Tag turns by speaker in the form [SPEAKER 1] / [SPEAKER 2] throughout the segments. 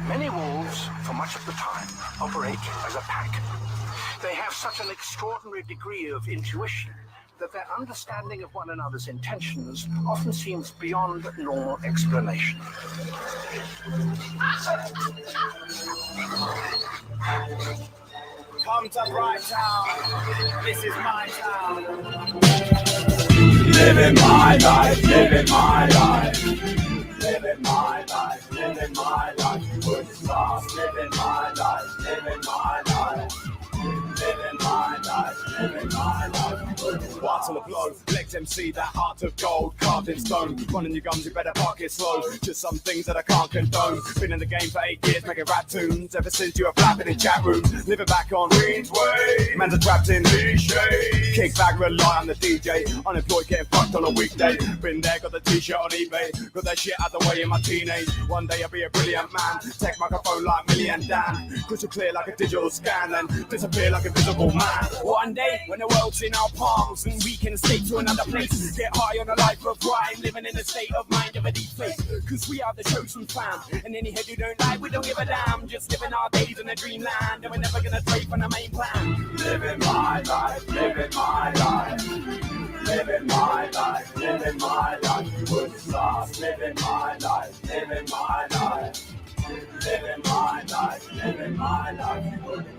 [SPEAKER 1] Many wolves, for much of the time, operate as a pack. They have such an extraordinary degree of intuition that their understanding of one another's intentions often seems beyond normal explanation.
[SPEAKER 2] Come to Bright Town, this is my town. Living my life, living my life. Living my life, living my life. Would last, living my life, living my life. Living my life, living my life. Heart on the blow, legs MC, that heart of gold, carved in stone. Running your gums, you better park it slow. Just some things that I can't condone. Been in the game for 8 years, making rap tunes. Ever since you were flapping in chat rooms. Living back on Queensway. Man's are trapped in cliche. Kick back, rely on the DJ. Unemployed, getting fucked on a weekday. Been there, got the t-shirt on eBay. Got that shit out the way in my teenage. One day I'll be a brilliant man. Take microphone like Millie and Dan. Crystal clear like a digital scan. Then disappear like a visible man. One day, when the world's in our palms and we can escape to another place, get high on a life of crime, living in a state of mind of a deep face. Cause we are the chosen fam, and any head you don't like, we don't give a damn. Just living our days in a dreamland, and we're never gonna stray from the main plan. Living my life, living my life. Living my life, living my life. Would last, living my life, living my life. Living my life, living my life.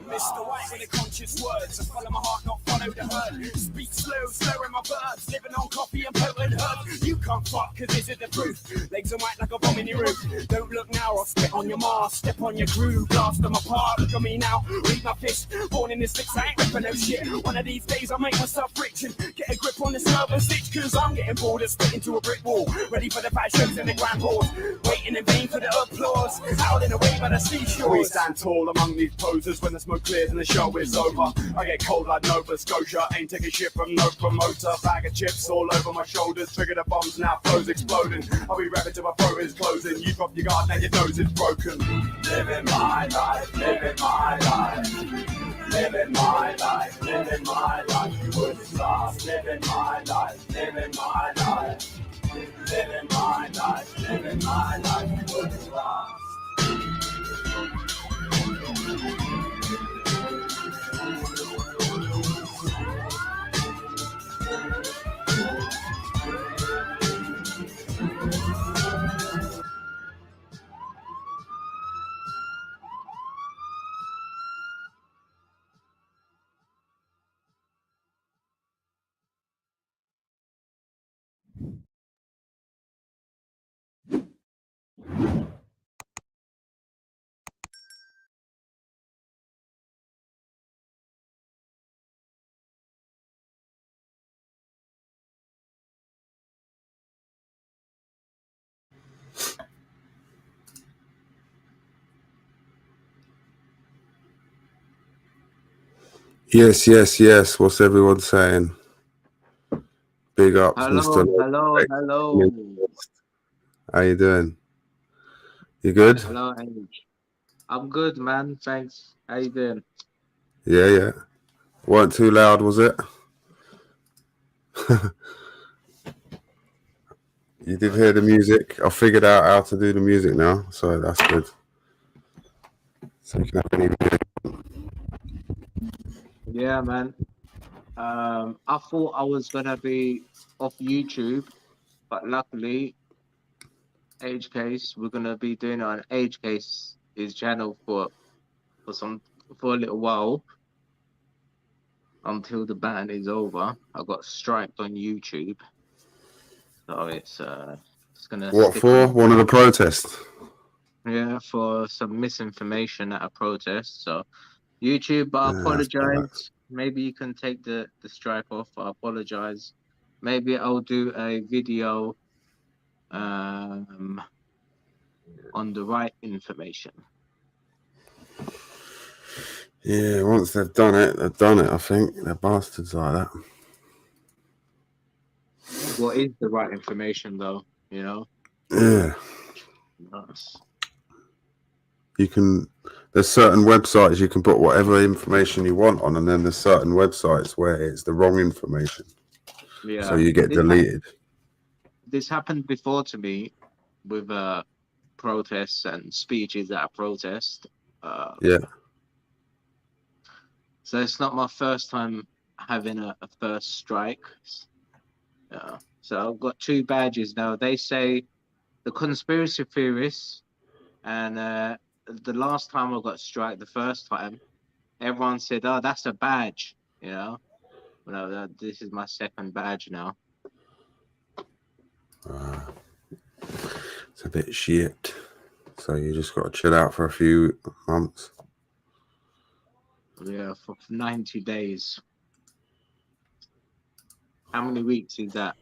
[SPEAKER 2] Mr. White with the conscious words. I follow my heart, not follow the herd. Speak slow, slurring my words. Living on coffee and potent herbs. You can't fuck, cause this is the truth. Legs are white like a bomb in your roof. Don't look now, I'll spit on your mask. Step on your groove, blast them apart. Look at me now, read my fist. Born in this sticks, I ain't ripping no shit. One of these days I'll make myself rich and get a grip on this nervous stitch. Cause I'm getting bored of spitting to a brick wall. Ready for the fat shows and the grand halls. Waiting in vain for the applause. Howling away by the seashore. We stand tall among these posers when the smoke clears and the show is over. I get cold like Nova Scotia. Ain't taking shit from no promoter. Bag of chips all over my shoulders. Trigger the bombs, now flows exploding. I'll be rapping till my throat is closing. You drop your guard, now your nose is broken. Living my life, living my life. Living my life, living my life. Would last, living my life, living my life. Living my life, living my life. Would last.
[SPEAKER 3] Yes, yes, yes. What's everyone saying? Big ups,
[SPEAKER 4] Hello,
[SPEAKER 3] Mr.
[SPEAKER 4] hello.
[SPEAKER 3] How you doing? You good?
[SPEAKER 4] Hello, Age. I'm good, man. Thanks. How you doing?
[SPEAKER 3] Yeah, yeah. Weren't too loud, was it? You did hear the music. I figured out how to do the music now, so that's good. So you can have any music.
[SPEAKER 4] Yeah, man. I thought I was gonna be off YouTube, but luckily, Age Case, we're gonna be doing it on Age Case, his channel for a little while until the ban is over. I got striped on YouTube, so it's gonna.
[SPEAKER 3] What
[SPEAKER 4] stick
[SPEAKER 3] for?
[SPEAKER 4] on.
[SPEAKER 3] One of the protests?
[SPEAKER 4] Yeah, for some misinformation at a protest. So YouTube, I apologize. maybe you can take the strike off. I apologize. Maybe I'll do a video um on the right information.
[SPEAKER 3] Yeah, once they've done it, they've done it. I think they're bastards like that.
[SPEAKER 4] What is the right information, though? You know.
[SPEAKER 3] Yeah,
[SPEAKER 4] Yes.
[SPEAKER 3] you can. There's certain websites you can put whatever information you want on, and then there's certain websites where it's the wrong information,
[SPEAKER 4] Yeah.
[SPEAKER 3] so you get deleted.
[SPEAKER 4] This happened before to me with protests and speeches at a protest.
[SPEAKER 3] Yeah,
[SPEAKER 4] So it's not my first time having a first strike. So I've got 2 badges now. They say the conspiracy theorists, and the last time I got strike, the first time, everyone said, "Oh, that's a badge," you know. Well, this is my second badge now.
[SPEAKER 3] it's a bit shit. So you just got to chill out for a few months.
[SPEAKER 4] Yeah, for 90 days. How many weeks is that?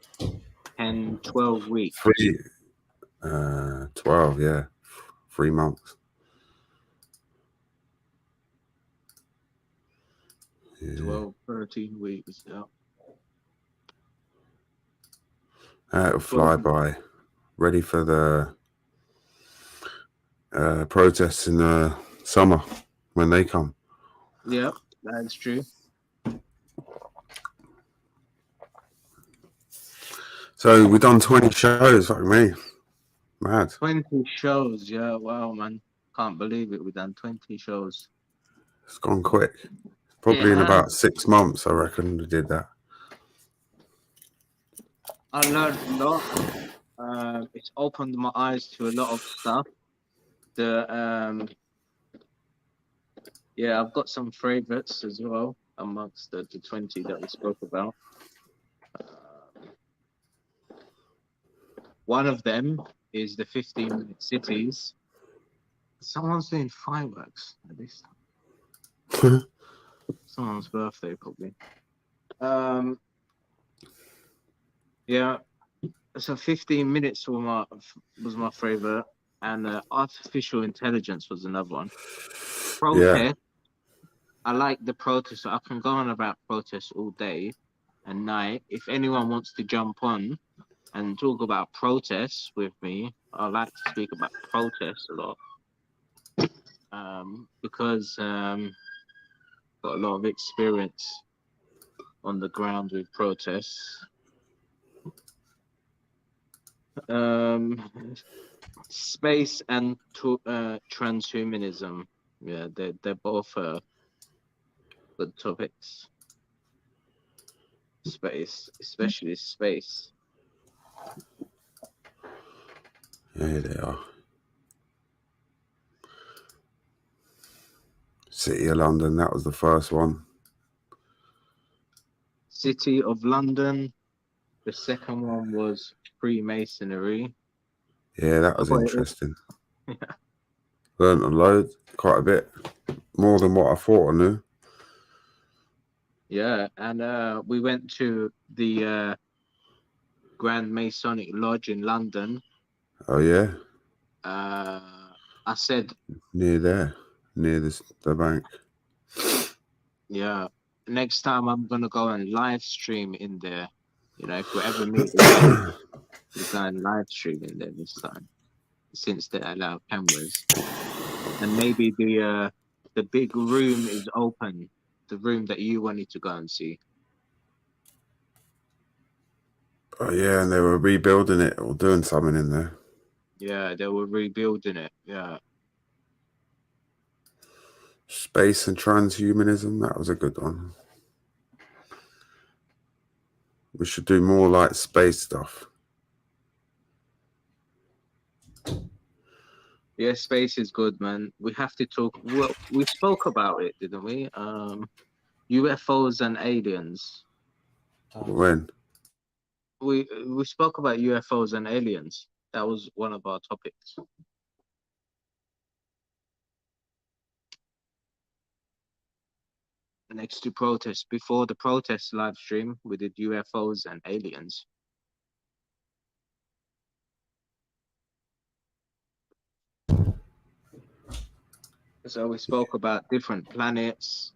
[SPEAKER 4] 10, 12 weeks.
[SPEAKER 3] 12, yeah, 3 months. Yeah.
[SPEAKER 4] 12, 13 weeks. Yeah.
[SPEAKER 3] It'll fly by. Ready for the protests in the summer when they come.
[SPEAKER 4] Yeah, that's true.
[SPEAKER 3] So we've done 20 shows, like me. Mad.
[SPEAKER 4] 20 shows. Yeah, wow, man. Can't believe it. We've done 20 shows.
[SPEAKER 3] It's gone quick. Probably in about 6 months, I reckon we did that.
[SPEAKER 4] I learned a lot. It's opened my eyes to a lot of stuff. Yeah, I've got some favorites as well amongst the 20 that we spoke about. One of them is the 15-minute cities. Someone's doing fireworks at this time. Someone's birthday, probably. Yeah. So 15 minutes was my favorite, and artificial intelligence was another one. Protest.
[SPEAKER 3] Yeah.
[SPEAKER 4] I like the protest. I can go on about protests all day and night. If anyone wants to jump on and talk about protests with me, I like to speak about protests a lot. Because got a lot of experience on the ground with protests. Space and transhumanism. Yeah, they're both good topics. Space, especially space.
[SPEAKER 3] Yeah, they are. City of London, that was the first one.
[SPEAKER 4] City of London. The second one was Freemasonry.
[SPEAKER 3] Yeah, that was interesting. Learned a load, quite a bit. More than what I thought I knew.
[SPEAKER 4] Yeah, and we went to the Grand Masonic Lodge in London.
[SPEAKER 3] Oh, yeah?
[SPEAKER 4] I said...
[SPEAKER 3] Near there. Near the bank.
[SPEAKER 4] Yeah. Next time I'm going to go and live stream in there. You know, if we ever meet again, we're going live stream in there this time. Since they allow cameras. And maybe the big room is open. The room that you wanted to go and see.
[SPEAKER 3] Oh, yeah, and they were rebuilding it or doing something in there.
[SPEAKER 4] Yeah, they were rebuilding it. Yeah.
[SPEAKER 3] Space and transhumanism, that was a good one. We should do more like space stuff.
[SPEAKER 4] Yeah, space is good, man. We have to talk. Well, we spoke about it, didn't we? UFOs and aliens.
[SPEAKER 3] When?
[SPEAKER 4] We spoke about UFOs and aliens. That was one of our topics. next to protest. Before the protest live stream, we did UFOs and aliens. So we spoke about different planets,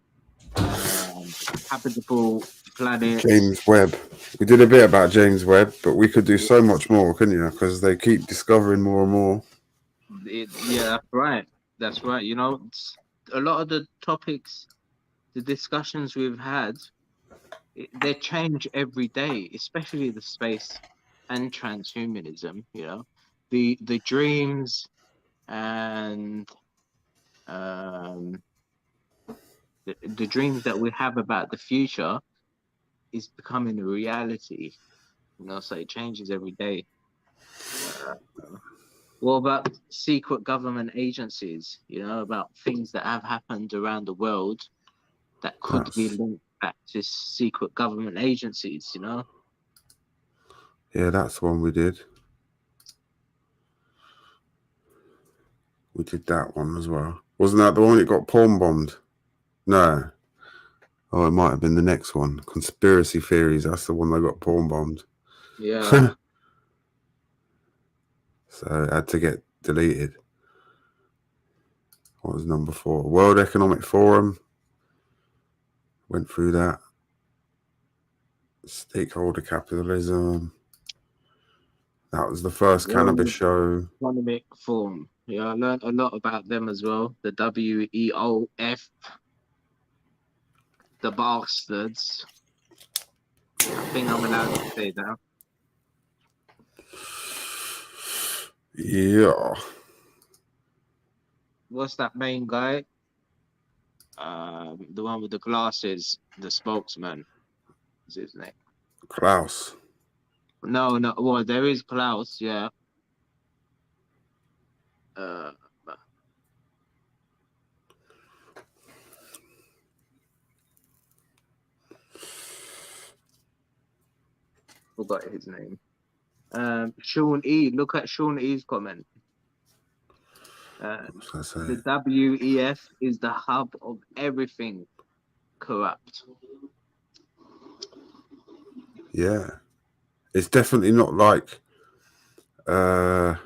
[SPEAKER 4] habitable planets.
[SPEAKER 3] James Webb. We did a bit about James Webb, but we could do so much more, couldn't you? Because they keep discovering more and more.
[SPEAKER 4] Yeah, that's right. That's right. You know, a lot of the topics, the discussions we've had, they change every day, especially the space and transhumanism. You know, the dreams and the dreams that we have about the future is becoming a reality. You know, so it changes every day. Uh, what about secret government agencies? You know, about things that have happened around the world that could be
[SPEAKER 3] That's,
[SPEAKER 4] linked back to secret government agencies. You know,
[SPEAKER 3] yeah, that's the one we did. We did that one as well. Wasn't that the one that got porn bombed? No. Oh, it might have been the next one. Conspiracy theories. That's the one that got porn bombed.
[SPEAKER 4] yeah.
[SPEAKER 3] So it had to get deleted. What was number 4? World Economic Forum. Went through that. Stakeholder capitalism. That was the first cannabis
[SPEAKER 4] World
[SPEAKER 3] show.
[SPEAKER 4] Economic Forum. Yeah, I learned a lot about them as well. The WEOF, the bastards. I think I'm allowed to say that.
[SPEAKER 3] Yeah.
[SPEAKER 4] What's that main guy? The one with the glasses, the spokesman. Is his name?
[SPEAKER 3] Klaus.
[SPEAKER 4] No, no. Well, there is Klaus. Yeah. Uh, forgot his name. Sean E. Look at Sean E's comment.
[SPEAKER 3] What's that say?
[SPEAKER 4] The WEF is the hub of everything corrupt.
[SPEAKER 3] Yeah. It's definitely not like the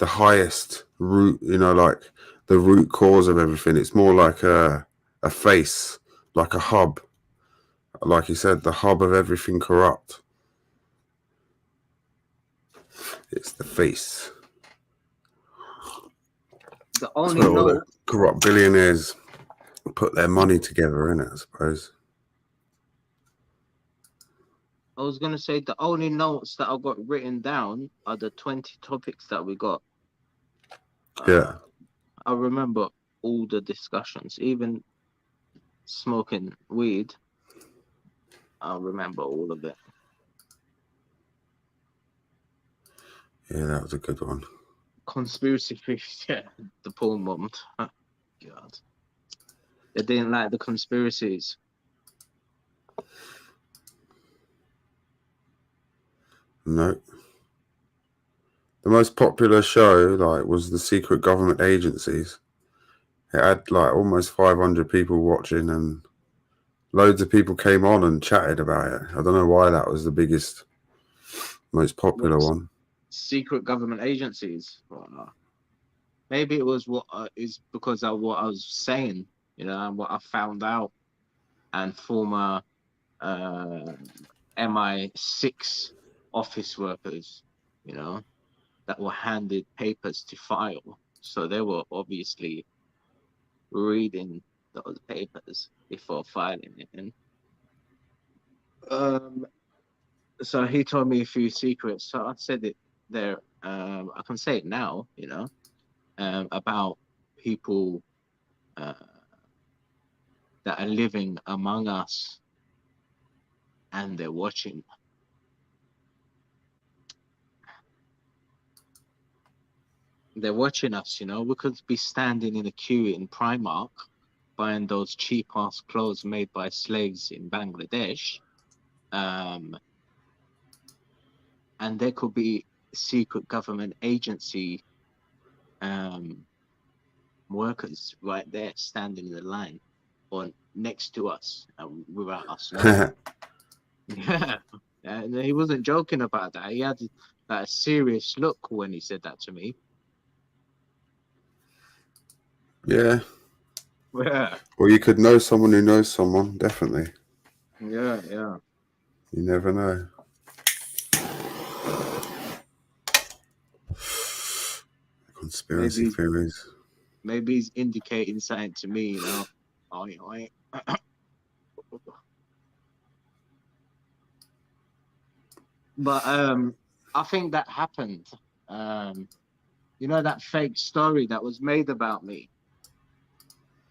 [SPEAKER 3] highest root, you know, like the root cause of everything. It's more like a face, like a hub. Like you said, the hub of everything corrupt. It's the face.
[SPEAKER 4] The
[SPEAKER 3] That's
[SPEAKER 4] only
[SPEAKER 3] where all the
[SPEAKER 4] note,
[SPEAKER 3] corrupt billionaires put their money together in it, I suppose.
[SPEAKER 4] I was gonna say the only notes that I got written down are the 20 topics that we got.
[SPEAKER 3] Yeah.
[SPEAKER 4] I remember all the discussions, even smoking weed. I remember all of it.
[SPEAKER 3] Yeah, that was a good one.
[SPEAKER 4] Conspiracy theories, yeah, the porn bombed. God, they didn't like the conspiracies.
[SPEAKER 3] No. The most popular show was the secret government agencies. It had almost 500 people watching and loads of people came on and chatted about it. I don't know why that was the biggest, most popular
[SPEAKER 4] What,
[SPEAKER 3] one.
[SPEAKER 4] secret government agencies? Maybe it was what is because of what I was saying, you know, and what I found out, and former MI6 office workers, you know, that were handed papers to file. So they were obviously reading those papers before filing it. And so he told me a few secrets. So I said it there. I can say it now, you know, about people that are living among us and they're watching. They're watching us, you know. We could be standing in a queue in Primark buying those cheap ass clothes made by slaves in Bangladesh. And there could be secret government agency workers right there standing in the line. or next to us without us knowing. Yeah, and he wasn't joking about that. He had like, a serious look when he said that to me.
[SPEAKER 3] Yeah.
[SPEAKER 4] Yeah,
[SPEAKER 3] Or you could know someone who knows someone, definitely.
[SPEAKER 4] yeah.
[SPEAKER 3] You never know. Conspiracy
[SPEAKER 4] Maybe
[SPEAKER 3] theories.
[SPEAKER 4] maybe he's indicating something to me, you know. Oi. But I think that happened. You know that fake story that was made about me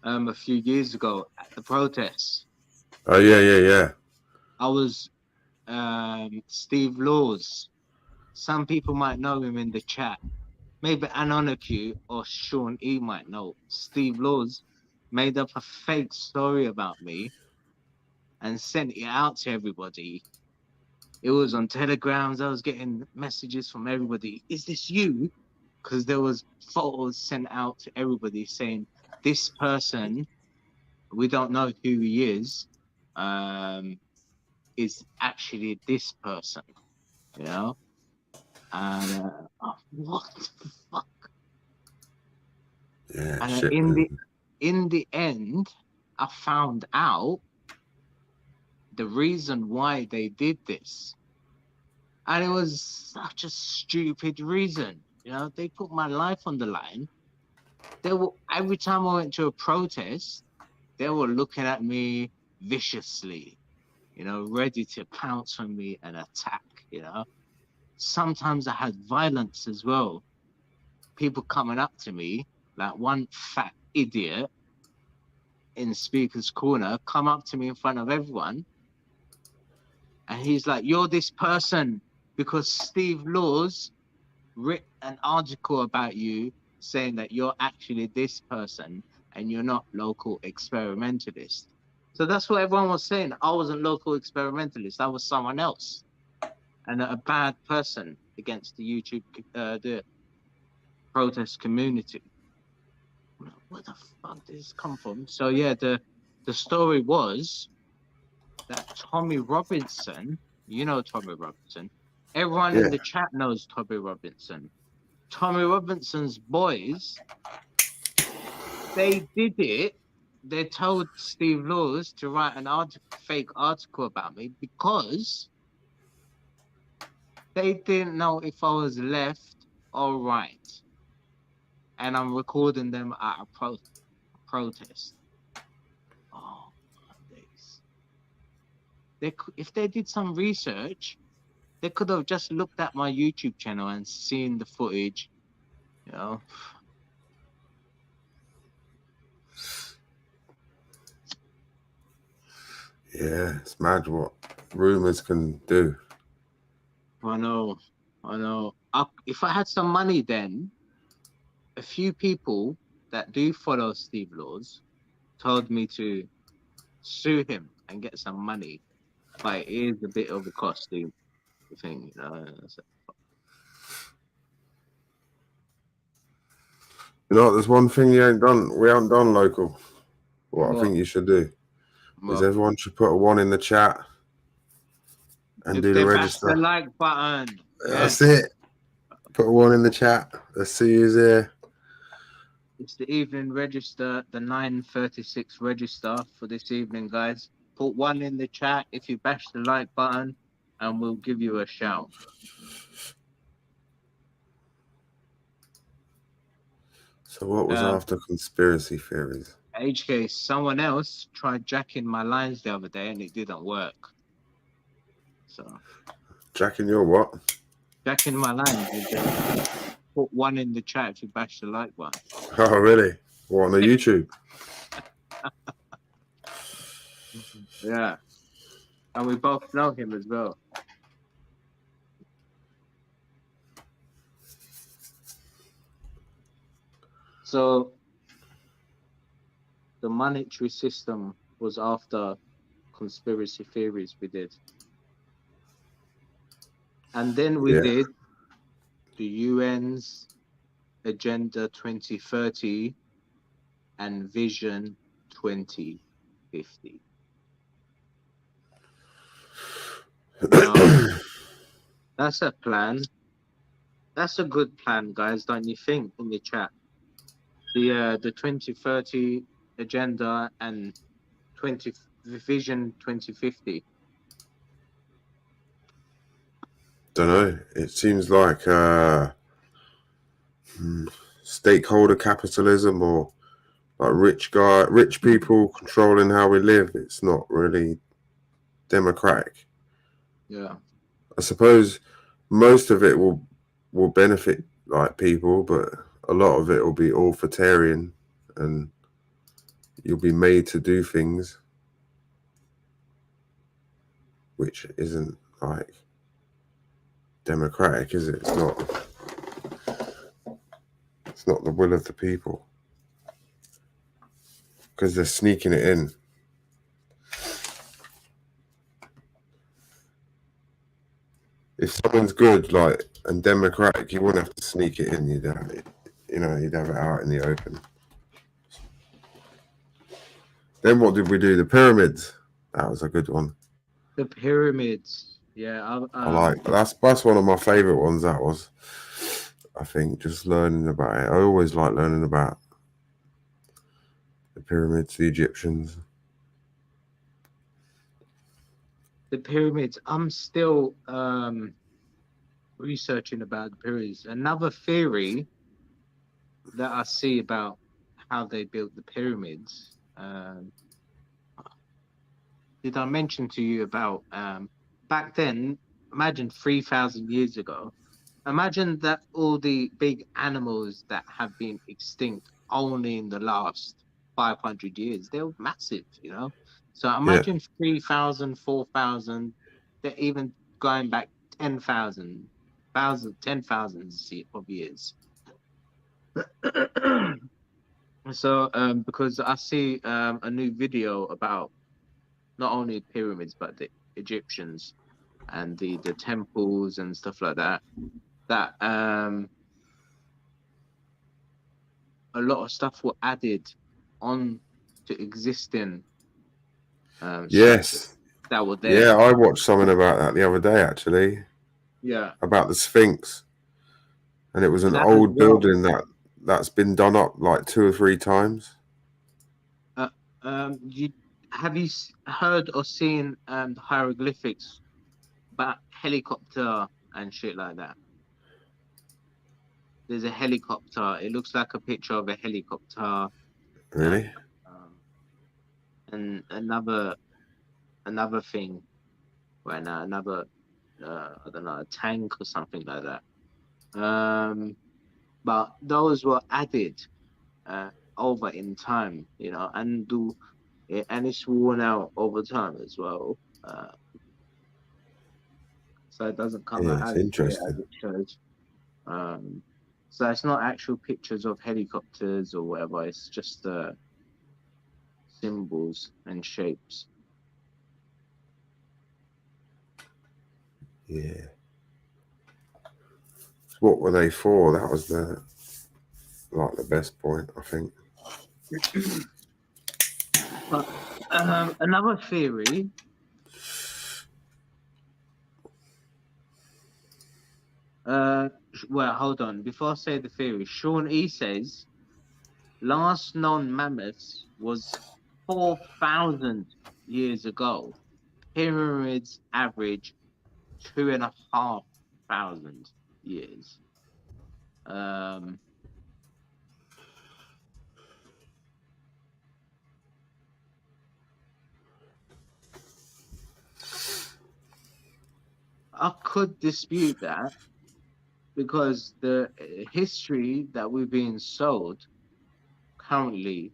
[SPEAKER 4] a few years ago at the protests.
[SPEAKER 3] Oh, yeah.
[SPEAKER 4] I was Steve Laws. Some people might know him in the chat. Maybe Anonymous or Sean E might know. Steve Laws made up a fake story about me and sent it out to everybody. It was on Telegrams. I was getting messages from everybody. Is this you? Because there was photos sent out to everybody saying this person, we don't know who he is actually this person, you know? And what the fuck?
[SPEAKER 3] Yeah,
[SPEAKER 4] And
[SPEAKER 3] shit, man.
[SPEAKER 4] in the end, I found out the reason why they did this. And it was such a stupid reason. You know, they put my life on the line. They were every time I went to a protest, they were looking at me viciously, you know, ready to pounce on me and attack, you know. Sometimes I had violence as well. People coming up to me, like one fat idiot in Speaker's Corner, come up to me in front of everyone, and he's like, "You're this person because Steve Laws wrote an article about you saying that you're actually this person and you're not local experimentalist." So that's what everyone was saying. I wasn't local experimentalist. I was someone else and a bad person against the protest community. Where the fuck did this come from? So yeah, the story was that Tommy Robinson, you know Tommy Robinson. Everyone in
[SPEAKER 3] Yeah.
[SPEAKER 4] the chat knows Tommy Robinson. Tommy Robinson's boys, they did it. They told Steve Laws to write an fake article about me because they didn't know if I was left or right. And I'm recording them at a protest. Oh, my days. If they did some research, they could have just looked at my YouTube channel and seen the footage, you know.
[SPEAKER 3] Yeah, it's mad what rumors can do.
[SPEAKER 4] I know. If I had some money then, a few people that do follow Steve Laws told me to sue him and get some money, but it is a bit of a costly thing, you know. So,
[SPEAKER 3] You know, there's one thing we haven't done local. What I think you should do is
[SPEAKER 4] well,
[SPEAKER 3] everyone should put a 1 in the chat and
[SPEAKER 4] if
[SPEAKER 3] do the
[SPEAKER 4] they bash
[SPEAKER 3] register.
[SPEAKER 4] the like button,
[SPEAKER 3] That's
[SPEAKER 4] yes,
[SPEAKER 3] it. Put a 1 in the chat. Let's see who's here.
[SPEAKER 4] it's the evening register, the 9:36 register for this evening, guys. Put 1 in the chat if you bash the like button, and we'll give you a shout.
[SPEAKER 3] So what was after conspiracy theories?
[SPEAKER 4] HK, someone else tried jacking my lines the other day and it didn't work. So
[SPEAKER 3] Jacking your what?
[SPEAKER 4] jacking my lines is put 1 in the chat if you bash the like button.
[SPEAKER 3] Oh, really? What, on the YouTube?
[SPEAKER 4] Yeah. And we both know him as well. So the monetary system was after conspiracy theories we did. And then we did the UN's Agenda 2030 and Vision 2050. 2050. Now, that's a plan. That's a good plan, guys, don't you think, in the chat? The 2030 agenda and 20 vision 2050.
[SPEAKER 3] Don't know. It seems like stakeholder capitalism, or like rich people controlling how we live. It's not really democratic.
[SPEAKER 4] Yeah.
[SPEAKER 3] I suppose most of it will benefit like people, but a lot of it will be authoritarian, and you'll be made to do things which isn't like democratic, is it? It's not the will of the people, because they're sneaking it in. If someone's good, like, and democratic, you wouldn't have to sneak it in. You'd have it, you'd have it out in the open. Then what did we do? The pyramids. That was a good one.
[SPEAKER 4] The pyramids. Yeah.
[SPEAKER 3] I like that's one of my favorite ones. That was, I think, just learning about it. I always like learning about the pyramids, the Egyptians.
[SPEAKER 4] The pyramids. I'm still researching about the pyramids. Another theory that I see about how they built the pyramids. Did I mention to you about back then? Imagine 3,000 years ago. Imagine that all the big animals that have been extinct only in the last 500 years, they're massive, So imagine 3,000, 4,000, they're even going back 10,000 of years. So because I see a new video about not only pyramids but the Egyptians and the temples and stuff like that, that a lot of stuff were added on to existing
[SPEAKER 3] Yes.
[SPEAKER 4] that were there.
[SPEAKER 3] Yeah, I watched something about that the other day, actually.
[SPEAKER 4] Yeah.
[SPEAKER 3] About the Sphinx. And it was an
[SPEAKER 4] That
[SPEAKER 3] old building that's been done up like 2 or 3 times.
[SPEAKER 4] Have you heard or seen the hieroglyphics about helicopter and shit like that? There's a helicopter. It looks like a picture of a helicopter.
[SPEAKER 3] Really?
[SPEAKER 4] And another thing, right now, another I don't know, a tank or something like that. But those were added over in time, and it's worn out over time as well. So it doesn't come out
[SPEAKER 3] It's
[SPEAKER 4] as clear as
[SPEAKER 3] interesting.
[SPEAKER 4] it shows. So it's not actual pictures of helicopters or whatever. It's just symbols and shapes.
[SPEAKER 3] Yeah. What were they for? That was the best point, I think.
[SPEAKER 4] But another theory. Well, hold on. Before I say the theory, Sean E says last known mammoths was 4,000 years ago. Pyramids average 2,500 years. I could dispute that because the history that we've been sold currently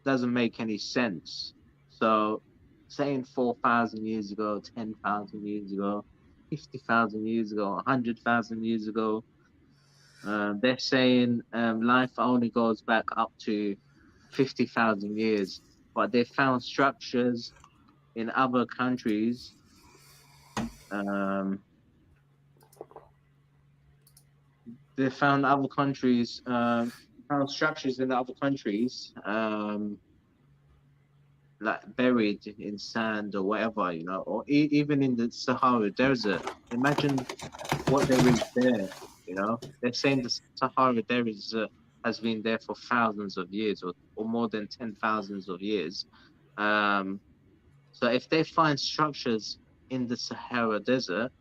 [SPEAKER 4] doesn't make any sense. So saying 4,000 years ago, 10,000 years ago, 50,000 years ago, 100,000 years ago, they're saying life only goes back up to 50,000 years, but they found structures in other countries. They found other countries found structures in other countries, like buried in sand or whatever, you know, or even in the Sahara Desert. Imagine what there is there, you know. They're saying the Sahara Desert has been there for thousands of years, or more than 10,000s of years. Um, so if they find structures in the Sahara Desert,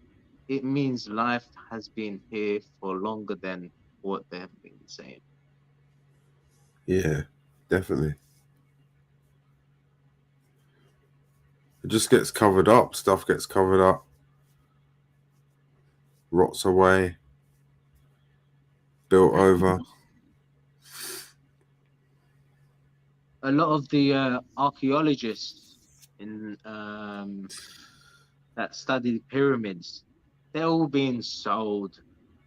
[SPEAKER 4] it means life has been here for longer than what they have been saying.
[SPEAKER 3] Yeah, definitely. It just gets covered up. Stuff gets covered up, rots away, built over.
[SPEAKER 4] A lot of the archaeologists in that study the pyramids, they're all being sold.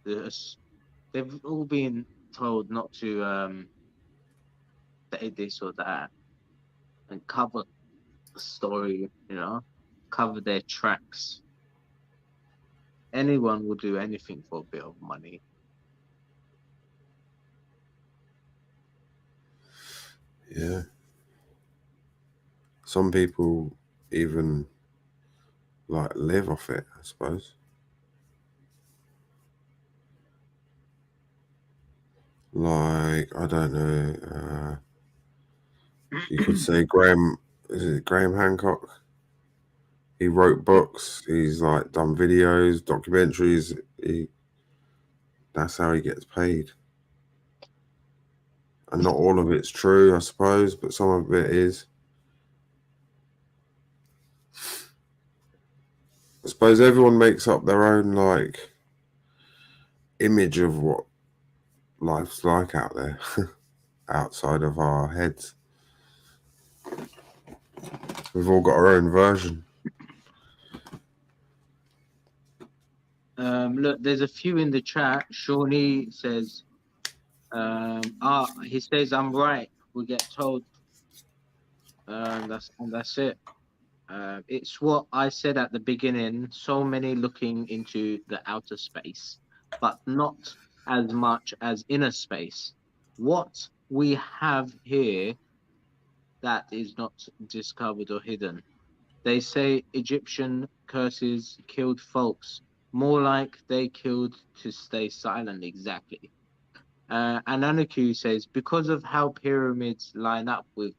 [SPEAKER 4] This, they've all been told not to say this or that and cover the story, you know, cover their tracks. Anyone will do anything for a bit of money.
[SPEAKER 3] Yeah. Some people even like live off it, I suppose. Like, I don't know. You could say is it Graham Hancock? He wrote books. He's like done videos, documentaries. That's how he gets paid. And not all of it's true, I suppose, but some of it is. I suppose everyone makes up their own like image of what life's like out there, outside of our heads. We've all got our own version.
[SPEAKER 4] Look, there's a few in the chat. Shawnee says, he says I'm right. We get told. That's it. It's what I said at the beginning. So many looking into the outer space, but not as much as inner space. What we have here that is not discovered or hidden. They say Egyptian curses killed folks. More like they killed to stay silent, exactly. And Anaku says, because of how pyramids line up with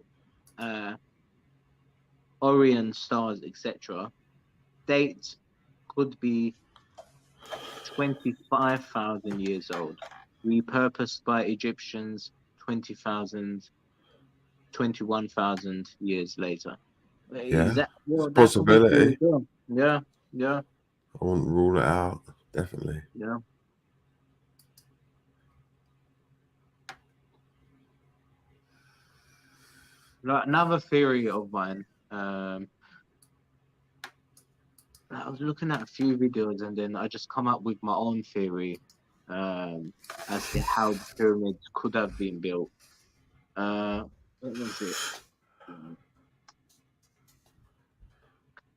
[SPEAKER 4] Orion stars, etc., dates could be 25,000 years old, repurposed by Egyptians 20,000, 21,000 years later. Is
[SPEAKER 3] Yeah,
[SPEAKER 4] that
[SPEAKER 3] it's a
[SPEAKER 4] what that could be true as
[SPEAKER 3] possibility.
[SPEAKER 4] well? Yeah, yeah,
[SPEAKER 3] I wouldn't rule it out. Definitely.
[SPEAKER 4] yeah. Like another theory of mine. I was looking at a few videos and then I just come up with my own theory as to how the pyramids could have been built. What was it?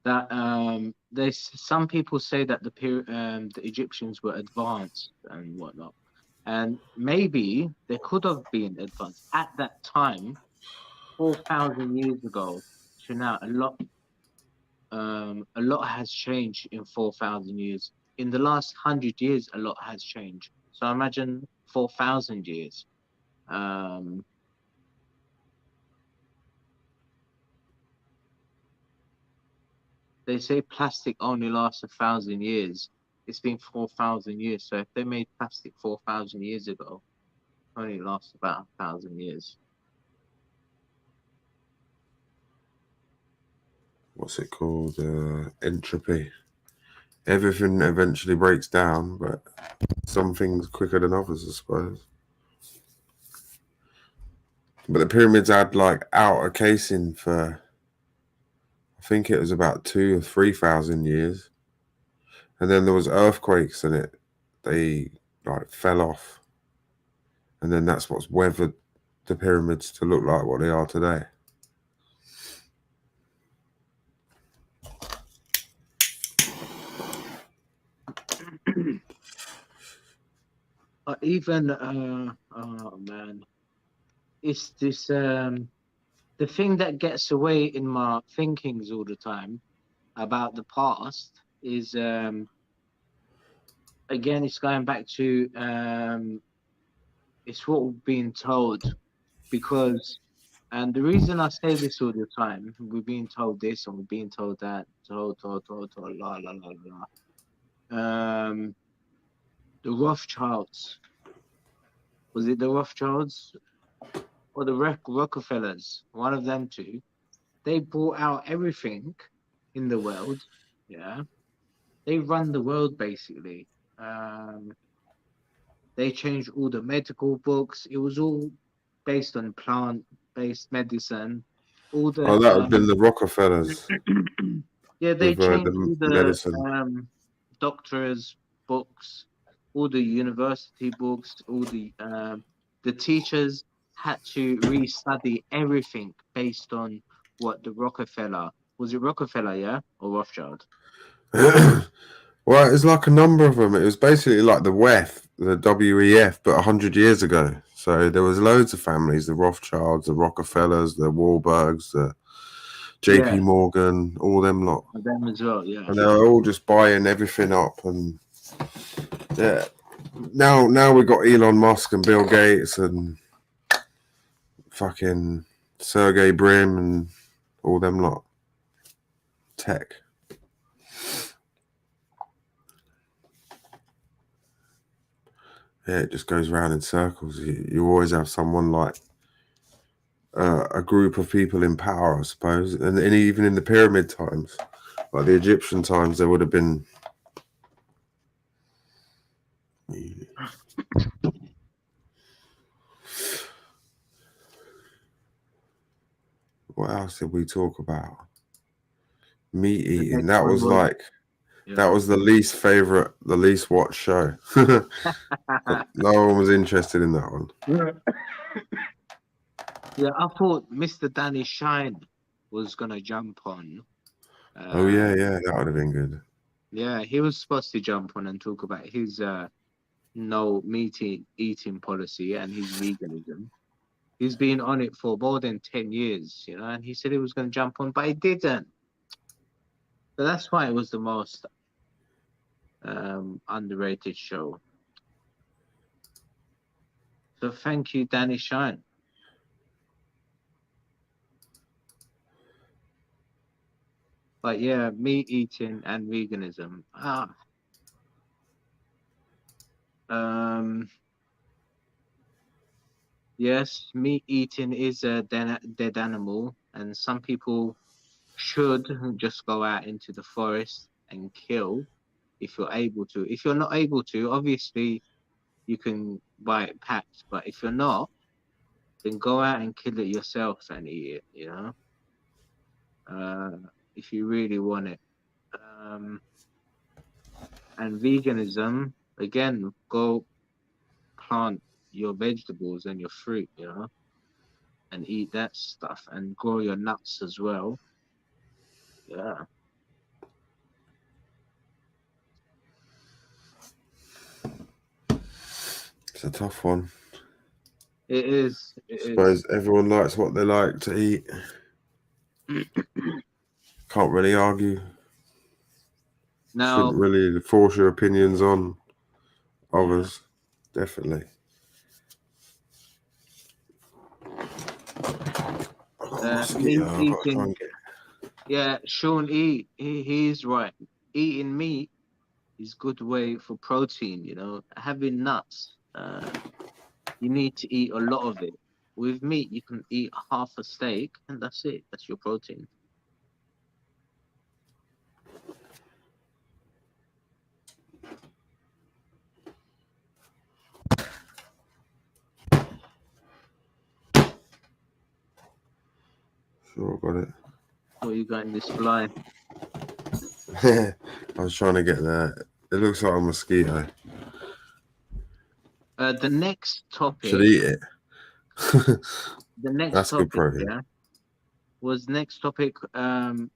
[SPEAKER 4] That some people say that the Egyptians were advanced and whatnot, and maybe they could have been advanced at that time, 4,000 years ago to now. A lot has changed in 4,000 years. In the last 100 years, a lot has changed. So imagine 4,000 years. They say plastic only lasts 1,000 years. It's been 4,000 years. So if they made plastic 4,000 years ago, it only lasts about 1,000 years.
[SPEAKER 3] What's it called? Entropy. Everything eventually breaks down, but some things quicker than others, I suppose. But the pyramids had like outer casing for, I think it was about 2,000 or 3,000 years, and then there was earthquakes and they like fell off, and then that's what's weathered the pyramids to look like what they are today.
[SPEAKER 4] Even oh man, it's this the thing that gets away in my thinkings all the time about the past is again it's going back to it's what we're being told because and the reason I say this all the time, we're being told this and we're being told that, told, la la la la. The Rothschilds, was it the Rothschilds or the Rockefellers? One of them two. They brought out everything in the world. Yeah, they run the world basically. They changed all the medical books. It was all based on plant-based medicine. All
[SPEAKER 3] Oh,
[SPEAKER 4] the
[SPEAKER 3] that would have been the Rockefellers
[SPEAKER 4] yeah, they
[SPEAKER 3] with
[SPEAKER 4] changed
[SPEAKER 3] the
[SPEAKER 4] all the
[SPEAKER 3] medicine.
[SPEAKER 4] doctors' books, all the university books, all the teachers had to restudy everything based on what the Rockefeller was it Rockefeller, yeah, or Rothschild?
[SPEAKER 3] Well, it's like a number of them. It was basically like the WEF, the WEF, but 100 years ago. So there was loads of families: the Rothschilds, the Rockefellers, the Warburgs, the
[SPEAKER 4] Yeah,
[SPEAKER 3] JP Morgan, all them lot.
[SPEAKER 4] them as well. Yeah,
[SPEAKER 3] And they were all just buying everything up. And yeah, now we got Elon Musk and Bill Gates and fucking Sergey Brin and all them lot. Tech. Yeah, it just goes round in circles. You always have someone like a group of people in power, I suppose. And even in the pyramid times, like the Egyptian times, there would have been. What else did we talk about? Meat
[SPEAKER 4] the
[SPEAKER 3] eating.
[SPEAKER 4] next
[SPEAKER 3] That
[SPEAKER 4] one
[SPEAKER 3] was
[SPEAKER 4] was
[SPEAKER 3] like, that was the least favorite, the least watched show. No one was interested in that one.
[SPEAKER 4] yeah. I thought Mr. Danny Shine was gonna jump on.
[SPEAKER 3] Oh yeah, that would have been good.
[SPEAKER 4] Yeah, he was supposed to jump on and talk about his no meat eating policy and his veganism. He's been on it for more than 10 years, you know, and he said he was going to jump on, but he didn't. So that's why it was the most underrated show. So thank you, Danny Shine. But yeah, meat eating and veganism. Yes, meat eating is a dead animal, and some people should just go out into the forest and kill if you're able to. If you're not able to, obviously you can buy it packed, but if you're not, then go out and kill it yourself and eat it, you know, if you really want it. And veganism, again, go plant your vegetables and your fruit, you know, and eat that stuff and grow your nuts as well. Yeah.
[SPEAKER 3] It's a tough one.
[SPEAKER 4] It is.
[SPEAKER 3] I suppose everyone likes what they like to eat. Can't really argue.
[SPEAKER 4] Now,
[SPEAKER 3] Shouldn't really force your opinions on others. Definitely.
[SPEAKER 4] meat
[SPEAKER 3] I've got to try
[SPEAKER 4] eating.
[SPEAKER 3] and get.
[SPEAKER 4] Yeah, Sean he's right. Eating meat is good way for protein, you know. Having nuts, you need to eat a lot of it. With meat, you can eat half a steak and that's it. That's your protein.
[SPEAKER 3] Sure, got it.
[SPEAKER 4] What you got in this fly?
[SPEAKER 3] I was trying to get that. It looks like a mosquito.
[SPEAKER 4] The next topic.
[SPEAKER 3] Should eat it.
[SPEAKER 4] The next
[SPEAKER 3] That's
[SPEAKER 4] topic,
[SPEAKER 3] good protein.
[SPEAKER 4] yeah, was next topic. That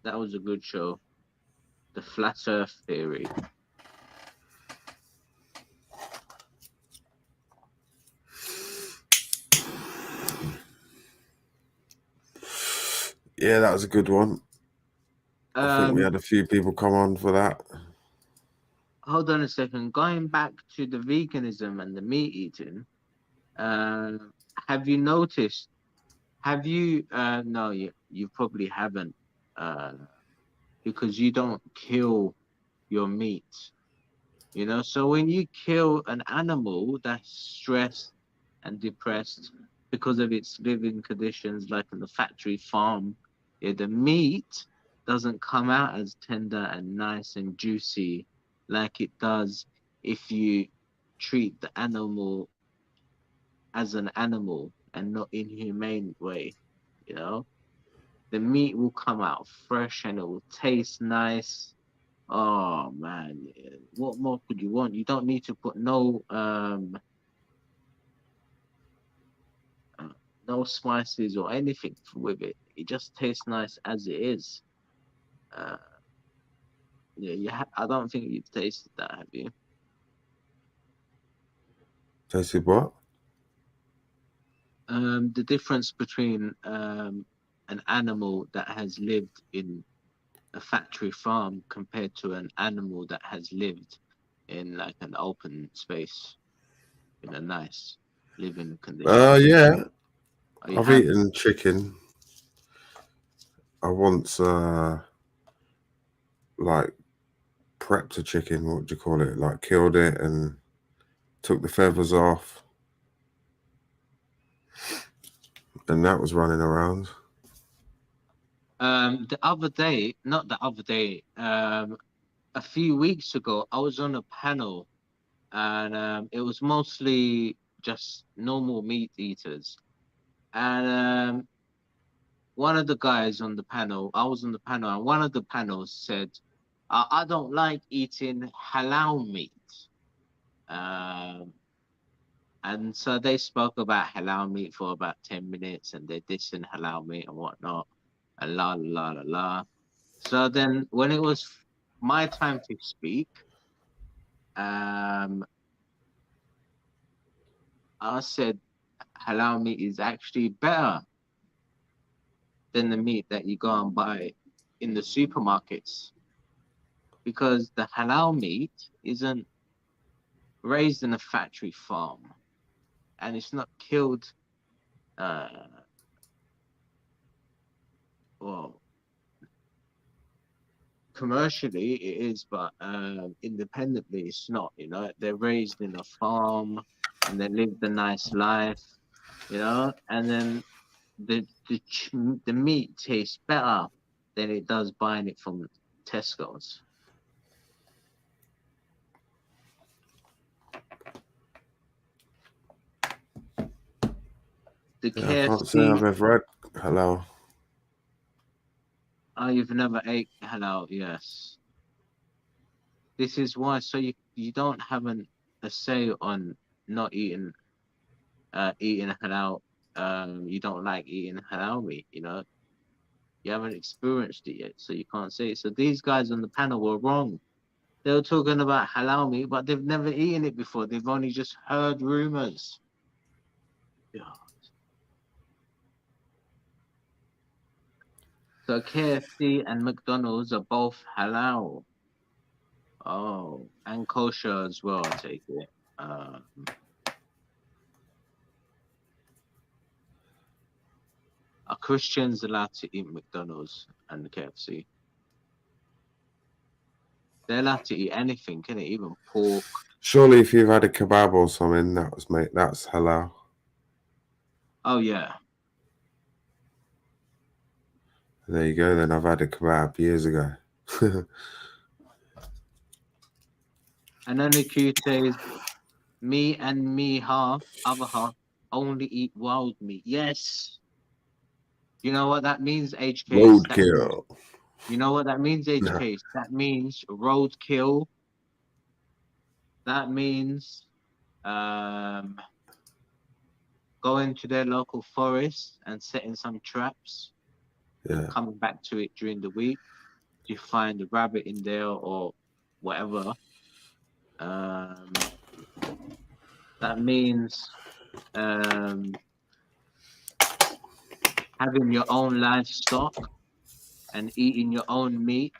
[SPEAKER 4] was a good show. The flat Earth theory.
[SPEAKER 3] Yeah, that was a good one. I think we had a few people come on for that.
[SPEAKER 4] Hold on a second. Going back to the veganism and the meat eating, have you noticed? Have you? No, you probably haven't, because you don't kill your meat. You know, so when you kill an animal that's stressed and depressed because of its living conditions, like in the factory farm, yeah, the meat doesn't come out as tender and nice and juicy like it does if you treat the animal as an animal and not inhumane way. You know, the meat will come out fresh and it will taste nice. Oh man, what more could you want? You don't need to put no spices or anything with it. It just tastes nice as it is. Uh, yeah, I don't think you've tasted that, have you?
[SPEAKER 3] Tasted what?
[SPEAKER 4] The difference between an animal that has lived in a factory farm compared to an animal that has lived in like an open space in a nice living condition.
[SPEAKER 3] Yeah.
[SPEAKER 4] Oh, you
[SPEAKER 3] I've
[SPEAKER 4] have?
[SPEAKER 3] eaten chicken. I once like prepped a chicken, what do you call it? Like killed it and took the feathers off. And that was running around.
[SPEAKER 4] The other day, not the other day, a few weeks ago, I was on a panel and it was mostly just normal meat eaters. And one of the guys on the panel, I was on the panel, and one of the panels said, I don't like eating halal meat. Um, and so they spoke about halal meat for about 10 minutes and they're dissing halal meat and whatnot, and la la la la. So then when it was my time to speak, I said halal meat is actually better than the meat that you go and buy in the supermarkets, because the halal meat isn't raised in a factory farm and it's not killed uh well, commercially it is, but independently it's not. You know, they're raised in a farm and they live the nice life, you know, and then the meat tastes better than it does buying it from Tesco's. The
[SPEAKER 3] Yeah, I can't say I've
[SPEAKER 4] KFC.
[SPEAKER 3] ever had halal.
[SPEAKER 4] Oh, you've never ate halal? Yes. This is why. So you don't have a say on not eating halal. You don't like eating halal meat. You know, you haven't experienced it yet, so you can't say it. So these guys on the panel were wrong. They were talking about halal meat, but they've never eaten it before. They've only just heard rumors. Yeah. So KFC and McDonald's are both halal. Oh, and kosher as well, I take it. Are Christians allowed to eat McDonald's and KFC? They're allowed to eat anything, can it? Even pork.
[SPEAKER 3] Surely if you've had a kebab or something, that's halal.
[SPEAKER 4] Oh yeah.
[SPEAKER 3] There you go, then I've had a kebab years ago.
[SPEAKER 4] And then the Q says, me and me half, other half, only eat wild meat. Yes. You know what that means, HKs? That means,
[SPEAKER 3] Roadkill.
[SPEAKER 4] you know what that means,
[SPEAKER 3] No.
[SPEAKER 4] HKs? That means roadkill. That means going to their local forest and setting some traps
[SPEAKER 3] Yeah.
[SPEAKER 4] and coming back to it during the week to find a rabbit in there or whatever. That means having your own livestock and eating your own meat,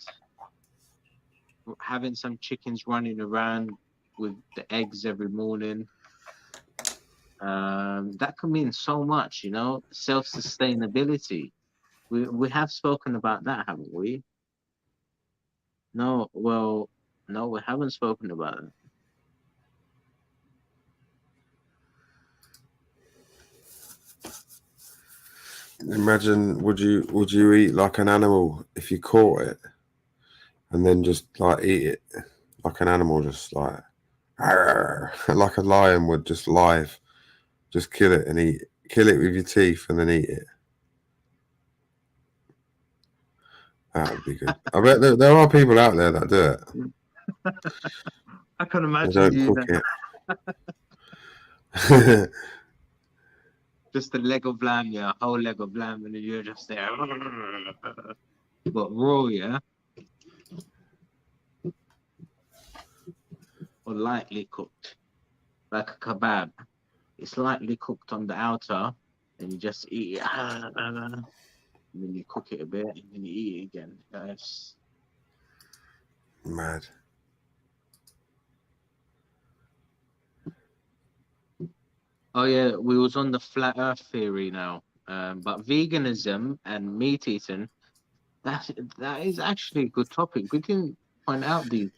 [SPEAKER 4] having some chickens running around with the eggs every morning. That can mean so much, you know, self-sustainability. We have spoken about that, haven't we? No, well, no, we haven't spoken about it.
[SPEAKER 3] Imagine, would you eat like an animal if you caught it, and then just like eat it like an animal, just like like a lion would, just live, just kill it and eat, kill it with your teeth and then eat it. That would be good. I bet there are people out there that do it.
[SPEAKER 4] I can
[SPEAKER 3] They
[SPEAKER 4] imagine
[SPEAKER 3] don't
[SPEAKER 4] you
[SPEAKER 3] cook
[SPEAKER 4] that.
[SPEAKER 3] it.
[SPEAKER 4] Just a leg of lamb, yeah, a whole leg of lamb, and you're just there. But raw, yeah, or lightly cooked, like a kebab. It's lightly cooked on the outer, and you just eat it, and then you cook it a bit, and then you eat it again. Yes.
[SPEAKER 3] Mad.
[SPEAKER 4] Oh yeah, we was on the flat Earth theory now, but veganism and meat eating. That is actually a good topic. We didn't point out these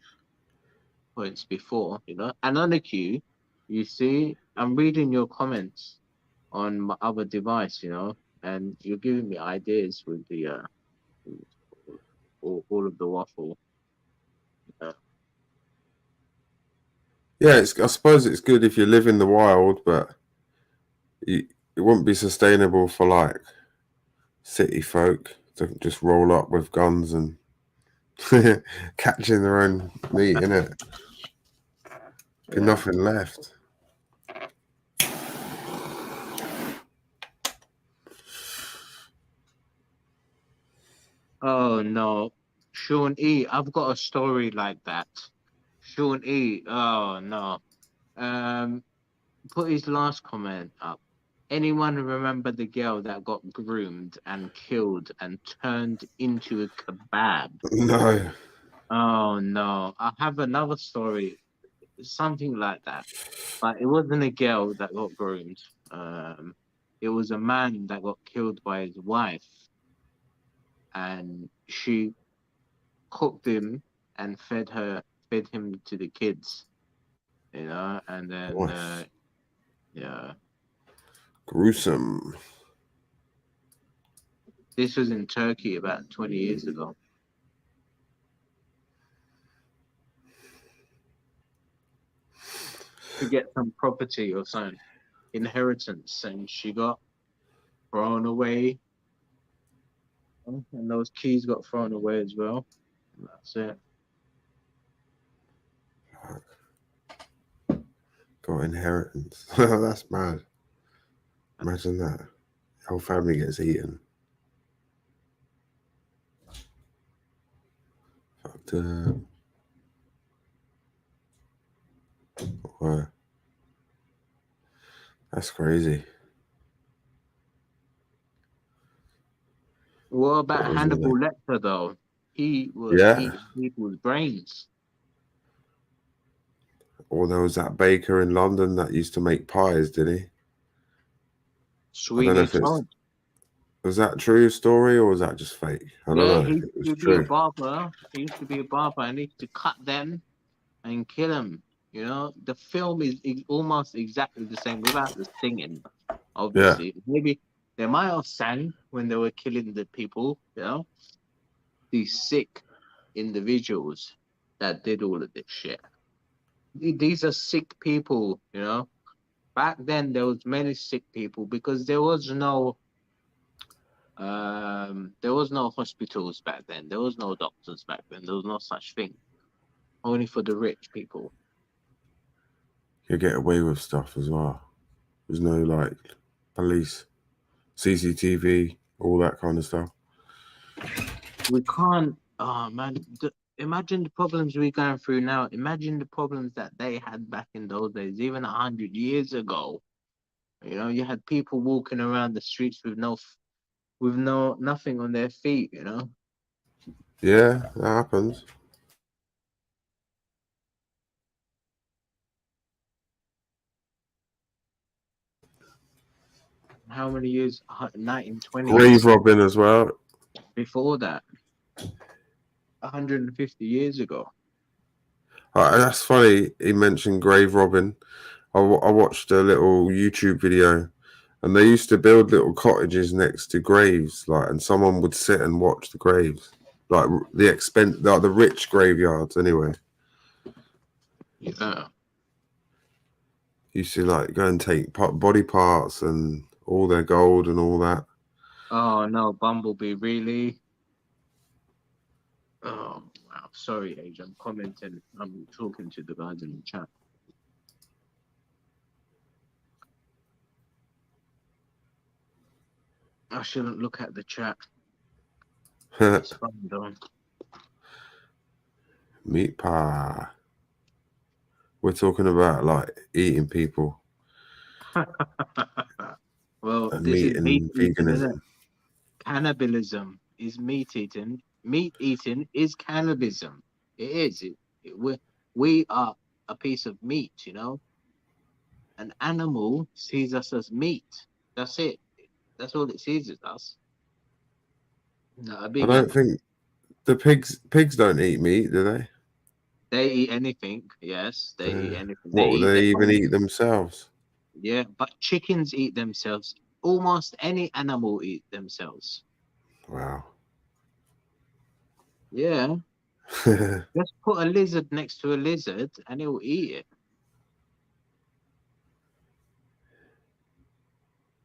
[SPEAKER 4] points before, you know. And on the queue, you see, I'm reading your comments on my other device, you know, and you're giving me ideas with the all of the waffle. Uh,
[SPEAKER 3] Yeah, I suppose it's good if you live in the wild, but it wouldn't be sustainable for like city folk to just roll up with guns and catching their own meat in it. Be
[SPEAKER 4] yeah.
[SPEAKER 3] nothing left.
[SPEAKER 4] Oh no, Sean E. I've got a story like that. Sean E. Oh no. Um, put his last comment up. Anyone remember the girl that got groomed and killed and turned into a kebab?
[SPEAKER 3] No.
[SPEAKER 4] Oh no, I have another story, something like that, but it wasn't a girl that got groomed. It was a man that got killed by his wife, and she cooked him and fed him to the kids, you know, and then
[SPEAKER 3] Nice.
[SPEAKER 4] yeah,
[SPEAKER 3] Gruesome.
[SPEAKER 4] this was in Turkey about 20 years ago. To get some property or some inheritance, and she got thrown away, and those keys got thrown away as well. And that's it.
[SPEAKER 3] Got inheritance. That's mad. Imagine that. The whole family gets eaten. Fucked up. Wow. That's crazy.
[SPEAKER 4] What about
[SPEAKER 3] That was in
[SPEAKER 4] Hannibal
[SPEAKER 3] there.
[SPEAKER 4] Lecter though? He was
[SPEAKER 3] Yeah.
[SPEAKER 4] eating people's brains.
[SPEAKER 3] Or there was that baker in London that used to make pies, did he? I don't know
[SPEAKER 4] Sweeney
[SPEAKER 3] if it's
[SPEAKER 4] Todd.
[SPEAKER 3] was that true story or was that just fake? I don't
[SPEAKER 4] Yeah,
[SPEAKER 3] know
[SPEAKER 4] he
[SPEAKER 3] if
[SPEAKER 4] used
[SPEAKER 3] it was
[SPEAKER 4] to be a
[SPEAKER 3] true.
[SPEAKER 4] barber. He used to be a barber, and he used to cut them and kill them. You know, the film is almost exactly the same without the singing.
[SPEAKER 3] Yeah.
[SPEAKER 4] Obviously, maybe they might have sang when they were killing the people. You know, these sick individuals that did all of this shit. These are sick people. You know, back then there was many sick people because there was no hospitals back then. There was no doctors back then. There was no such thing. Only for the rich people.
[SPEAKER 3] You get away with stuff as well. There's no like police, CCTV, all that kind of stuff.
[SPEAKER 4] We can't. Oh man, imagine the problems we're going through now. Imagine the problems that they had back in those days, even 100 years ago. You know, you had people walking around the streets with with nothing on their feet, you know.
[SPEAKER 3] Yeah, that happens.
[SPEAKER 4] How many years? 1920
[SPEAKER 3] Grave
[SPEAKER 4] years
[SPEAKER 3] robbing as well.
[SPEAKER 4] before that, 150 years ago.
[SPEAKER 3] That's funny. He mentioned grave robbing. I watched a little YouTube video, and they used to build little cottages next to graves, like, and someone would sit and watch the graves, like like the rich graveyards. Anyway,
[SPEAKER 4] Yeah.
[SPEAKER 3] used to like go and take body parts and all their gold and all that.
[SPEAKER 4] Oh no, Bumblebee, really? Oh wow. Sorry, Age. I'm commenting. I'm talking to the guys in the chat. I shouldn't look at the chat. It's fun though.
[SPEAKER 3] Meat pie. We're talking about like eating people
[SPEAKER 4] Well,
[SPEAKER 3] and
[SPEAKER 4] this
[SPEAKER 3] meat
[SPEAKER 4] is meat
[SPEAKER 3] and
[SPEAKER 4] eating, isn't it?
[SPEAKER 3] veganism.
[SPEAKER 4] Cannibalism is meat eating. Meat eating is cannibalism. It is. We are a piece of meat, you know. An animal sees us as meat. That's it. That's all it sees as us. No, a
[SPEAKER 3] I
[SPEAKER 4] big
[SPEAKER 3] don't
[SPEAKER 4] animal.
[SPEAKER 3] think the pigs don't eat meat, do they?
[SPEAKER 4] They eat anything. Yes, they eat anything. They
[SPEAKER 3] What would
[SPEAKER 4] eat
[SPEAKER 3] they
[SPEAKER 4] their
[SPEAKER 3] even
[SPEAKER 4] bones.
[SPEAKER 3] eat themselves?
[SPEAKER 4] Yeah, but chickens eat themselves. Almost any animal eat themselves.
[SPEAKER 3] Wow.
[SPEAKER 4] Yeah. Just put a lizard next to a lizard and it will eat it.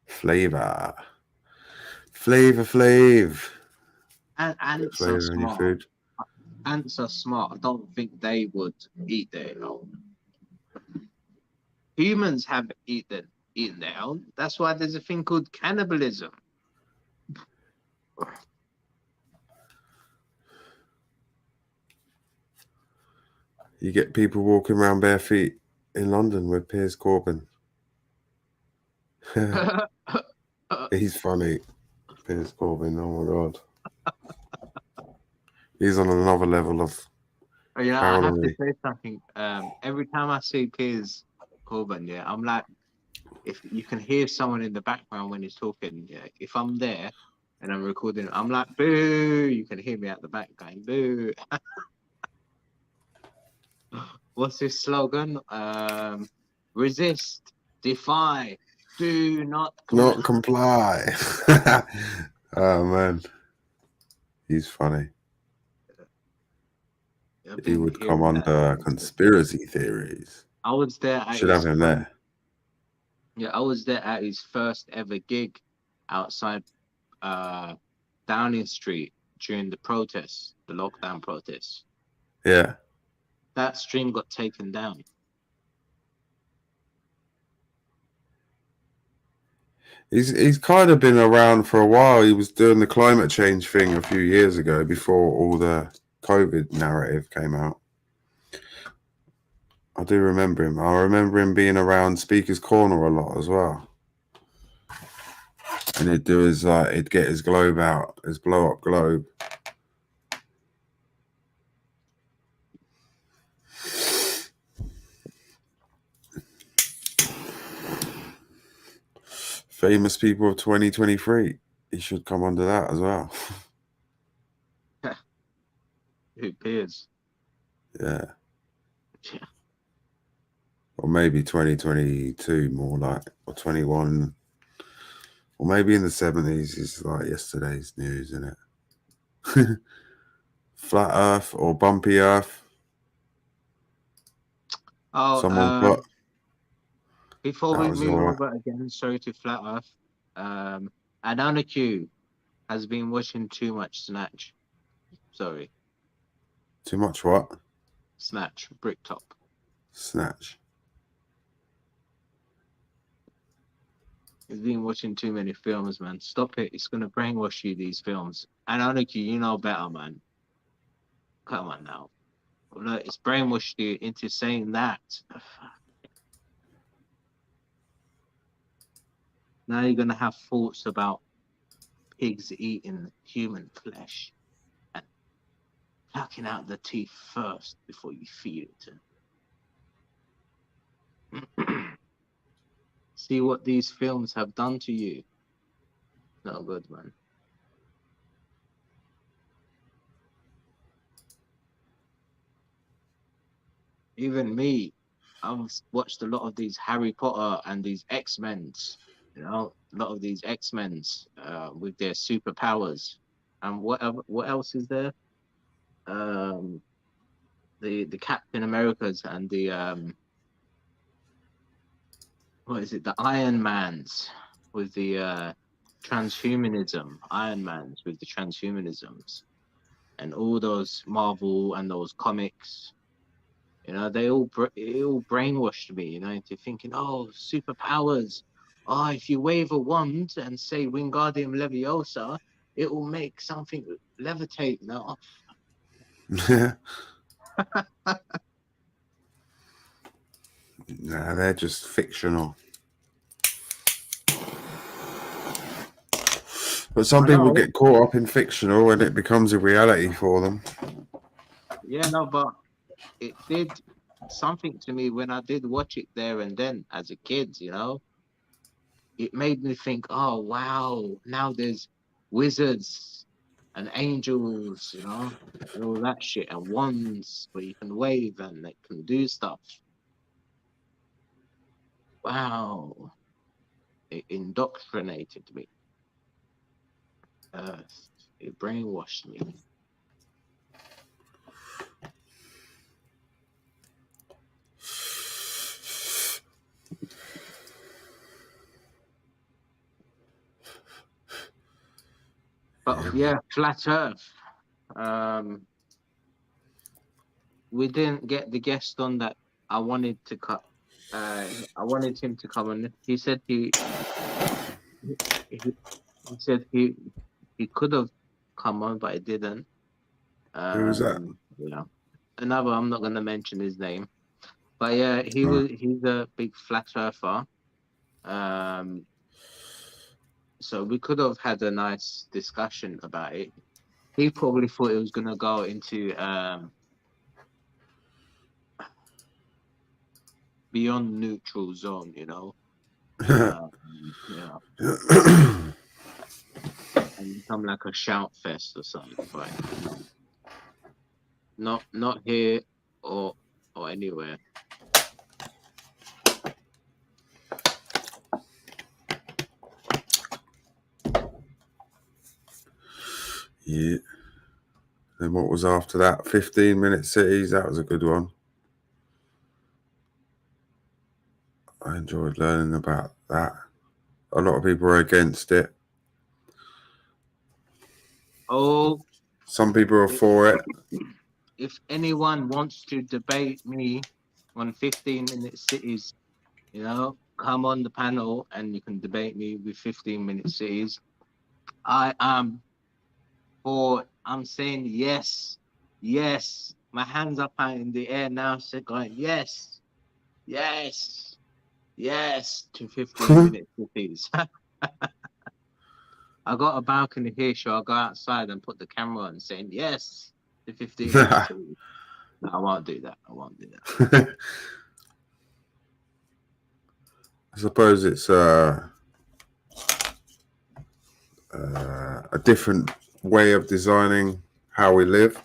[SPEAKER 3] Flavor. Flav.
[SPEAKER 4] And
[SPEAKER 3] Bit of
[SPEAKER 4] ants are
[SPEAKER 3] flavor in your
[SPEAKER 4] smart.
[SPEAKER 3] food.
[SPEAKER 4] Ants are smart. I don't think they would eat their own. Humans have eaten their own. That's why there's a thing called cannibalism.
[SPEAKER 3] You get people walking around bare feet in London with Piers Corbyn. He's funny. Piers Corbyn, oh my god. He's on another level of
[SPEAKER 4] You know, I have to
[SPEAKER 3] clownery.
[SPEAKER 4] say something. Every time I see Piers Corbyn, yeah, I'm like, if you can hear someone in the background when he's talking, yeah, if I'm there and I'm recording, I'm like, boo! You can hear me at the back going, boo! What's his slogan? Resist, defy, do not
[SPEAKER 3] Not
[SPEAKER 4] comply.
[SPEAKER 3] comply. Oh man. He's funny.
[SPEAKER 4] I've
[SPEAKER 3] He
[SPEAKER 4] been
[SPEAKER 3] would come
[SPEAKER 4] hearing that.
[SPEAKER 3] under conspiracy theories.
[SPEAKER 4] I was there at
[SPEAKER 3] Should have him there.
[SPEAKER 4] Yeah, I was there at his first ever gig outside Downing Street during the protests, the lockdown protests.
[SPEAKER 3] Yeah.
[SPEAKER 4] That stream got taken down.
[SPEAKER 3] He's kind of been around for a while. He was doing the climate change thing a few years ago before all the COVID narrative came out. I do remember him. I remember him being around Speaker's Corner a lot as well. And he'd do he'd get his globe out, his blow up globe. Famous people of 2023. He should come under that as well.
[SPEAKER 4] Who Piers?
[SPEAKER 3] Yeah.
[SPEAKER 4] Yeah.
[SPEAKER 3] Or maybe 2022 more like, or 21. Or maybe in the 70s is like yesterday's news, isn't it? Flat Earth or Bumpy Earth.
[SPEAKER 4] Oh,
[SPEAKER 3] Someone put
[SPEAKER 4] before
[SPEAKER 3] that
[SPEAKER 4] we
[SPEAKER 3] was
[SPEAKER 4] move
[SPEAKER 3] all right.
[SPEAKER 4] over again, sorry to Flat Earth. Adana has been watching too much Snatch. Sorry,
[SPEAKER 3] Too much what?
[SPEAKER 4] Snatch, Bricktop.
[SPEAKER 3] Snatch.
[SPEAKER 4] He's been watching too many films, man. Stop it. It's gonna brainwash you, these films. Adana you know better, man. Come on now. Look, it's brainwashed you into saying that. Now you're gonna have thoughts about pigs eating human flesh and plucking out the teeth first before you feed it to them. See what these films have done to you. Not good, man. Even me, I've watched a lot of these Harry Potter and these X-Men's, you know, a lot of these X-Men's with their superpowers. And what else is there? Um, the Captain Americas and the what is it? The Iron Mans with the transhumanism. Iron Mans with the transhumanisms and all those Marvel and those comics. You know, it all brainwashed me, you know, into thinking, oh, superpowers. Oh, if you wave a wand and say Wingardium Leviosa, it will make something levitate. No,
[SPEAKER 3] Nah, they're just fictional. But some
[SPEAKER 4] I
[SPEAKER 3] people
[SPEAKER 4] know.
[SPEAKER 3] get caught up in fictional and it becomes a reality for them.
[SPEAKER 4] Yeah, no, but it did something to me when I did watch it there and then as a kid, you know. It made me think, oh wow, now there's wizards and angels, you know, and all that shit, and wands where you can wave and they can do stuff. Wow, it indoctrinated me. It brainwashed me. But yeah, flat Earth. We didn't get the guest on that I wanted to cut. I wanted him to come on. He said he said he could have come on, but he didn't.
[SPEAKER 3] Who was that?
[SPEAKER 4] Yeah, another. I'm not gonna mention his name, but yeah,
[SPEAKER 3] Right.
[SPEAKER 4] he's a big flat earther. Um, so we could have had a nice discussion about it. He probably thought it was gonna go into beyond neutral zone, you know. Yeah, and become like a shout fest or something, but no, not here or anywhere.
[SPEAKER 3] Yeah. Then what was after that? 15-minute cities. That was a good one. I enjoyed learning about that. A lot of people are against it.
[SPEAKER 4] Oh,
[SPEAKER 3] Some people are for it.
[SPEAKER 4] if anyone wants to debate me on 15-minute cities, you know, come on the panel and you can debate me with 15-minute cities. I am I'm saying yes, yes. My hands up high in the air now, so going yes, yes, yes to 15-minute cities. I got a balcony here, so I'll go outside and put the camera on saying yes to 15-minute cities. No, I won't do that. I won't do that.
[SPEAKER 3] I suppose it's a different way of designing how we live.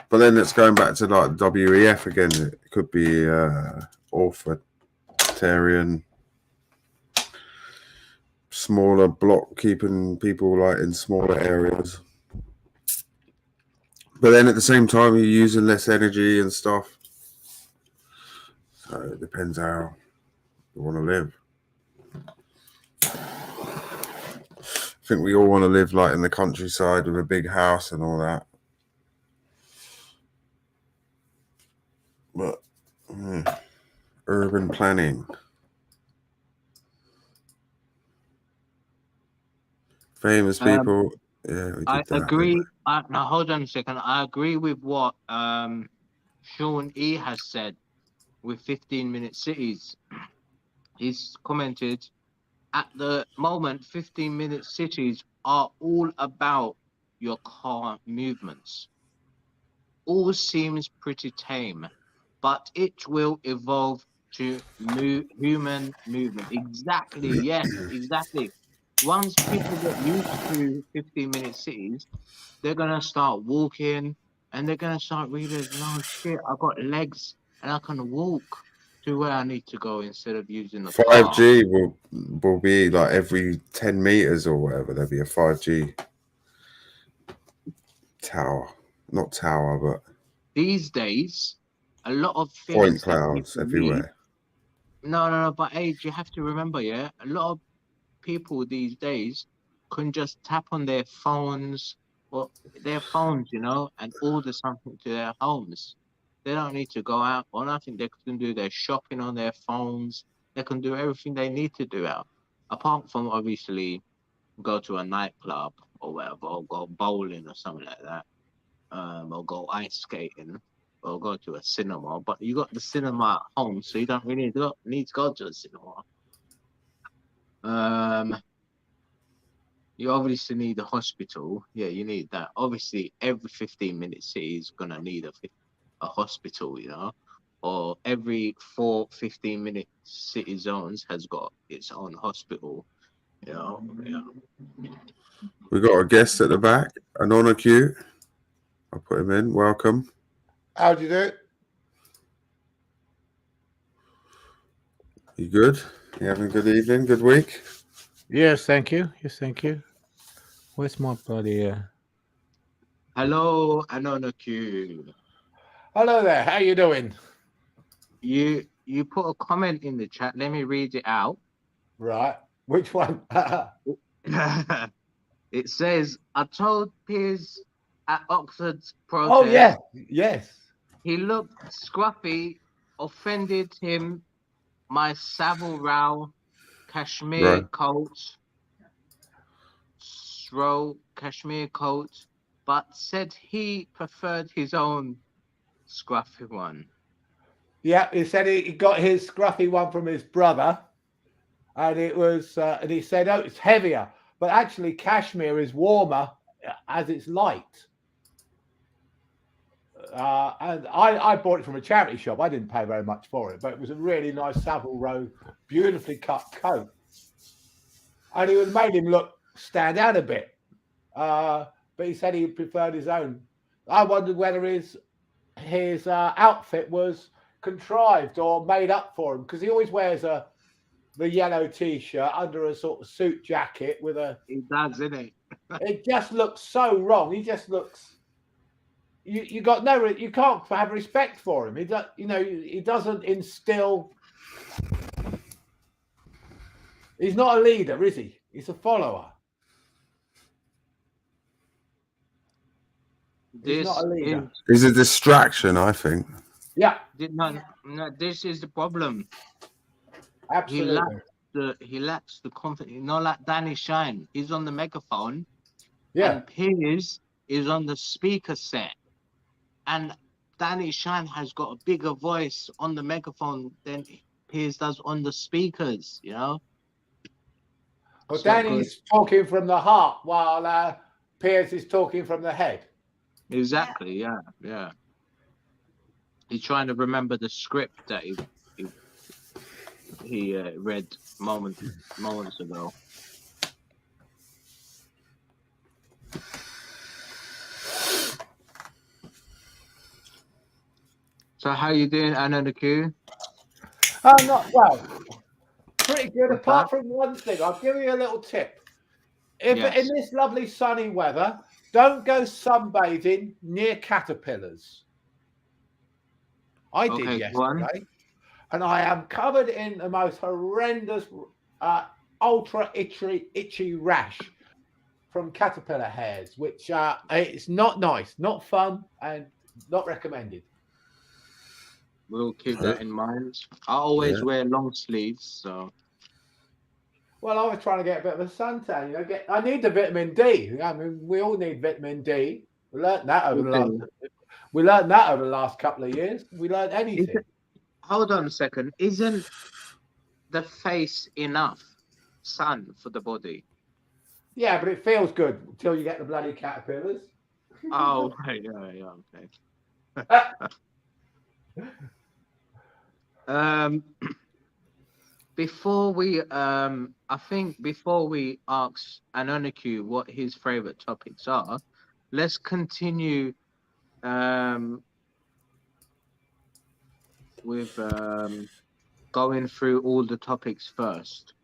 [SPEAKER 3] But then it's going back to like WEF again. It could be authoritarian, smaller block, keeping people like in smaller areas. But then at the same time, you're using less energy and stuff. So it depends how you want to live. I think we all want to live like in the countryside with a big house and all that. But urban planning. Famous people. Yeah, we did
[SPEAKER 4] I
[SPEAKER 3] that.
[SPEAKER 4] agree. Now hold on a second. I agree with what Sean E has said with 15-minute cities. He's commented at the moment, 15-minute cities are all about your car movements. All seems pretty tame, but it will evolve to human movement. Exactly, yes, exactly. Once people get used to 15-minute cities, they're gonna start walking and they're gonna start realizing, oh shit, I got legs and I can walk to where I need to go instead of using the car.
[SPEAKER 3] 5G will be like every 10 meters or whatever. There'll be a 5G tower, not tower, but
[SPEAKER 4] These days, a lot of
[SPEAKER 3] point
[SPEAKER 4] things that
[SPEAKER 3] clouds
[SPEAKER 4] people need.
[SPEAKER 3] everywhere.
[SPEAKER 4] No, but age, you have to remember, yeah, a lot of people these days can just tap on their phones or and order something to their homes. They don't need to go out or nothing. They can do their shopping on their phones. They can do everything they need to do out. Apart from obviously go to a nightclub or whatever, or go bowling or something like that, or go ice skating, or go to a cinema. But you got the cinema at home, so you don't really need to go to a cinema. You obviously need a hospital. Yeah, you need that. Obviously, every 15-minute city is gonna need a hospital, or every 15-minute city zones has got its own hospital, Yeah.
[SPEAKER 3] We got a guest at the back, an honor queue. I'll put him in. Welcome.
[SPEAKER 5] How do you do it?
[SPEAKER 3] You good? You having a good evening? Good week?
[SPEAKER 5] Yes, thank you. Yes, thank you. Where's my bloody...
[SPEAKER 4] Hello, Anonoku.
[SPEAKER 5] Hello there. How you doing?
[SPEAKER 4] You put a comment in the chat. Let me read it out.
[SPEAKER 5] Right. Which one?
[SPEAKER 4] It says, I told Piers at Oxford's protest.
[SPEAKER 5] Oh, yeah. Yes.
[SPEAKER 4] He looked scruffy, offended him, my Savile Row cashmere coat, cashmere coat, but said he preferred his own scruffy one.
[SPEAKER 5] Yeah, he said he got his scruffy one from his brother, and it was, and he said, oh, it's heavier, but actually cashmere is warmer as it's light. And I bought it from a charity shop. I didn't pay very much for it, but it was a really nice Savile Row, beautifully cut coat. And it made him stand out a bit. But he said he preferred his own. I wondered whether his outfit was contrived or made up for him, because he always wears the yellow T-shirt under a sort of suit jacket with a...
[SPEAKER 4] He does, isn't it?
[SPEAKER 5] It just looks so wrong. He just looks... You got no, you can't have respect for him. He does, he doesn't instill. He's not a leader, is he? He's a follower. He's not a leader.
[SPEAKER 3] He's a distraction, I think.
[SPEAKER 5] Yeah.
[SPEAKER 4] No, this is the problem.
[SPEAKER 5] Absolutely.
[SPEAKER 4] He lacks the confidence. Not like Danny Shine. He's on the megaphone.
[SPEAKER 5] Yeah.
[SPEAKER 4] And Piers is on the speaker set. And Danny Shine has got a bigger voice on the megaphone than Piers does on the speakers,
[SPEAKER 5] Well, Danny's talking from the heart while Piers is talking from the head.
[SPEAKER 4] Exactly, yeah. He's trying to remember the script that he read moments ago. So how you doing, Anonoku?
[SPEAKER 5] Not well. Pretty good. Apart from one thing, I'll give you a little tip. If in this lovely sunny weather, don't go sunbathing near caterpillars. I did yesterday, and I am covered in the most horrendous, ultra itchy rash from caterpillar hairs, which it's not nice, not fun, and not recommended.
[SPEAKER 4] We'll keep that in mind. I always wear long sleeves, so.
[SPEAKER 5] Well, I was trying to get a bit of a suntan. I need the vitamin D. I mean, we all need vitamin D. We learned that over the last couple of years. We learned anything.
[SPEAKER 4] Hold on a second. Isn't the face enough? sun for the body.
[SPEAKER 5] Yeah, but it feels good until you get the bloody caterpillars.
[SPEAKER 4] Oh, right, yeah, okay. Before we I think before we ask Anoniku what his favorite topics are, let's continue with going through all the topics first,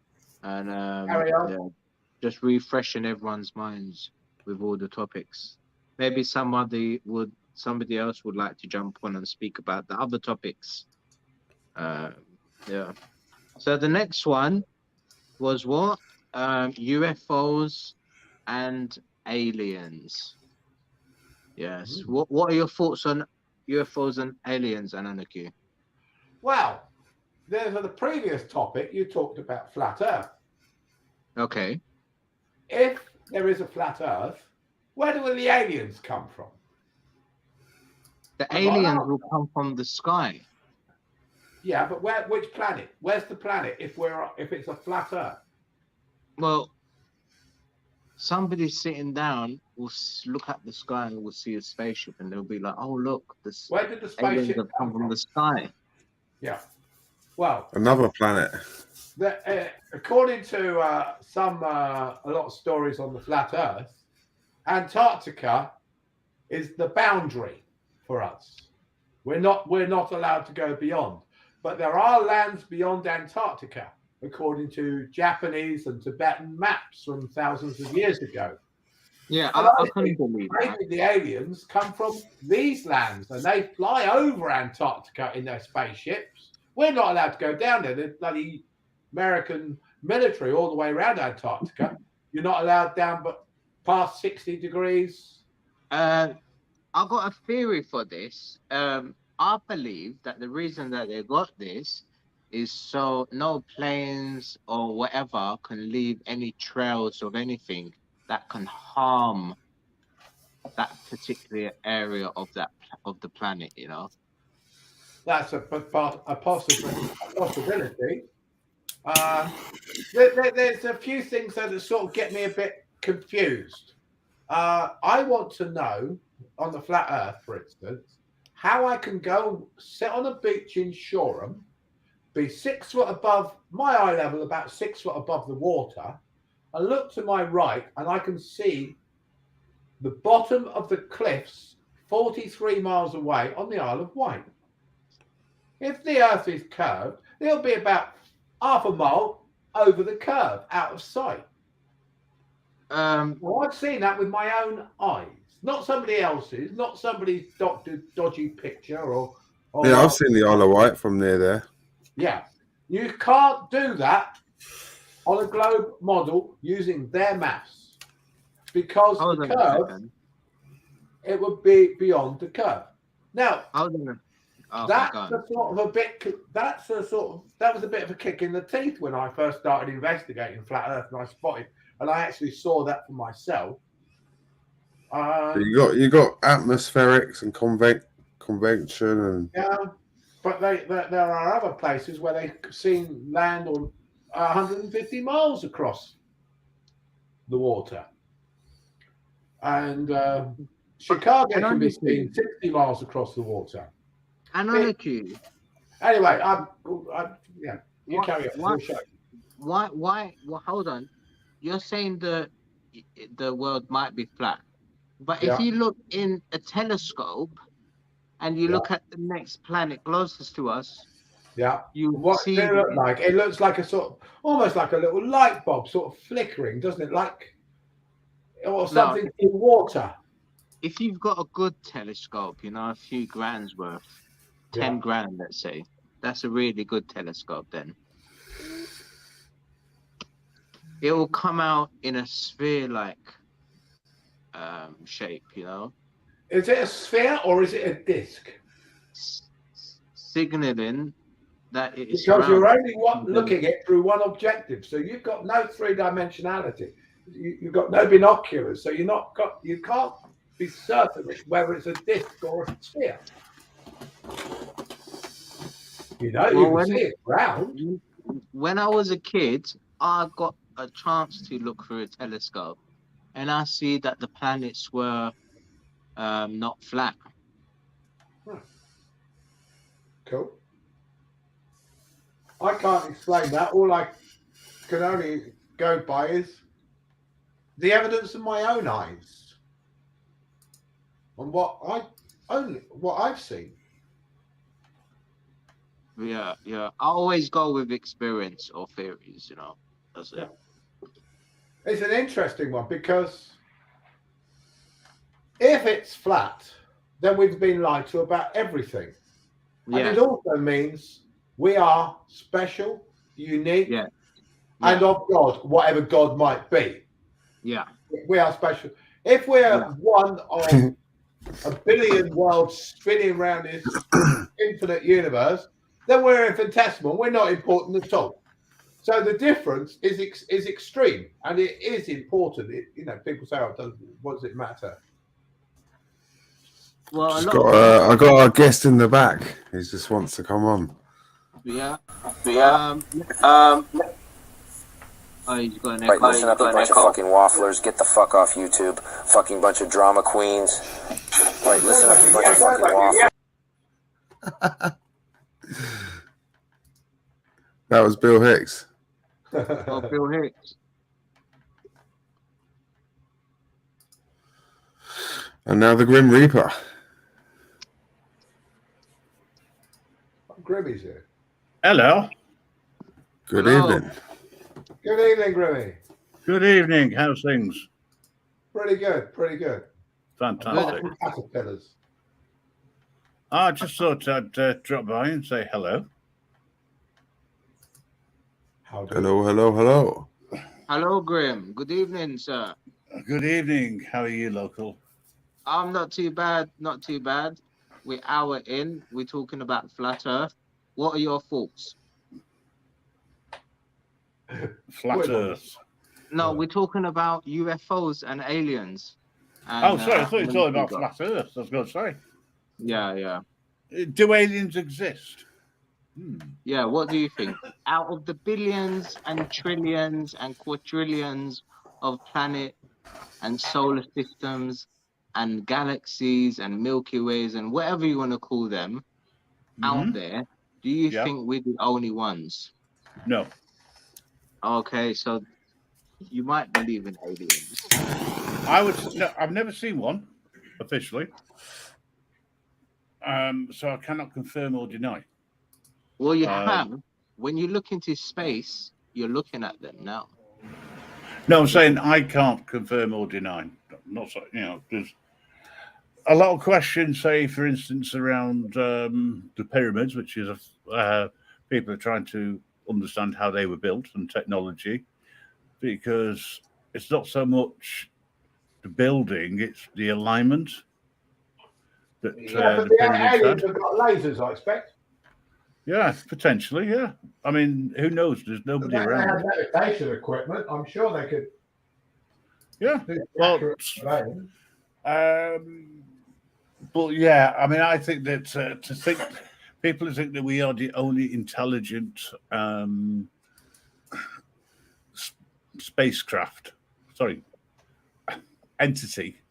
[SPEAKER 4] and
[SPEAKER 5] Carry on.
[SPEAKER 4] yeah, just refreshing everyone's minds with all the topics. Maybe somebody else would like to jump on and speak about the other topics. Yeah. So the next one was what? UFOs and aliens. Yes. What are your thoughts on UFOs and aliens, Ananaki?
[SPEAKER 5] Well, there's the previous topic you talked about flat Earth.
[SPEAKER 4] Okay.
[SPEAKER 5] If there is a flat Earth, where do the aliens come from?
[SPEAKER 4] The aliens will come from the sky.
[SPEAKER 5] Yeah, but which planet? Where's the planet if it's a flat Earth?
[SPEAKER 4] Well, somebody sitting down will look at the sky and will see a spaceship, and they'll be like, "Oh, look,
[SPEAKER 5] where did the spaceship
[SPEAKER 4] come from the sky?"
[SPEAKER 5] Yeah. Well,
[SPEAKER 3] another planet.
[SPEAKER 5] According to a lot of stories on the flat Earth, Antarctica is the boundary for us. We're not allowed to go beyond, but there are lands beyond Antarctica, according to Japanese and Tibetan maps from thousands of years ago.
[SPEAKER 4] Yeah, I can believe that.
[SPEAKER 5] Maybe the aliens come from these lands and they fly over Antarctica in their spaceships. We're not allowed to go down there. The bloody American military all the way around Antarctica. You're not allowed down but past 60 degrees.
[SPEAKER 4] I've got a theory for this. I believe that the reason that they got this is so no planes or whatever can leave any trails of anything that can harm that particular area of the planet, you know.
[SPEAKER 5] That's a possibility. There's a few things that sort of get me a bit confused. I want to know, on the flat Earth, for instance, how I can go sit on a beach in Shoreham, be 6 foot above my eye level, about 6 foot above the water, and look to my right, and I can see the bottom of the cliffs 43 miles away on the Isle of Wight. If the Earth is curved, it'll be about half a mile over the curve, out of sight. Well, I've seen that with my own eyes, not somebody else's, not somebody's dodgy picture or
[SPEAKER 3] yeah, I've seen the Isle of Wight from near there.
[SPEAKER 5] Yeah, you can't do that on a globe model using their maths because the curve, it would be beyond the curve. Now, that was a bit of a kick in the teeth when I first started investigating flat Earth, and I spotted, and I actually saw that for myself.
[SPEAKER 3] You got atmospherics and convection and
[SPEAKER 5] yeah, but there are other places where they've seen land on 150 miles across the water, and Chicago can be seen 60 miles across the water.
[SPEAKER 4] Anarchy.
[SPEAKER 5] Anyway, you carry on.
[SPEAKER 4] Why? Well, hold on. You're saying the world might be flat, but if you look in a telescope and you look at the next planet closest to us, what
[SPEAKER 5] does it look like? It looks like a sort of, almost like a little light bulb, sort of flickering, doesn't it? Or something in water.
[SPEAKER 4] If you've got a good telescope, a few grand's worth, 10 grand, let's say, that's a really good telescope. Then it will come out in a sphere-like shape,
[SPEAKER 5] Is it a sphere or is it a disc?
[SPEAKER 4] Signaling that it is
[SPEAKER 5] because you're only looking at it through one objective, so you've got no three-dimensionality. You've got no binoculars, so you can't be certain whether it's a disc or a sphere. You can see it round.
[SPEAKER 4] When I was a kid, I got a chance to look through a telescope, and I see that the planets were not flat.
[SPEAKER 5] Cool. I can't explain that. All I can only go by is the evidence of my own eyes and what I've seen.
[SPEAKER 4] Yeah. I always go with experience or theories, you know. That's it.
[SPEAKER 5] It's an interesting one because if it's flat, then we've been lied to about everything.
[SPEAKER 4] Yeah.
[SPEAKER 5] And it also means we are special, unique, and of God, whatever God might be.
[SPEAKER 4] Yeah.
[SPEAKER 5] We are special. If we're one of a billion worlds spinning around this infinite universe, then we're infinitesimal. We're not important at all. So the difference is extreme, and it is important. People say, "Oh, what does it matter?"
[SPEAKER 4] Well,
[SPEAKER 3] I got our guest in the back. He just wants to come on.
[SPEAKER 4] Yeah. Oh, he's got an
[SPEAKER 6] Right,
[SPEAKER 4] echo.
[SPEAKER 6] listen up, you bunch of fucking wafflers. Get the fuck off YouTube. Fucking bunch of drama queens. Right, listen up, you bunch of fucking wafflers.
[SPEAKER 3] That was Bill Hicks.
[SPEAKER 4] Oh, Bill Hicks.
[SPEAKER 3] And now the Grim Reaper.
[SPEAKER 5] Grimmy's here.
[SPEAKER 7] Hello.
[SPEAKER 3] Good
[SPEAKER 4] Hello.
[SPEAKER 3] evening.
[SPEAKER 5] Good evening, Grimmy.
[SPEAKER 7] Good evening. How's things?
[SPEAKER 5] Pretty good.
[SPEAKER 7] Fantastic.
[SPEAKER 5] Caterpillars.
[SPEAKER 7] I just thought I'd drop by and say hello.
[SPEAKER 3] Hello.
[SPEAKER 4] Hello, Grim. Good evening, sir.
[SPEAKER 7] Good evening. How are you, local?
[SPEAKER 4] I'm not too bad. We're hour in. We're talking about flat Earth. What are your thoughts?
[SPEAKER 7] Flat Earth.
[SPEAKER 4] No, we're talking about UFOs and aliens. And,
[SPEAKER 7] sorry. I thought you were talking about flat Earth. I was going to say.
[SPEAKER 4] Yeah.
[SPEAKER 7] Do aliens exist?
[SPEAKER 4] Yeah, what do you think? Out of the billions and trillions and quadrillions of planet and solar systems and galaxies and Milky Ways and whatever you want to call them out there, do you think we're the only ones?
[SPEAKER 7] No.
[SPEAKER 4] Okay, so you might believe in aliens.
[SPEAKER 7] I've never seen one officially. So I cannot confirm or deny.
[SPEAKER 4] Well, you have. When you look into space, you're looking at them now.
[SPEAKER 7] No, I'm saying I can't confirm or deny. Not so, there's a lot of questions, say, for instance, around the pyramids, which is people are trying to understand how they were built and technology, because it's not so much the building, it's the alignment that
[SPEAKER 5] but
[SPEAKER 7] the
[SPEAKER 5] the
[SPEAKER 7] pyramids
[SPEAKER 5] aliens
[SPEAKER 7] had.
[SPEAKER 5] have got lasers, I expect.
[SPEAKER 7] Yeah, potentially, yeah. I mean, who knows? There's nobody
[SPEAKER 5] They
[SPEAKER 7] around.
[SPEAKER 5] have meditation equipment. I'm sure they could.
[SPEAKER 7] Yeah.
[SPEAKER 5] do
[SPEAKER 7] Well,
[SPEAKER 5] accurate surveying.
[SPEAKER 7] but yeah, I mean, I think that people who think that we are the only intelligent entity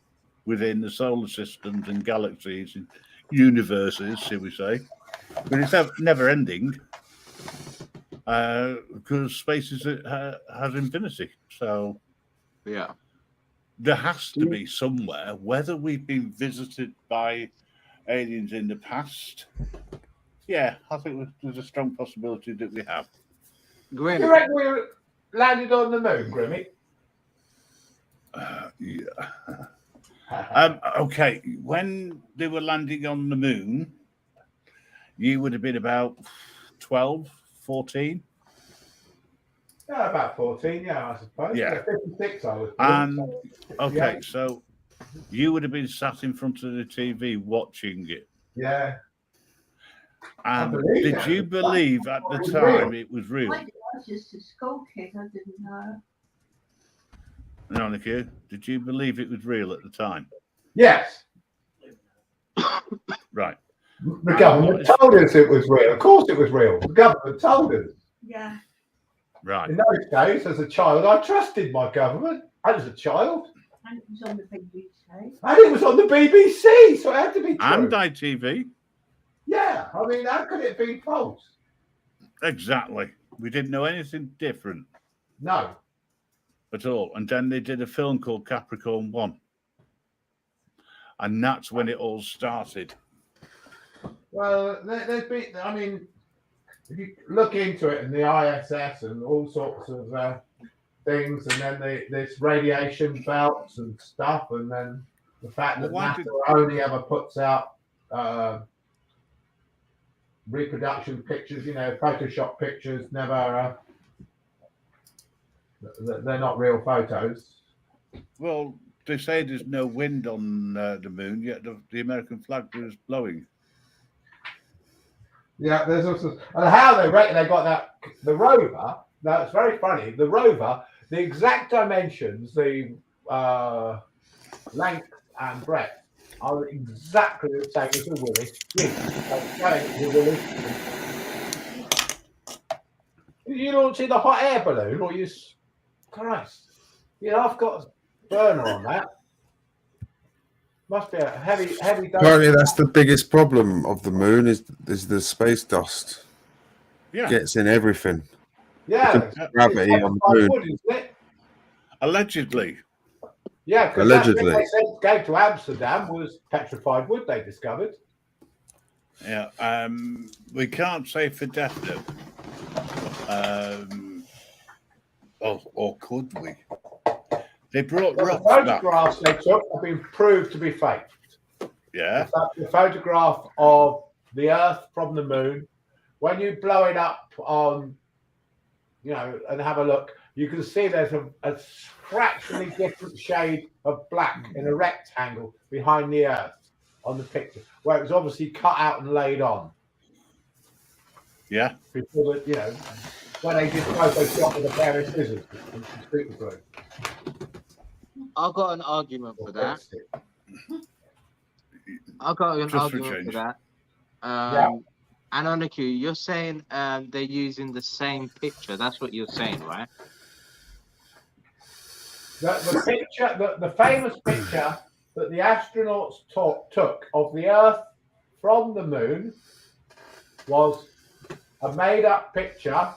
[SPEAKER 7] within the solar systems and galaxies and universes, shall we say. But it's never ending because space has infinity. So
[SPEAKER 4] yeah,
[SPEAKER 7] there has to be somewhere, whether we've been visited by aliens in the past. Yeah, I think there's a strong possibility that we have.
[SPEAKER 4] Grim.
[SPEAKER 5] You reckon we landed on the moon, Grimmy?
[SPEAKER 7] Yeah. Okay, when they were landing on the moon, you would have been about 12, 14.
[SPEAKER 5] Yeah, about 14, I suppose.
[SPEAKER 7] Yeah.
[SPEAKER 5] 56, I was.
[SPEAKER 7] And, okay, so you would have been sat in front of the TV watching it.
[SPEAKER 5] Yeah.
[SPEAKER 7] And did you believe at the time it was real?
[SPEAKER 8] I was just a school kid, I didn't know.
[SPEAKER 7] Veronica, did you believe it was real at the time?
[SPEAKER 5] Yes.
[SPEAKER 7] Right.
[SPEAKER 5] The government told us it was real. Of course it was real. The government told us.
[SPEAKER 8] Yeah.
[SPEAKER 7] Right.
[SPEAKER 5] In those days, as a child, I trusted my government. I was a child.
[SPEAKER 8] And it was on the BBC.
[SPEAKER 5] And it was on the BBC, so it had to be true.
[SPEAKER 7] And ITV.
[SPEAKER 5] Yeah, I mean, how could it be false?
[SPEAKER 7] Exactly. We didn't know anything different.
[SPEAKER 5] No.
[SPEAKER 7] At all. And then they did a film called Capricorn 1. And that's when it all started.
[SPEAKER 5] Well, there's been, I mean, if you look into it and the ISS and all sorts of things, and then this radiation belts and stuff, and then the fact that NASA only ever puts out reproduction pictures, Photoshop pictures, never, they're not real photos.
[SPEAKER 7] Well, they say there's no wind on the moon, yet the American flag was blowing.
[SPEAKER 5] Yeah, there's also, and how they reckon they got that, the rover, now it's very funny, the rover, the exact dimensions, the length and breadth are exactly the same as the Willis. You don't see the hot air balloon, or you, Christ, I've got a burner on that. Must be a heavy dose.
[SPEAKER 3] Apparently, that's the biggest problem of the moon is the space dust.
[SPEAKER 7] Yeah,
[SPEAKER 3] gets in everything.
[SPEAKER 5] Yeah,
[SPEAKER 3] Gravity on the moon.
[SPEAKER 5] wood, isn't it?
[SPEAKER 7] Allegedly.
[SPEAKER 5] Yeah, because
[SPEAKER 3] allegedly.
[SPEAKER 5] They said go to Amsterdam was petrified wood they discovered.
[SPEAKER 7] Yeah, we can't say for definite. Or could we? They brought
[SPEAKER 5] the photographs they took have been proved to be faked.
[SPEAKER 7] Yeah.
[SPEAKER 5] The photograph of the Earth from the moon, when you blow it up on, and have a look, you can see there's a fractionally different shade of black in a rectangle behind the Earth on the picture, where it was obviously cut out and laid on.
[SPEAKER 7] Yeah.
[SPEAKER 5] Before when they did Photoshop with a pair of scissors and some super glue.
[SPEAKER 4] I've got an argument for that. I've got an argument for that. And on the queue, you're saying they're using the same picture. That's what you're saying, right?
[SPEAKER 5] The picture, the famous picture that the astronauts took of the Earth from the moon was a made-up picture,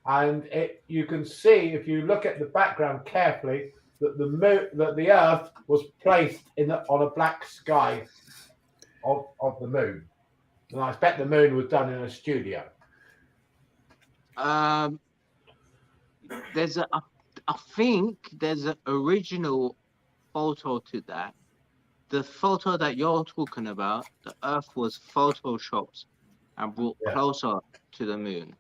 [SPEAKER 5] and you can see if you look at the background carefully that the Earth was placed on a black sky of the moon, and I expect the moon was done in a studio.
[SPEAKER 4] I think there's an original photo to that. The photo that you're talking about, the Earth was photoshopped and brought closer to the moon.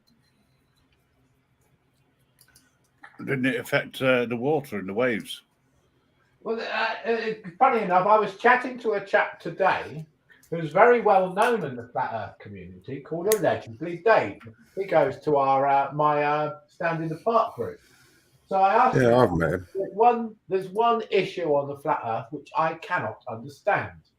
[SPEAKER 7] Didn't it affect the water and the waves?
[SPEAKER 5] Well, funny enough, I was chatting to a chap today who's very well known in the flat Earth community called Allegedly Dave. He goes to my Stand in the Park group. So I asked him,
[SPEAKER 3] I've met him.
[SPEAKER 5] There's one issue on the flat Earth which I cannot understand,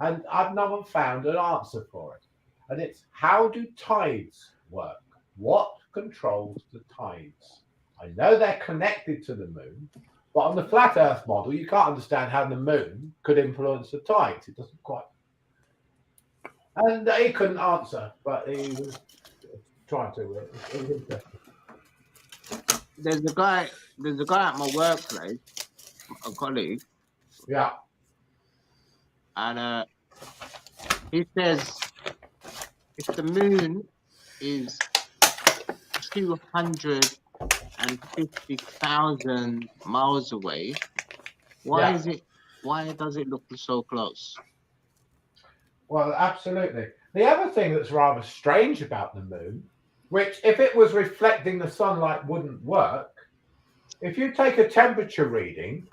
[SPEAKER 5] and I've never found an answer for it. And it's, how do tides work? What controls the tides? I know they're connected to the moon, but on the flat Earth model, you can't understand how the moon could influence the tides. It doesn't quite. And he couldn't answer, but he was trying to. It was interesting.
[SPEAKER 4] There's a guy at my workplace, a colleague.
[SPEAKER 5] Yeah.
[SPEAKER 4] And he says if the moon is 250,000 miles away, why does it look so close?
[SPEAKER 5] Well, absolutely. The other thing that's rather strange about the moon, which if it was reflecting the sunlight wouldn't work, if you take a temperature reading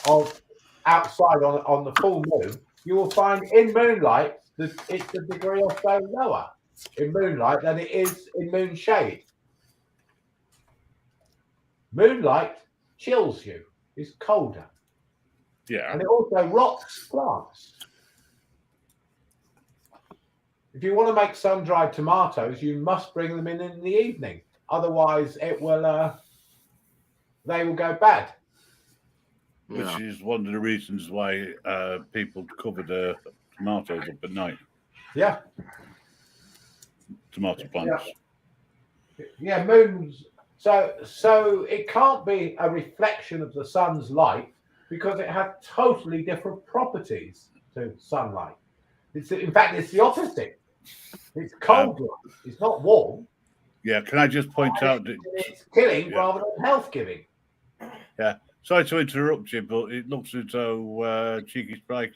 [SPEAKER 5] of outside on the full moon, you will find in moonlight that it's a degree or so lower in moonlight than it is in moon shade. Moonlight chills you, is colder.
[SPEAKER 7] Yeah.
[SPEAKER 5] And it also rots plants. If you want to make sun-dried tomatoes, you must bring them in the evening. Otherwise, it will. They will go bad.
[SPEAKER 7] Which is one of the reasons why people cover their tomatoes up at night.
[SPEAKER 5] Yeah.
[SPEAKER 7] Tomato plants.
[SPEAKER 5] Yeah, moons. So it can't be a reflection of the sun's light because it has totally different properties to sunlight. In fact, it's the opposite. It's cold light. It's not warm.
[SPEAKER 7] Yeah, can I just point out that
[SPEAKER 5] it's killing rather than health giving?
[SPEAKER 7] Yeah, sorry to interrupt you, but it looks as though Cheeky Sprite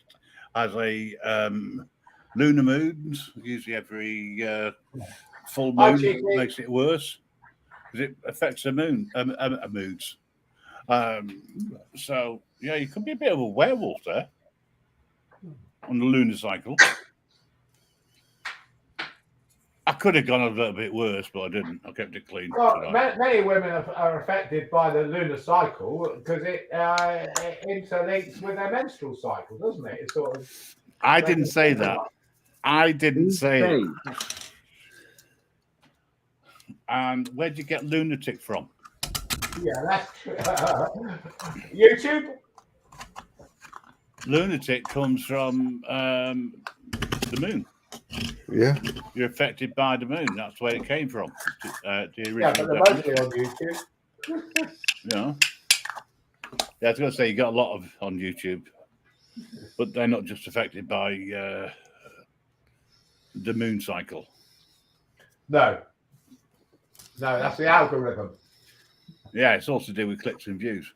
[SPEAKER 7] has a lunar moons. Usually every full moon makes it worse because it affects the moon moods. So yeah, you could be a bit of a werewolf there on the lunar cycle. I could have gone a little bit worse, but I didn't. I kept it clean.
[SPEAKER 5] Well, many women are affected by the lunar cycle because it interlinks with their menstrual cycle, doesn't it? It's sort of.
[SPEAKER 7] I didn't say that. I didn't say it. And where'd you get lunatic from?
[SPEAKER 5] Yeah, that's YouTube.
[SPEAKER 7] Lunatic comes from the moon.
[SPEAKER 3] Yeah.
[SPEAKER 7] You're affected by the moon. That's where it came from. The original
[SPEAKER 5] Yeah, but they're mostly on YouTube.
[SPEAKER 7] Yeah. Yeah, I was going to say, you got a lot of on YouTube, but they're not just affected by the moon cycle.
[SPEAKER 5] No, that's the algorithm.
[SPEAKER 7] Yeah, it's also to do with clicks and views.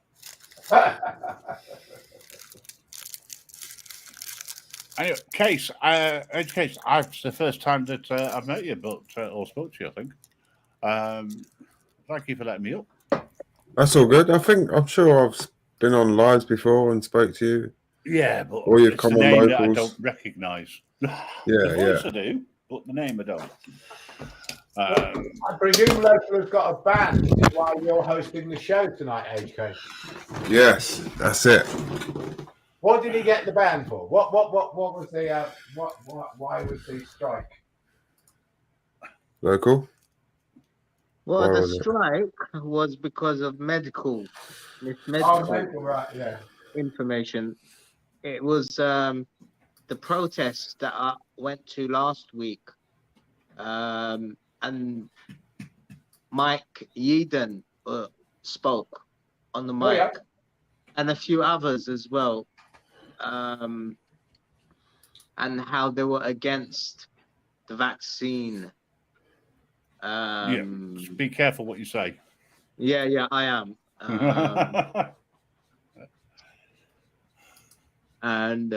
[SPEAKER 7] Anyway, Case, it's the first time that I've met you, but or spoke to you, I think. Thank you for letting me up.
[SPEAKER 3] That's all good. I'm sure I've been on lives before and spoke to you.
[SPEAKER 7] Yeah, but
[SPEAKER 3] or you've
[SPEAKER 7] it's
[SPEAKER 3] come
[SPEAKER 7] the
[SPEAKER 3] on
[SPEAKER 7] name
[SPEAKER 3] locals.
[SPEAKER 7] that I don't recognise. The voice I do, but the name I don't.
[SPEAKER 5] I presume Local has got a band while you're hosting the show tonight, HK.
[SPEAKER 3] Yes, that's it.
[SPEAKER 5] What did he get the ban for? What was the why was the strike?
[SPEAKER 3] Local?
[SPEAKER 4] Well, the strike was because of medical
[SPEAKER 5] right, yeah.
[SPEAKER 4] information. It was the protest that I went to last week, and Mike Yeadon spoke on the mic, and a few others as well, and how they were against the vaccine.
[SPEAKER 7] Yeah, just be careful what you say.
[SPEAKER 4] Yeah, I am. And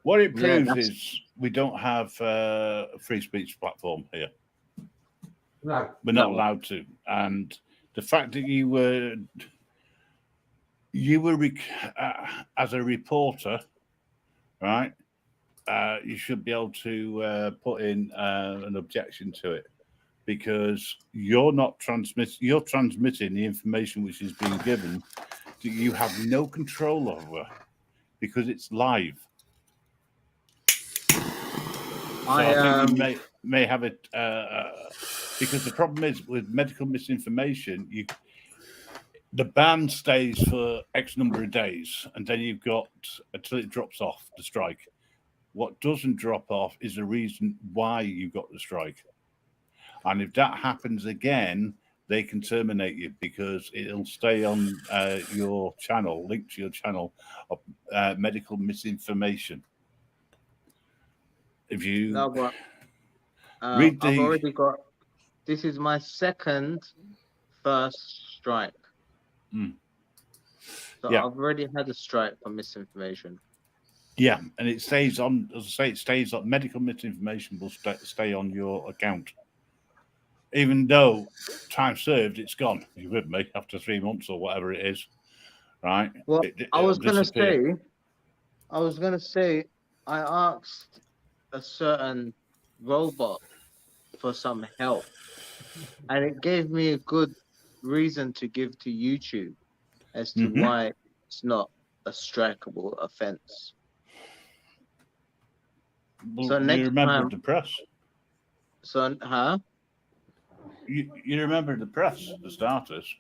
[SPEAKER 7] what it proves is we don't have a free speech platform here.
[SPEAKER 5] No,
[SPEAKER 7] we're not allowed to. And the fact that you were as a reporter, right? You should be able to put in an objection to it, because you're not you're transmitting the information which is being given that you have no control over, because it's live. So I think you may have it because the problem is with medical misinformation, the ban stays for X number of days, and then you've got until it drops off the strike. What doesn't drop off is the reason why you got the strike. And if that happens again, they can terminate you, because it'll stay on your channel, linked to your channel of medical misinformation. If you read
[SPEAKER 4] I've already got, this is my first strike. So
[SPEAKER 7] yeah.
[SPEAKER 4] I've already had a strike for misinformation.
[SPEAKER 7] Yeah, and it stays on, as I say, it stays on. Medical misinformation will stay on your account. Even though time served, it's gone. You're with me after 3 months or whatever it is, right?
[SPEAKER 4] Well, I was going to say, I asked a certain robot for some help, and it gave me a good reason to give to YouTube as to why it's not a strikeable offense.
[SPEAKER 7] Well,
[SPEAKER 4] so next
[SPEAKER 7] you remember
[SPEAKER 4] time,
[SPEAKER 7] the press.
[SPEAKER 4] So, huh?
[SPEAKER 7] you remember the press, for starters.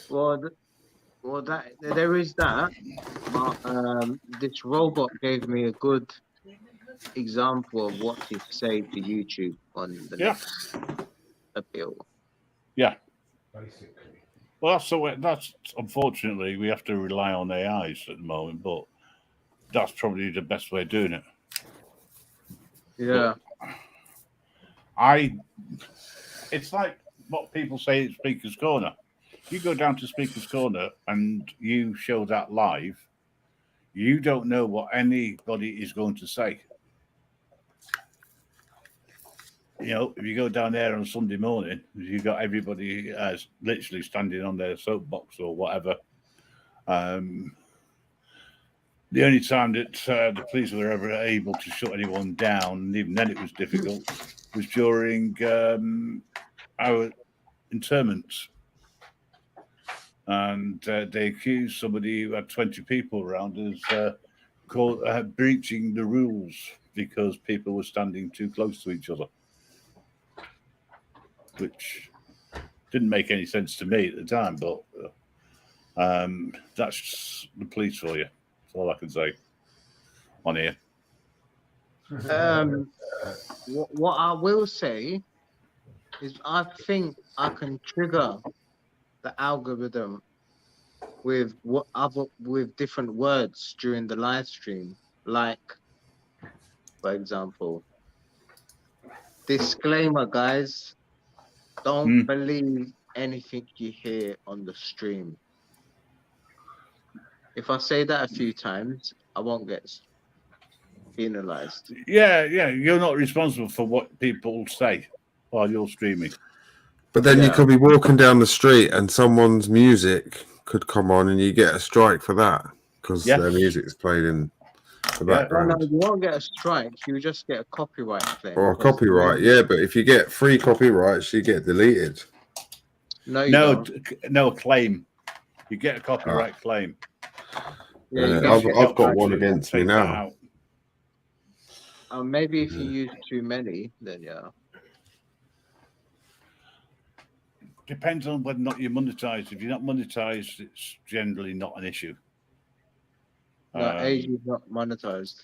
[SPEAKER 4] Well, that there is that. But this robot gave me a good example of what to say to YouTube on the next appeal.
[SPEAKER 7] Yeah.
[SPEAKER 5] Basically.
[SPEAKER 7] Well, that's unfortunately we have to rely on AIs at the moment, but that's probably the best way of doing it.
[SPEAKER 4] Yeah.
[SPEAKER 7] But it's like what people say at Speaker's Corner. You go down to Speaker's Corner and you show that live, you don't know what anybody is going to say. You know, if you go down there on Sunday morning, you've got everybody literally standing on their soapbox or whatever. The only time that the police were ever able to shut anyone down, and even then it was difficult, was during our interments. And they accused somebody who had 20 people around as breaching the rules because people were standing too close to each other, which didn't make any sense to me at the time, but that's the police for you. That's all I can say on here.
[SPEAKER 4] What I will say is I think I can trigger the algorithm with with different words during the live stream, like, for example, disclaimer, guys, don't believe anything you hear on the stream. If I say that a few times, I won't get penalized.
[SPEAKER 7] Yeah, you're not responsible for what people say while you're streaming.
[SPEAKER 3] But then you could be walking down the street and someone's music could come on and you get a strike for that because their music's played in the background.
[SPEAKER 4] No, you won't get a strike. You just get a copyright claim.
[SPEAKER 3] Or a copyright, but if you get free copyrights, you get deleted.
[SPEAKER 7] No, a claim. You get a copyright claim.
[SPEAKER 3] Yeah, I've got one against me now.
[SPEAKER 4] Maybe if you use too many, then yeah.
[SPEAKER 7] Depends on whether or not you're monetized. If you're not monetized, it's generally not an issue.
[SPEAKER 4] No, age is not monetized.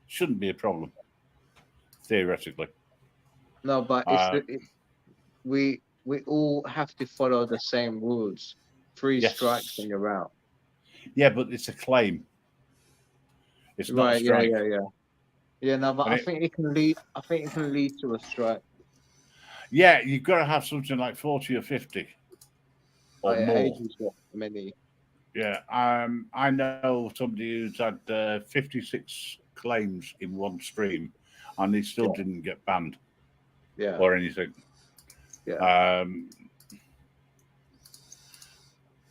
[SPEAKER 7] Shouldn't be a problem, theoretically.
[SPEAKER 4] No, but we all have to follow the same rules. 3 strikes and you're out.
[SPEAKER 7] Yeah, but it's a claim. It's not a strike.
[SPEAKER 4] Yeah, no, but I think it can lead. I think it can lead to a strike.
[SPEAKER 7] Yeah, you've got to have something like 40 or 50 or more.
[SPEAKER 4] Age is not many.
[SPEAKER 7] Yeah, I know somebody who's had 56 claims in one stream, and he still didn't get banned. Or anything.
[SPEAKER 4] Yeah.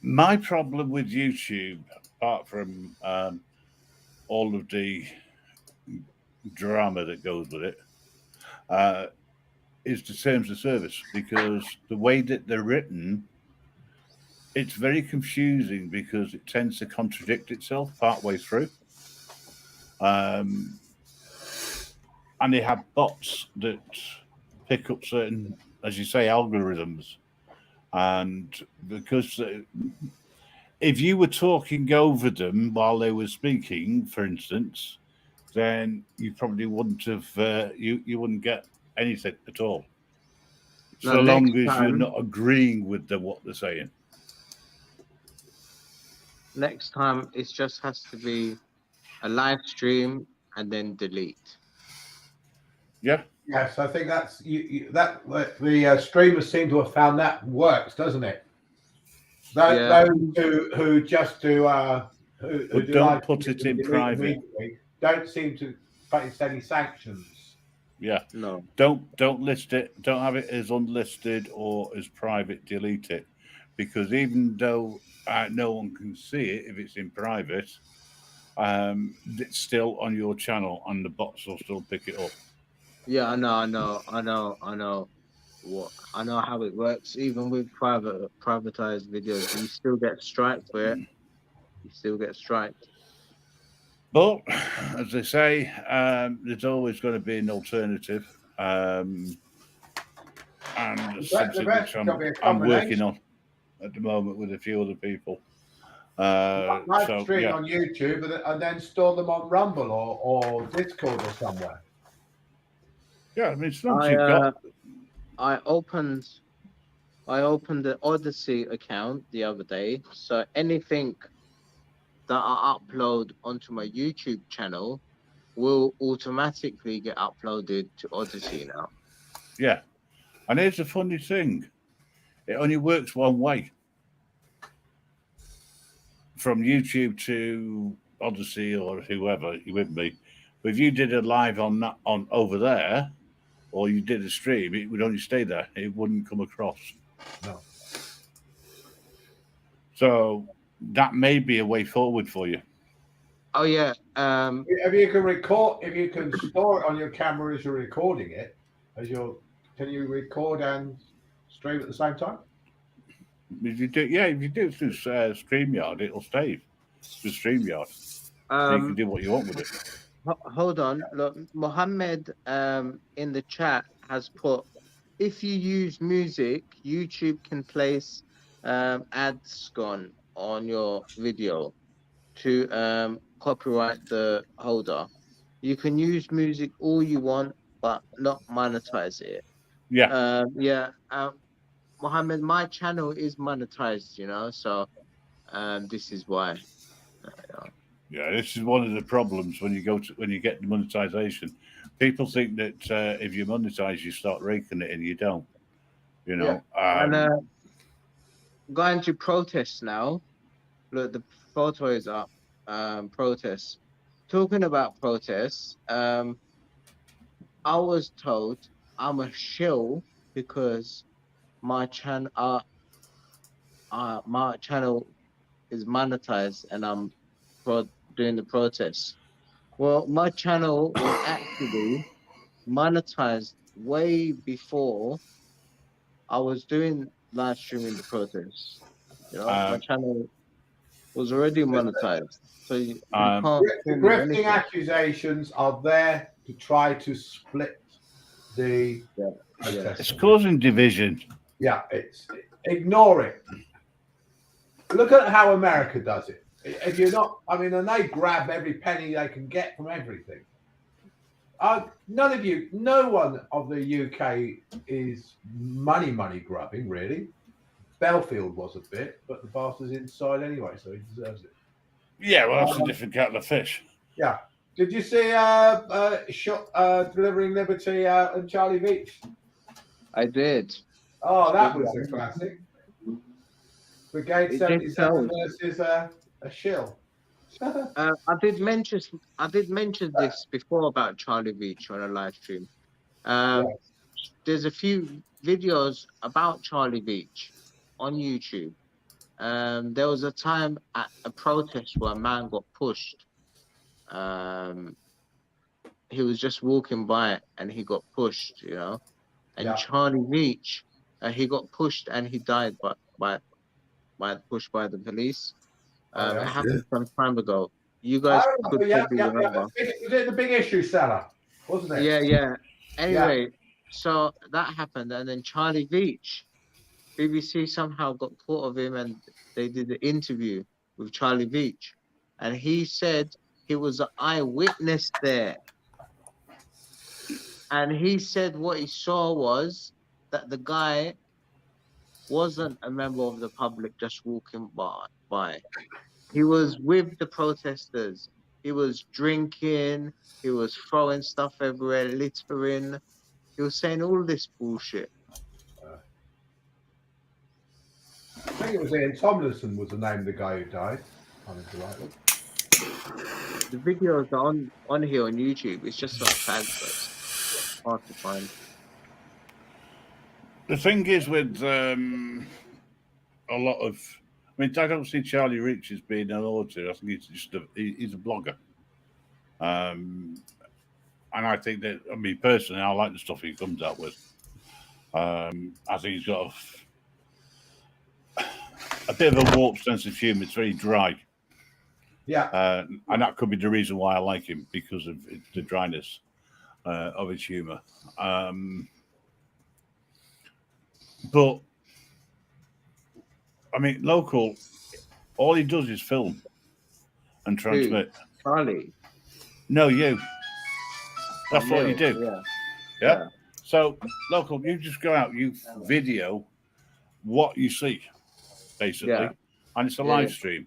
[SPEAKER 7] My problem with YouTube, apart from all of the drama that goes with it, is the terms of service, because the way that they're written, it's very confusing because it tends to contradict itself partway through. And they have bots that pick up certain, as you say, algorithms. And because if you were talking over them while they were speaking, for instance, then you probably wouldn't have, you wouldn't get anything at all. So long as you're not agreeing with what they're saying.
[SPEAKER 4] Next time, it just has to be a live stream and then delete.
[SPEAKER 5] Yeah. Yes, I think that's the streamers seem to have found that works, doesn't it? Those who just do who
[SPEAKER 7] don't put it in private
[SPEAKER 5] don't seem to face any sanctions.
[SPEAKER 7] Yeah.
[SPEAKER 4] No.
[SPEAKER 7] Don't list it. Don't have it as unlisted or as private. Delete it, because even though no one can see it if it's in private, it's still on your channel and the bots will still pick it up.
[SPEAKER 4] Yeah, I know how it works. Even with privatized videos, you still get striked for it. You still get striked.
[SPEAKER 7] But as they say, there's always going to be an alternative. and
[SPEAKER 5] That's
[SPEAKER 7] something
[SPEAKER 5] the best.
[SPEAKER 7] which
[SPEAKER 5] Got to be a
[SPEAKER 7] I'm working
[SPEAKER 5] combination.
[SPEAKER 7] on at the moment with a few other people.
[SPEAKER 5] Live stream on YouTube and then store them on Rumble or Discord or somewhere.
[SPEAKER 7] Yeah, I mean, as long as you've got.
[SPEAKER 4] I opened the Odyssey account the other day, so anything that I upload onto my YouTube channel will automatically get uploaded to Odyssey now.
[SPEAKER 7] Yeah, and here's the funny thing: it only works one way. From YouTube to Odyssey or whoever you with me, but if you did a live on over there, or you did a stream, it would only stay there. It wouldn't come across.
[SPEAKER 5] No.
[SPEAKER 7] So that may be a way forward for you.
[SPEAKER 4] Oh yeah.
[SPEAKER 5] If you can record, if you can store it on your camera as you're recording it, can you record and stream at the same time?
[SPEAKER 7] If you do it through StreamYard, it'll stay through StreamYard. So you can do what you want with it.
[SPEAKER 4] Hold on, look, Mohammed in the chat has put, if you use music, YouTube can place ads on your video to copyright the holder. You can use music all you want, but not monetize it.
[SPEAKER 7] Yeah.
[SPEAKER 4] Mohammed, my channel is monetized, so this is why.
[SPEAKER 7] Yeah, this is one of the problems when you get the monetization. People think that if you monetize, you start raking it, and you don't.
[SPEAKER 4] Going to protests now. Look, the photo is up. Protests. Talking about protests, I was told I'm a shill because my channel is monetized and I'm doing the protests. Well, my channel was actually monetized way before I was doing live streaming the protests. My channel was already monetized. So you can't.
[SPEAKER 5] The grifting accusations are there to try to split the.
[SPEAKER 7] It's causing division.
[SPEAKER 5] Yeah, ignore it. Look at how America does it. If you're not, and they grab every penny they can get from everything. No one of the UK is money grubbing, really. Belfield was a bit, but the bastard's inside anyway, so he deserves it.
[SPEAKER 7] Yeah, well, that's a different kettle of fish.
[SPEAKER 5] Yeah. Did you see Delivering Liberty and Charlie Veach?
[SPEAKER 4] I did.
[SPEAKER 5] Oh, that was a classic. Brigade 77 versus a shill.
[SPEAKER 4] I did mention this before about Charlie Veach on a live stream. There's a few videos about Charlie Veach on YouTube. There was a time at a protest where a man got pushed. He was just walking by and he got pushed, And Charlie Veach, he got pushed and he died by pushed by the police. It happened some time ago. You guys could probably remember.
[SPEAKER 5] Was it the Big Issue seller, wasn't it?
[SPEAKER 4] Yeah. Anyway, so that happened, and then Charlie Veach, BBC somehow got caught of him, and they did the interview with Charlie Veach, and he said he was an eyewitness there, and he said what he saw was that the guy wasn't a member of the public just walking by. He was with the protesters. He was drinking. He was throwing stuff everywhere, littering. He was saying all this bullshit.
[SPEAKER 5] I think it was Ian Tomlinson was the name of the guy who died.
[SPEAKER 4] The videos are on here on YouTube. It's just like tags, but it's hard to find.
[SPEAKER 7] The thing is with a lot of, I don't see Charlie Veach as being an author. I think he's just he's a blogger. And I think that, personally, I like the stuff he comes out with. I think he's got a bit of a warped sense of humour. It's very dry.
[SPEAKER 5] Yeah.
[SPEAKER 7] And that could be the reason why I like him, because of the dryness of his humour. But I mean, local, all he does is film and transmit.
[SPEAKER 4] Charlie.
[SPEAKER 7] No, you. That's what you do.
[SPEAKER 4] Yeah.
[SPEAKER 7] Yeah. So local, you just go out, you video what you see, basically, and it's a live stream.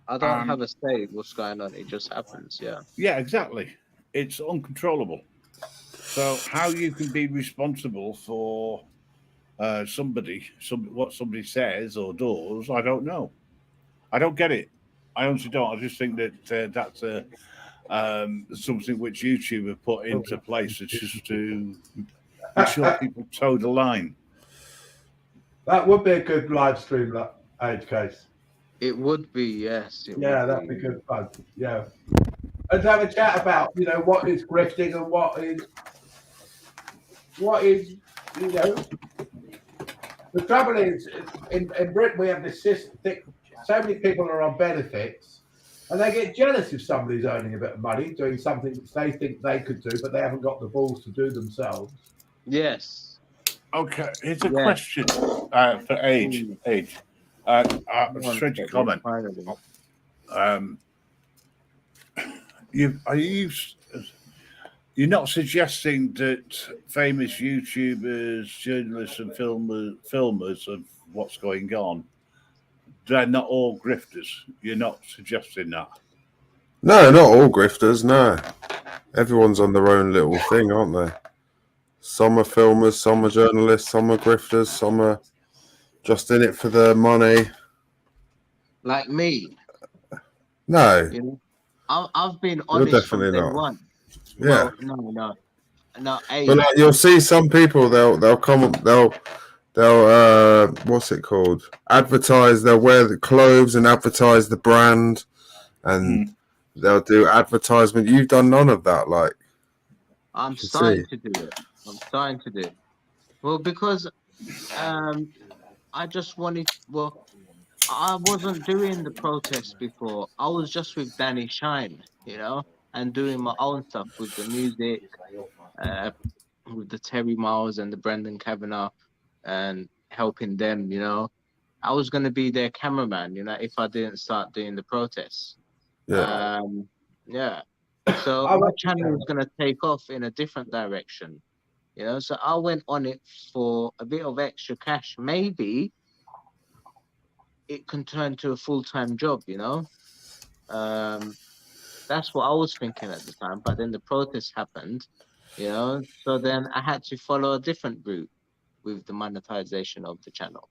[SPEAKER 4] I don't have a say what's going on. It just happens. Yeah.
[SPEAKER 7] Yeah, exactly. It's uncontrollable. So how you can be responsible for what somebody says or does, I don't know. I don't get it. I honestly don't. I just think that that's something which YouTube have put into place. It's just to make sure people toe the line.
[SPEAKER 5] That would be a good live stream, that Age Case.
[SPEAKER 4] It would be, yes.
[SPEAKER 5] That'd be good fun. Yeah. And to have a chat about, what is grifting and what is, the trouble is, in Britain, we have this system, so many people are on benefits, and they get jealous if somebody's earning a bit of money, doing something that they think they could do, but they haven't got the balls to do themselves.
[SPEAKER 4] Yes.
[SPEAKER 7] Okay, here's a question for Age. Strange comment. You're not suggesting that famous YouTubers, journalists, and filmers of what's going on, they're not all grifters. You're not suggesting that.
[SPEAKER 3] No, not all grifters. No, everyone's on their own little thing, aren't they? Some are filmers, some are journalists, some are grifters, some are just in it for the money.
[SPEAKER 4] Like me.
[SPEAKER 3] No.
[SPEAKER 4] I've been honest from day one.
[SPEAKER 3] Yeah.
[SPEAKER 4] Well, no.
[SPEAKER 3] But like, you'll see some people, they'll come, they'll what's it called? Advertise. They'll wear the clothes and advertise the brand, and they'll do advertisement. You've done none of that, like.
[SPEAKER 4] I'm starting to do it. Well, because I just wanted. Well, I wasn't doing the protests before. I was just with Danny Shine, and doing my own stuff with the music, with the Terry Miles and the Brendan Kavanagh, and helping them. I was going to be their cameraman, if I didn't start doing the protests.
[SPEAKER 3] Yeah.
[SPEAKER 4] So my channel was going to take off in a different direction, So I went on it for a bit of extra cash. Maybe it can turn to a full-time job, That's what I was thinking at the time. But then the protest happened, So then I had to follow a different route with the monetization of the channel.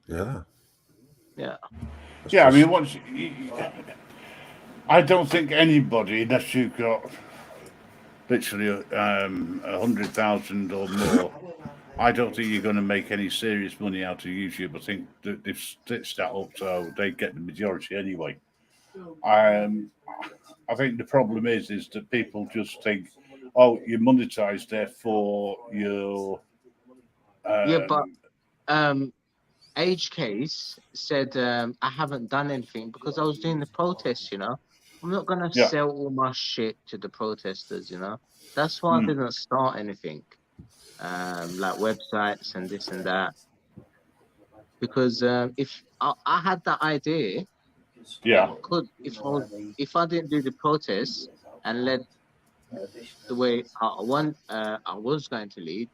[SPEAKER 3] Yeah.
[SPEAKER 7] I mean, I don't think anybody, unless you've got literally 100,000 or more, I don't think you're going to make any serious money out of YouTube. I think that they've stitched that up so they get the majority anyway. I think the problem is that people just think, oh, you're monetized, therefore you're.
[SPEAKER 4] Age Case said I haven't done anything because I was doing the protests, I'm not going to sell all my shit to the protesters, That's why I didn't start anything, like websites and this and that. Because if I had that idea, if I didn't do the protests and led the way I was going to lead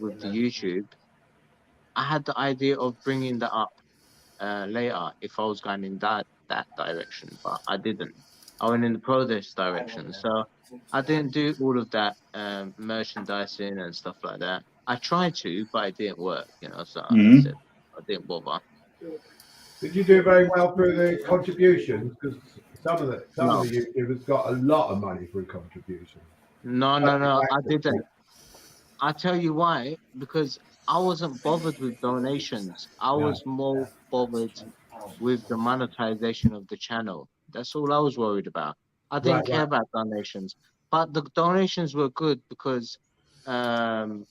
[SPEAKER 4] with the YouTube, I had the idea of bringing that up later if I was going in that direction, but I didn't. I went in the protest direction, so I didn't do all of that merchandising and stuff like that. I tried to, but it didn't work, So I said I didn't bother.
[SPEAKER 5] Did you do very well through the contributions? Because some of the YouTubers got a lot of money through contributions.
[SPEAKER 4] No, I didn't. I tell you why, because I wasn't bothered with donations. I was more bothered with the monetization of the channel. That's all I was worried about. I didn't care about donations, but the donations were good because YouTube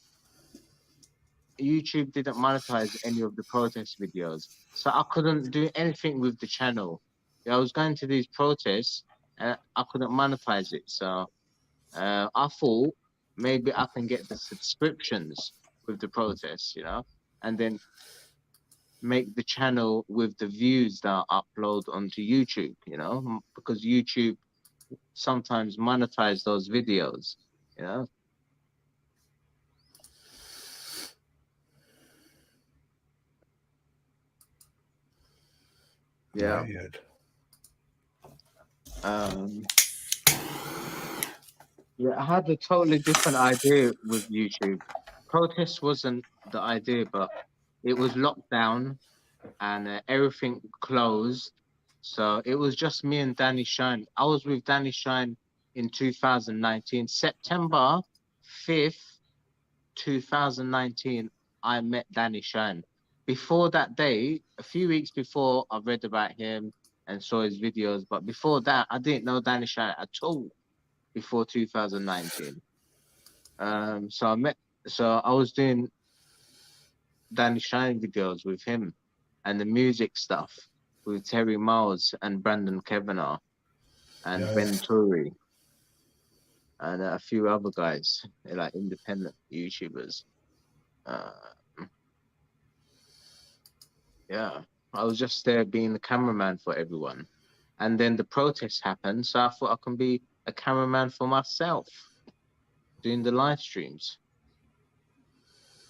[SPEAKER 4] didn't monetize any of the protest videos, so I couldn't do anything with the channel. I was going to these protests and I couldn't monetize it, so I thought maybe I can get the subscriptions with the protests, and then make the channel with the views that I upload onto YouTube, because YouTube sometimes monetize those videos, Yeah.
[SPEAKER 7] Weird.
[SPEAKER 4] Yeah, I had a totally different idea with YouTube. Protest wasn't the idea, but it was locked down and everything closed. So it was just me and Danny Shine. I was with Danny Shine in 2019, September 5th, 2019. I met Danny Shine. Before that day, a few weeks before, I read about him and saw his videos. But before that, I didn't know Danny Shine at all before 2019. So I was doing Danny Shine videos with him and the music stuff with Terry Miles and Brandon Kavanagh and Ben Turi and a few other guys, like independent YouTubers. Yeah, I was just there being the cameraman for everyone. And then the protests happened, so I thought I can be a cameraman for myself, doing the live streams.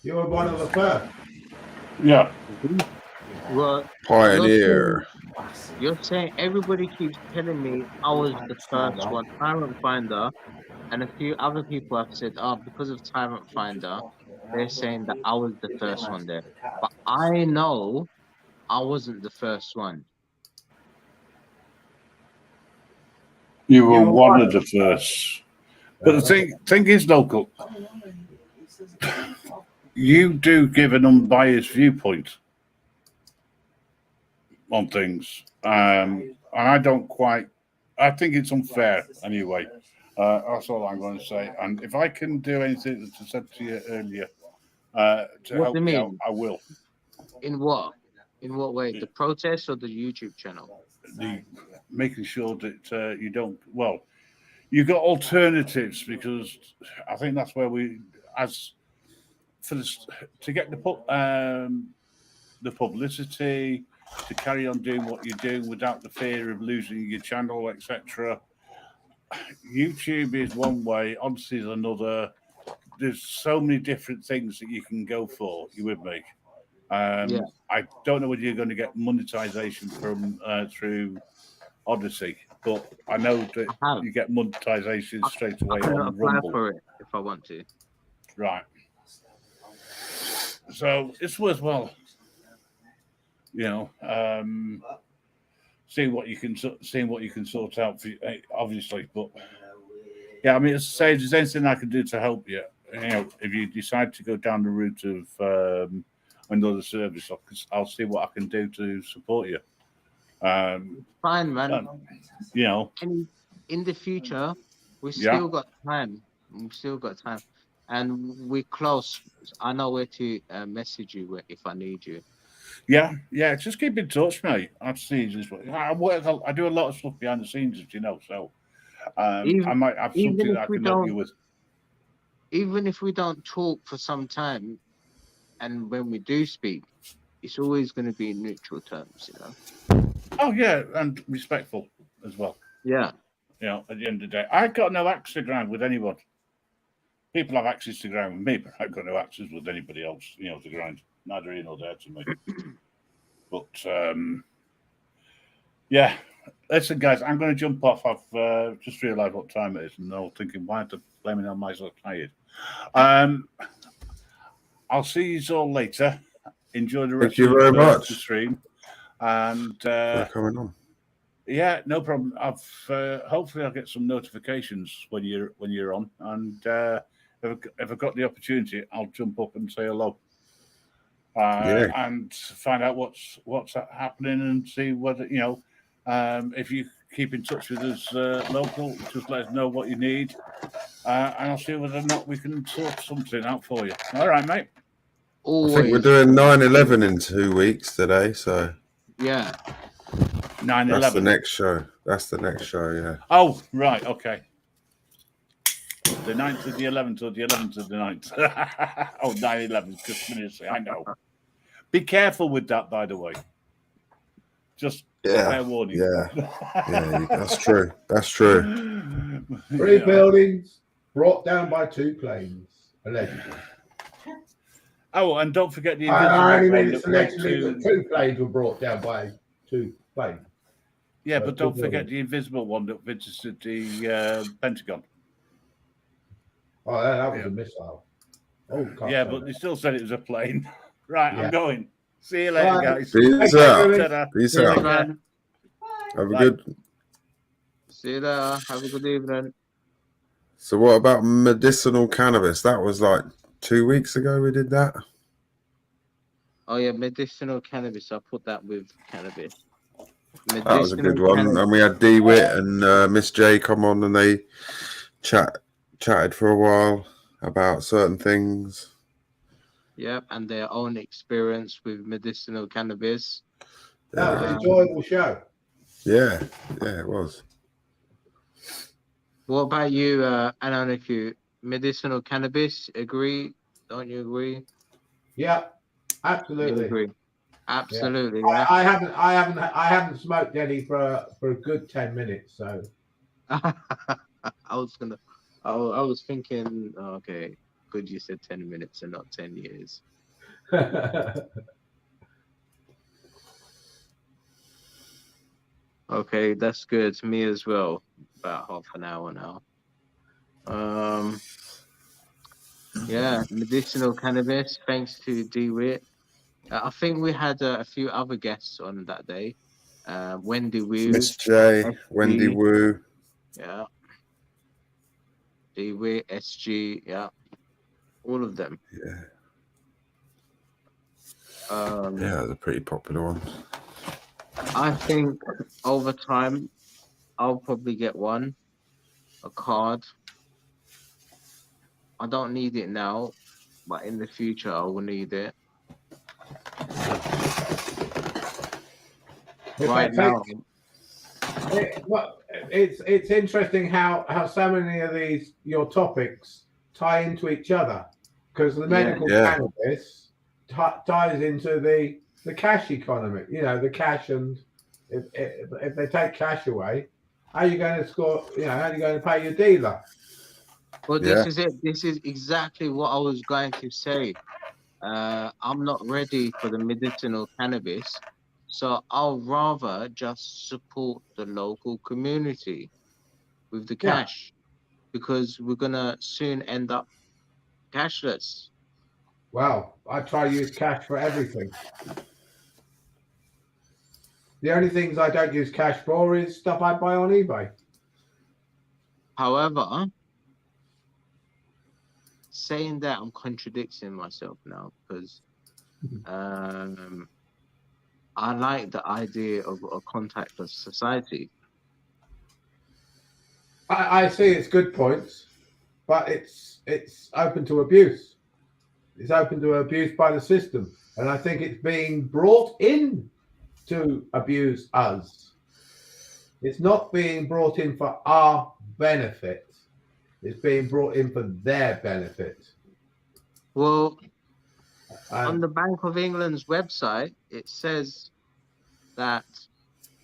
[SPEAKER 5] You were one of the first.
[SPEAKER 7] Yeah.
[SPEAKER 4] Well,
[SPEAKER 3] Pioneer.
[SPEAKER 4] You're saying everybody keeps telling me I was the first one. Tyrant Finder and a few other people have said, because of Tyrant Finder, they're saying that I was the first one there. But I know I wasn't the first one.
[SPEAKER 7] You were one of the first. But the thing is, local, you do give an unbiased viewpoint on things. And I don't quite, I think it's unfair anyway. That's all I'm going to say. And if I can do anything that I said to you earlier to help you out, I will.
[SPEAKER 4] In what? In what way? The protest or the YouTube channel?
[SPEAKER 7] Making sure that you don't, well, you've got alternatives, because I think that's where we, as for this, to get the publicity, to carry on doing what you're doing without the fear of losing your channel, etc. YouTube is one way, Odyssey is another. There's so many different things that you can go for. You with me?
[SPEAKER 4] Yeah.
[SPEAKER 7] I don't know whether you're going to get monetization from through Odyssey, but I know that you get monetization straight away
[SPEAKER 4] I can
[SPEAKER 7] on
[SPEAKER 4] apply
[SPEAKER 7] Rumble.
[SPEAKER 4] for it if I want to.
[SPEAKER 7] Right. So it's worthwhile, seeing what you can sort out for you, obviously. But yeah, I mean, as I say, if there's anything I can do to help you, if you decide to go down the route of another service, I'll see what I can do to support you.
[SPEAKER 4] Fine, man. In the future, we still got time. We've still got time, and we're close. I know where to message you if I need you.
[SPEAKER 7] Yeah. Just keep in touch, mate. I do a lot of stuff behind the scenes, as you know. So I might have something that I can help you with.
[SPEAKER 4] Even if we don't talk for some time, and when we do speak, it's always going to be in neutral terms,
[SPEAKER 7] Oh yeah, and respectful as well.
[SPEAKER 4] Yeah.
[SPEAKER 7] At the end of the day, I've got no access to ground with anyone. People have access to ground with me, but I've got no access with anybody else, to ground. Neither here nor there to me. But yeah, listen, guys, I'm going to jump off. I've just realised what time it is, and I'm thinking, why the blaming on myself tired? I'll see you all later. Enjoy the rest
[SPEAKER 3] of the
[SPEAKER 7] stream, and
[SPEAKER 3] coming on.
[SPEAKER 7] Yeah, no problem. Hopefully I'll get some notifications when you're on, and if I've got the opportunity, I'll jump up and say hello. And find out what's happening, and see whether if you keep in touch with us local, just let us know what you need, and I'll see whether or not we can sort something out for you. All right, mate.
[SPEAKER 3] Always. I think we're doing 9/11 in 2 weeks today, so
[SPEAKER 4] yeah,
[SPEAKER 7] 9/11.
[SPEAKER 3] That's the next show. Yeah.
[SPEAKER 7] Oh, right. Okay. The 9th of the 11th or the 11th of the 9th. Oh, 9/11, just ministry. I know. Be careful with that, by the way. Just fair warning.
[SPEAKER 3] Yeah, that's true. That's true.
[SPEAKER 5] 3 buildings brought down by 2 planes, allegedly.
[SPEAKER 7] Oh, and don't forget the
[SPEAKER 5] I only mean
[SPEAKER 7] invisible
[SPEAKER 5] it's
[SPEAKER 7] one that
[SPEAKER 5] allegedly that 2 planes were brought down by 2 planes.
[SPEAKER 7] Yeah, but don't forget the invisible one that visited the Pentagon.
[SPEAKER 5] Oh, that was a missile. Oh,
[SPEAKER 7] yeah, but they still said it was a plane. Right, I'm going. See you later, guys.
[SPEAKER 3] Peace out. Peace out.
[SPEAKER 4] Man.
[SPEAKER 3] Have a good.
[SPEAKER 4] See you later. Have a good evening.
[SPEAKER 3] So, what about medicinal cannabis? That was like 2 weeks ago we did that.
[SPEAKER 4] Oh yeah, medicinal cannabis. I'll put that with cannabis.
[SPEAKER 3] That was a good one. And we had DeWitt and Miss J come on, and they chatted for a while about certain things.
[SPEAKER 4] Yep, and their own experience with medicinal cannabis.
[SPEAKER 5] That was an enjoyable show.
[SPEAKER 3] Yeah, it was.
[SPEAKER 4] What about you, Anoniku? Medicinal cannabis? Agree? Don't you agree?
[SPEAKER 5] Yeah, absolutely.
[SPEAKER 4] You agree. Absolutely.
[SPEAKER 5] Yeah.
[SPEAKER 4] Yeah.
[SPEAKER 5] I haven't smoked any for a good 10 minutes. So
[SPEAKER 4] I was thinking. Okay, good. You said 10 minutes and not 10 years. Okay, that's good. Me as well. About half an hour now. Yeah, medicinal cannabis. Thanks to DeWitt. I think we had a few other guests on that day. Wendy Wu,
[SPEAKER 3] Miss J,
[SPEAKER 4] SG,
[SPEAKER 3] Wendy Wu.
[SPEAKER 4] Yeah. DeWitt, SG. Yeah. All of them.
[SPEAKER 3] Yeah.
[SPEAKER 4] Yeah,
[SPEAKER 3] they're pretty popular ones.
[SPEAKER 4] I think over time, I'll probably get a card. I don't need it now, but in the future, I will need it. Right now.
[SPEAKER 5] It's interesting how so many of your topics tie into each other, because the medical cannabis ties into the cash economy. You know, the cash, and if they take cash away, how are you going to score? You know, how are you going to pay your dealer?
[SPEAKER 4] Well, this is it. This is exactly what I was going to say. I'm not ready for the medicinal cannabis, so I'll rather just support the local community with the cash, because we're gonna soon end up cashless.
[SPEAKER 5] Well, I try to use cash for everything. The only things I don't use cash for is stuff I buy on eBay.
[SPEAKER 4] However, saying that, I'm contradicting myself now, because I like the idea of a contactless society.
[SPEAKER 5] I see its good points, but it's open to abuse. It's open to abuse by the system, and I think it's being brought in to abuse us. It's not being brought in for our benefit. It's being brought in for their benefit.
[SPEAKER 4] Well, on the Bank of England's website, it says that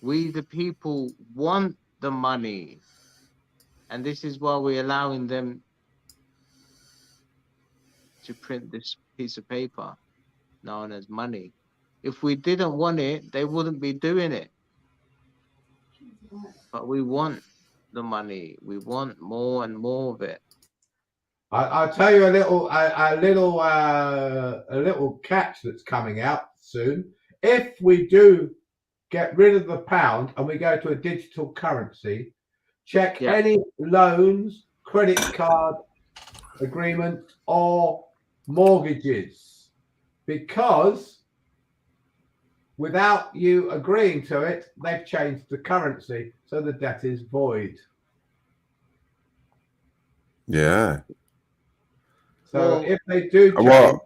[SPEAKER 4] we, the people, want the money. And this is why we're allowing them to print this piece of paper known as money. If we didn't want it, they wouldn't be doing it. But we want the money. We want more and more of it.
[SPEAKER 5] I'll tell you a little catch that's coming out soon. If we do get rid of the pound and we go to a digital currency, check any loans, credit card agreements, or mortgages, because without you agreeing to it, they've changed the currency, so the debt is void.
[SPEAKER 3] Yeah.
[SPEAKER 5] So if they do change,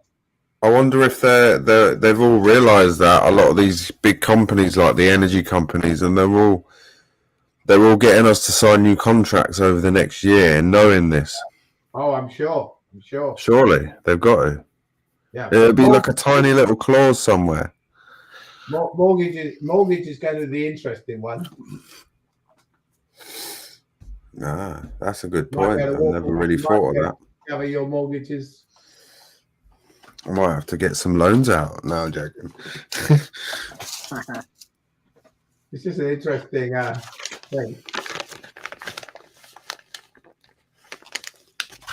[SPEAKER 3] I wonder if they've all realised that a lot of these big companies, like the energy companies, and they're all getting us to sign new contracts over the next year, knowing this.
[SPEAKER 5] Oh, I'm sure. I'm sure.
[SPEAKER 3] Surely they've got to.
[SPEAKER 5] Yeah.
[SPEAKER 3] It'll be like a tiny little clause somewhere.
[SPEAKER 5] Mortgage is going to be the interesting one.
[SPEAKER 3] Ah, that's a good
[SPEAKER 5] Might
[SPEAKER 3] point.
[SPEAKER 5] be
[SPEAKER 3] I've
[SPEAKER 5] able to walk
[SPEAKER 3] never
[SPEAKER 5] away,
[SPEAKER 3] really
[SPEAKER 5] you might
[SPEAKER 3] thought
[SPEAKER 5] be
[SPEAKER 3] of
[SPEAKER 5] able
[SPEAKER 3] that.
[SPEAKER 5] to cover your mortgages.
[SPEAKER 3] I might have to get some loans out. No, I'm joking.
[SPEAKER 5] It's just an interesting thing.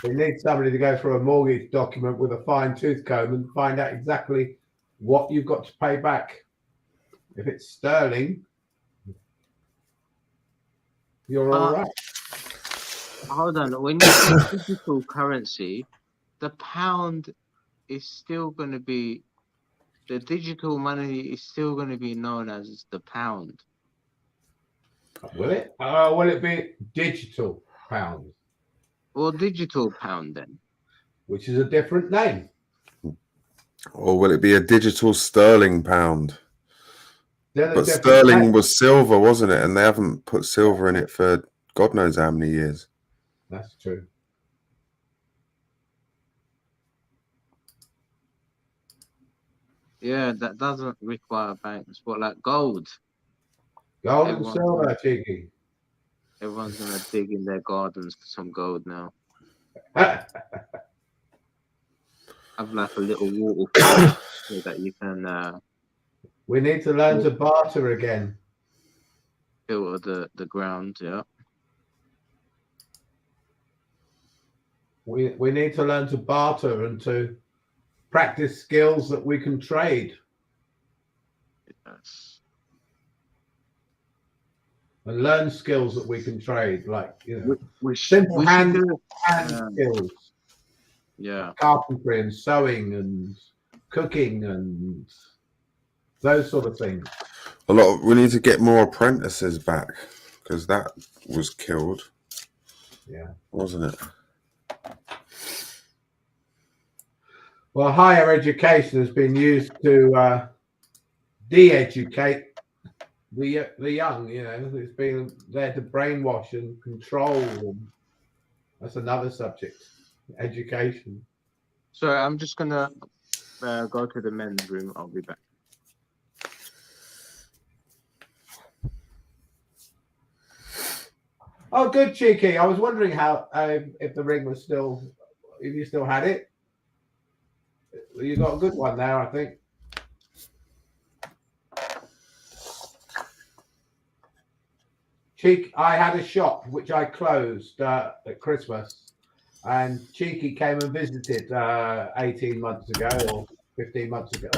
[SPEAKER 5] We need somebody to go through a mortgage document with a fine-tooth comb and find out exactly what you've got to pay back. If it's sterling, you're all right.
[SPEAKER 4] Hold on. When you say digital currency, the pound is still going to be, the digital money is still going to be known as the pound.
[SPEAKER 5] Will it? Will it be digital pound?
[SPEAKER 4] Well, digital pound then.
[SPEAKER 5] Which is a different name.
[SPEAKER 3] Or will it be a digital sterling pound? But
[SPEAKER 5] Different
[SPEAKER 3] sterling
[SPEAKER 5] name.
[SPEAKER 3] was silver, wasn't it? And they haven't put silver in it for God knows how many years.
[SPEAKER 5] That's true.
[SPEAKER 4] Yeah, that doesn't require banks. But like gold.
[SPEAKER 5] Gold and silver, Cheeky.
[SPEAKER 4] Everyone's going to dig in their gardens for some gold now. Have like a little waterfall so that you can
[SPEAKER 5] we need to learn to barter again.
[SPEAKER 4] Filter the ground, yeah.
[SPEAKER 5] We need to learn to barter and to practice skills that we can trade.
[SPEAKER 4] Yes.
[SPEAKER 5] And learn skills that we can trade, like
[SPEAKER 4] simple hand
[SPEAKER 5] skills.
[SPEAKER 4] Yeah.
[SPEAKER 5] Carpentry and sewing and cooking and those sort of things.
[SPEAKER 3] We need to get more apprentices back because that was killed.
[SPEAKER 5] Yeah.
[SPEAKER 3] Wasn't it?
[SPEAKER 5] Well, higher education has been used to de-educate the young. It's been there to brainwash and control. And that's another subject. Education.
[SPEAKER 4] So I'm just gonna go to the men's room. I'll be back.
[SPEAKER 5] Oh, good, Cheeky. I was wondering how if the ring was still, if you still had it. You got a good one there, I think. I had a shop which I closed at Christmas. And Cheeky came and visited 18 months ago or 15 months ago.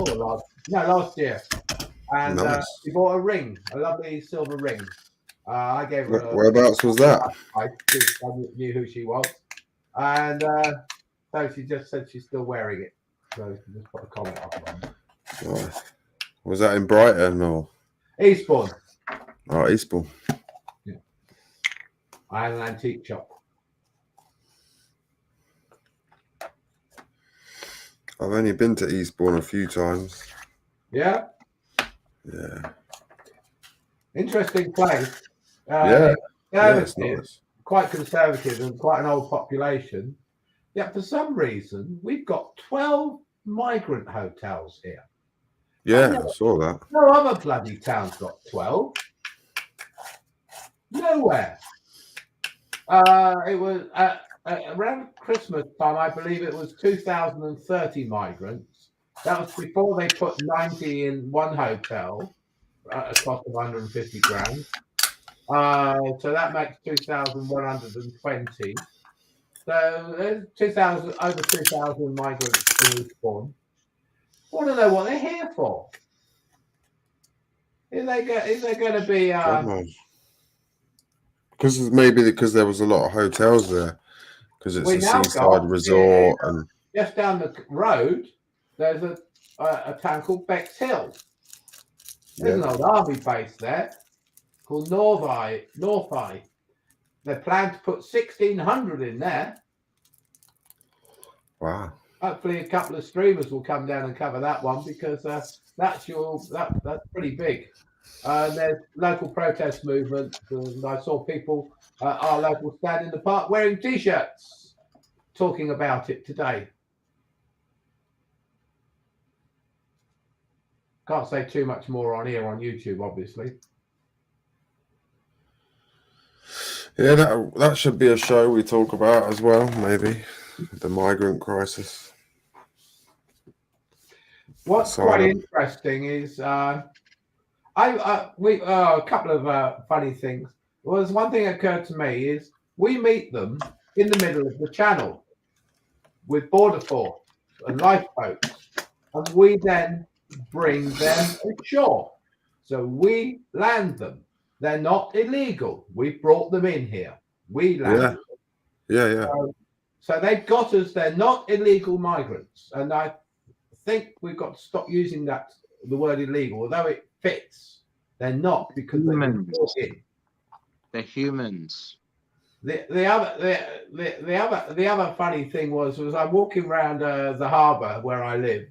[SPEAKER 5] Last year. And
[SPEAKER 3] nice.
[SPEAKER 5] he bought a ring, a lovely silver ring. I gave her
[SPEAKER 3] whereabouts was that?
[SPEAKER 5] I knew who she was. And so she just said she's still wearing it. So she just put a comment up on it.
[SPEAKER 3] Oh. Was that in Brighton or?
[SPEAKER 5] Eastbourne.
[SPEAKER 3] Oh, Eastbourne.
[SPEAKER 5] Yeah. I had an antique shop.
[SPEAKER 3] I've only been to Eastbourne a few times.
[SPEAKER 5] Yeah?
[SPEAKER 3] Yeah.
[SPEAKER 5] Interesting place.
[SPEAKER 3] It's nice.
[SPEAKER 5] Quite conservative and quite an old population. Yet for some reason, we've got 12 migrant hotels here.
[SPEAKER 3] Yeah, I saw that.
[SPEAKER 5] No other bloody town's got 12. Nowhere. It was around Christmas time, I believe it was 2,030 migrants. That was before they put 90 in one hotel at a cost of 150 grand. So that makes 2,120. So there's over 2,000 migrants in Eastbourne. I want to know what they're here for. Is there going to be?
[SPEAKER 3] Because there was a lot of hotels there. Because it's a seaside resort and
[SPEAKER 5] just down the road, there's a town called Bexhill. There's an old army base there called Northeye. They plan to put 1,600 in there.
[SPEAKER 3] Wow.
[SPEAKER 5] Hopefully, a couple of streamers will come down and cover that one because that's pretty big. There's local protest movements, and I saw people, our local stand in the park wearing T-shirts. talking about it today. Can't say too much more on here on YouTube, obviously.
[SPEAKER 3] Yeah, that should be a show we talk about as well, maybe. The migrant crisis.
[SPEAKER 5] What's quite interesting is a couple of funny things. Well, there's one thing that occurred to me is we meet them in the middle of the channel with border force and lifeboats, and we then bring them ashore. So we land them. They're not illegal. We brought them in here. We landed them.
[SPEAKER 3] Yeah.
[SPEAKER 5] So they've got us. They're not illegal migrants, and I think we've got to stop using the word illegal, although it fits. They're not, because they've been brought in.
[SPEAKER 4] They're humans.
[SPEAKER 5] The other funny thing was I'm walking around the harbour where I live,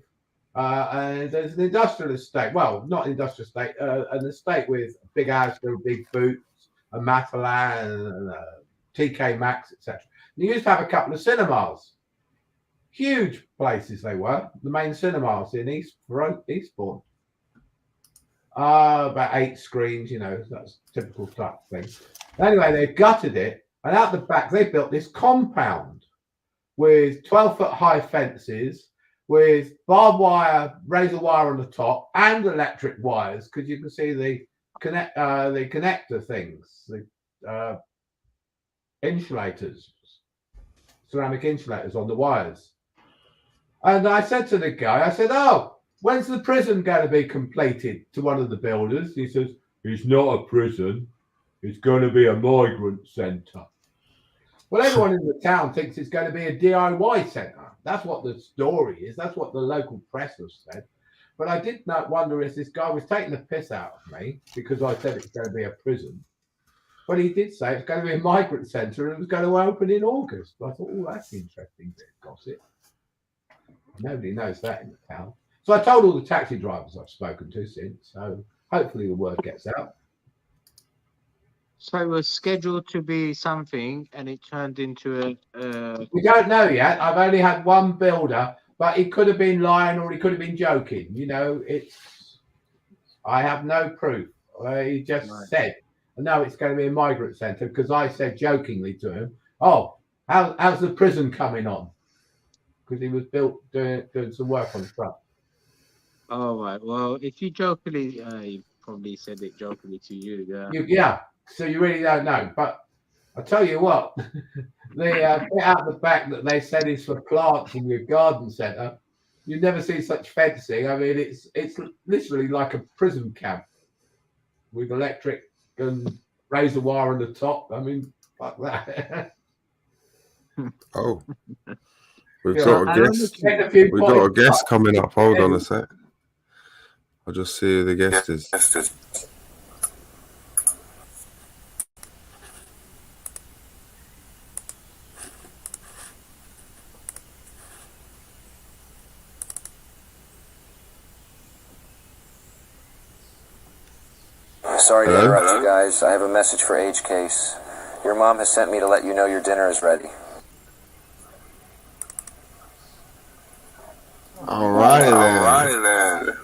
[SPEAKER 5] and there's an industrial estate. Well, not an industrial estate, an estate with a big house with big boots, a Matalan, and TK Maxx, etc. You used to have a couple of cinemas. Huge places they were. The main cinemas in Eastbourne. About 8 screens, that's typical type thing. Anyway, they gutted it, and out the back they built this compound with 12-foot high fences, with barbed wire, razor wire on the top, and electric wires, because you can see the connector things, the insulators, ceramic insulators on the wires. And I said to the guy, I said, "Oh, when's the prison going to be completed?" to one of the builders. He says, "It's not a prison. It's going to be a migrant centre." Well, everyone in the town thinks it's going to be a DIY centre. That's what the story is. That's what the local press has said. But I did not wonder if this guy was taking the piss out of me because I said it's going to be a prison. But he did say it's going to be a migrant centre and it was going to open in August. I thought, oh, that's interesting bit of gossip. Nobody knows that in the town. So I told all the taxi drivers I've spoken to since. So hopefully the word gets out.
[SPEAKER 4] So it was scheduled to be something, and it turned into a.
[SPEAKER 5] We don't know yet. I've only had one builder, but he could have been lying or he could have been joking. I have no proof. He just said, "No, it's going to be a migrant centre," because I said jokingly to him, "Oh, how's the prison coming on?" Because he was doing some work on the front.
[SPEAKER 4] Oh, right. Well, if you jokingly, you probably said it jokingly to you.
[SPEAKER 5] Yeah. So you really don't know. But I tell you what, the bit out the back that they said is for plants in your garden centre, you never see such fencing. I mean, it's literally like a prison camp with electric and razor wire on the top. I mean, fuck that.
[SPEAKER 3] Oh, we've got a guest. We've got a guest coming up. Hold on a sec. I'll just see who the guest is.
[SPEAKER 6] Sorry to interrupt you guys. I have a message for H Case. Your mom has sent me to let you know your dinner is ready.
[SPEAKER 3] Alrighty then.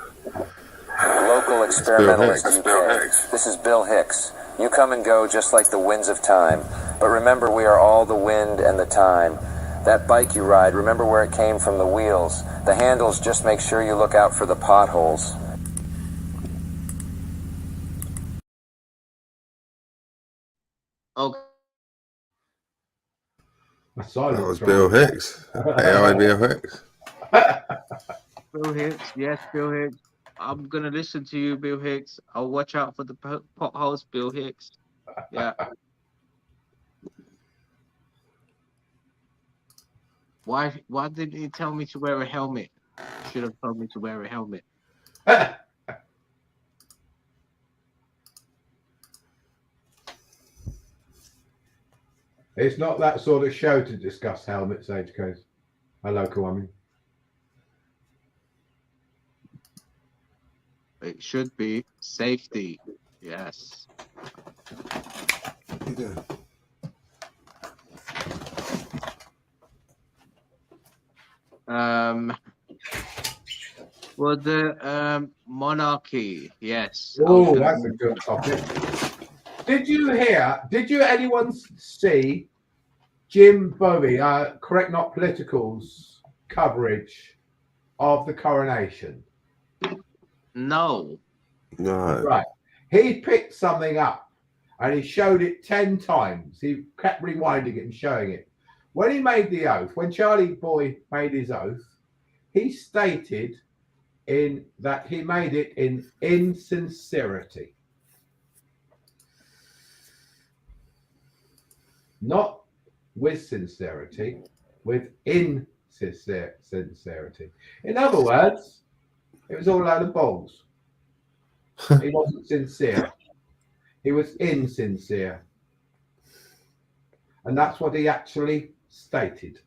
[SPEAKER 6] Local experimentalist UK. This is Bill Hicks. You come and go just like the winds of time. But remember, we are all the wind and the time. That bike you ride, remember where it came from, the wheels. The handles, just make sure you look out for the potholes.
[SPEAKER 4] Okay.
[SPEAKER 3] That was Bill Hicks. AI Bill Hicks.
[SPEAKER 4] Bill Hicks, yes, Bill Hicks. I'm gonna listen to you, Bill Hicks. I'll watch out for the potholes, Bill Hicks. Yeah. Why didn't he tell me to wear a helmet? He should have told me to wear a helmet.
[SPEAKER 5] It's not that sort of show to discuss helmets, Age Case. Hello, Kwame.
[SPEAKER 4] It should be safety. Yes. Well, the monarchy. Yes.
[SPEAKER 5] Oh, that's a good topic. Did you anyone see Jim Bowie, Correct Not Political's coverage of the coronation?
[SPEAKER 4] No.
[SPEAKER 3] No.
[SPEAKER 5] Right. He picked something up and he showed it 10 times. He kept rewinding it and showing it. When he made the oath, when Charlie Boy made his oath, he stated that he made it in insincerity. Not with sincerity, with insincerity. In other words, it was all a load of balls. He wasn't sincere. He was insincere. And that's what he actually stated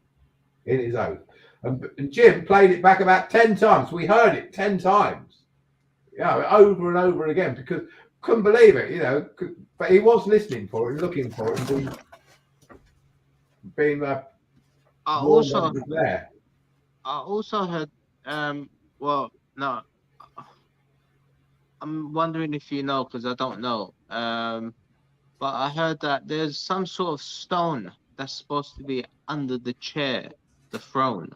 [SPEAKER 5] in his oath. And Jim played it back about 10 times. We heard it 10 times. Over and over again, because couldn't believe it, but he was listening for it, looking for it, and being there.
[SPEAKER 4] I also heard, well, no, I'm wondering if you know, because I don't know. But I heard that there's some sort of stone that's supposed to be under the chair, the throne.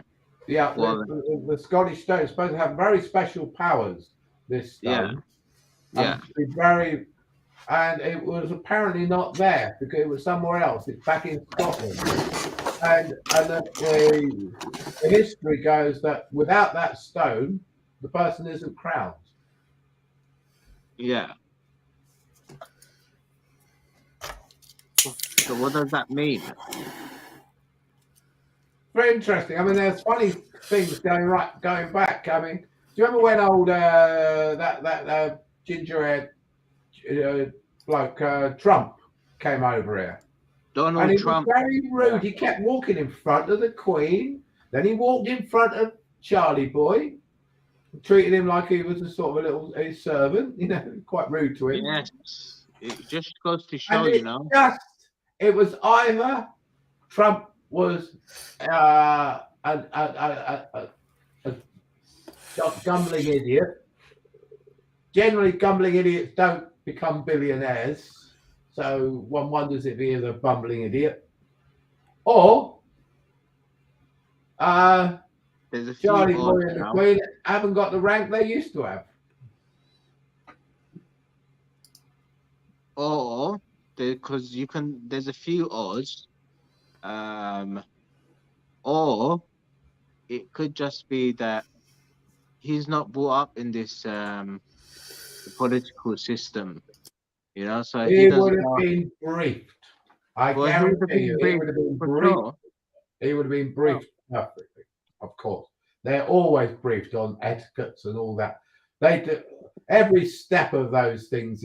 [SPEAKER 5] Yeah, the Scottish stone is supposed to have very special powers, this stone.
[SPEAKER 4] Yeah.
[SPEAKER 5] And it was apparently not there because it was somewhere else. It's back in Scotland. And the history goes that without that stone, the person isn't crowned.
[SPEAKER 4] Yeah. So what does that mean?
[SPEAKER 5] Very interesting. I mean, there's funny things going back. I mean, do you remember when old that ginger-haired bloke Trump came over here?
[SPEAKER 4] Donald Trump.
[SPEAKER 5] Was very rude. Yeah. He kept walking in front of the Queen. Then he walked in front of Charlie Boy, treated him like he was a sort of a servant. Quite rude to him.
[SPEAKER 4] Yes, it just goes to show,
[SPEAKER 5] It was either Trump was a gumbling idiot. Generally, gumbling idiots don't become billionaires. So one wonders if he is a bumbling idiot. Or Charlie Boy and the Queen haven't got the rank they used to have.
[SPEAKER 4] Or because there's a few odds. Or it could just be that he's not brought up in this political system, so
[SPEAKER 5] he would have been briefed. I guarantee you, he would have been briefed.
[SPEAKER 4] Sure.
[SPEAKER 5] He would have been briefed perfectly, of course. They're always briefed on etiquettes and all that. They do every step of those things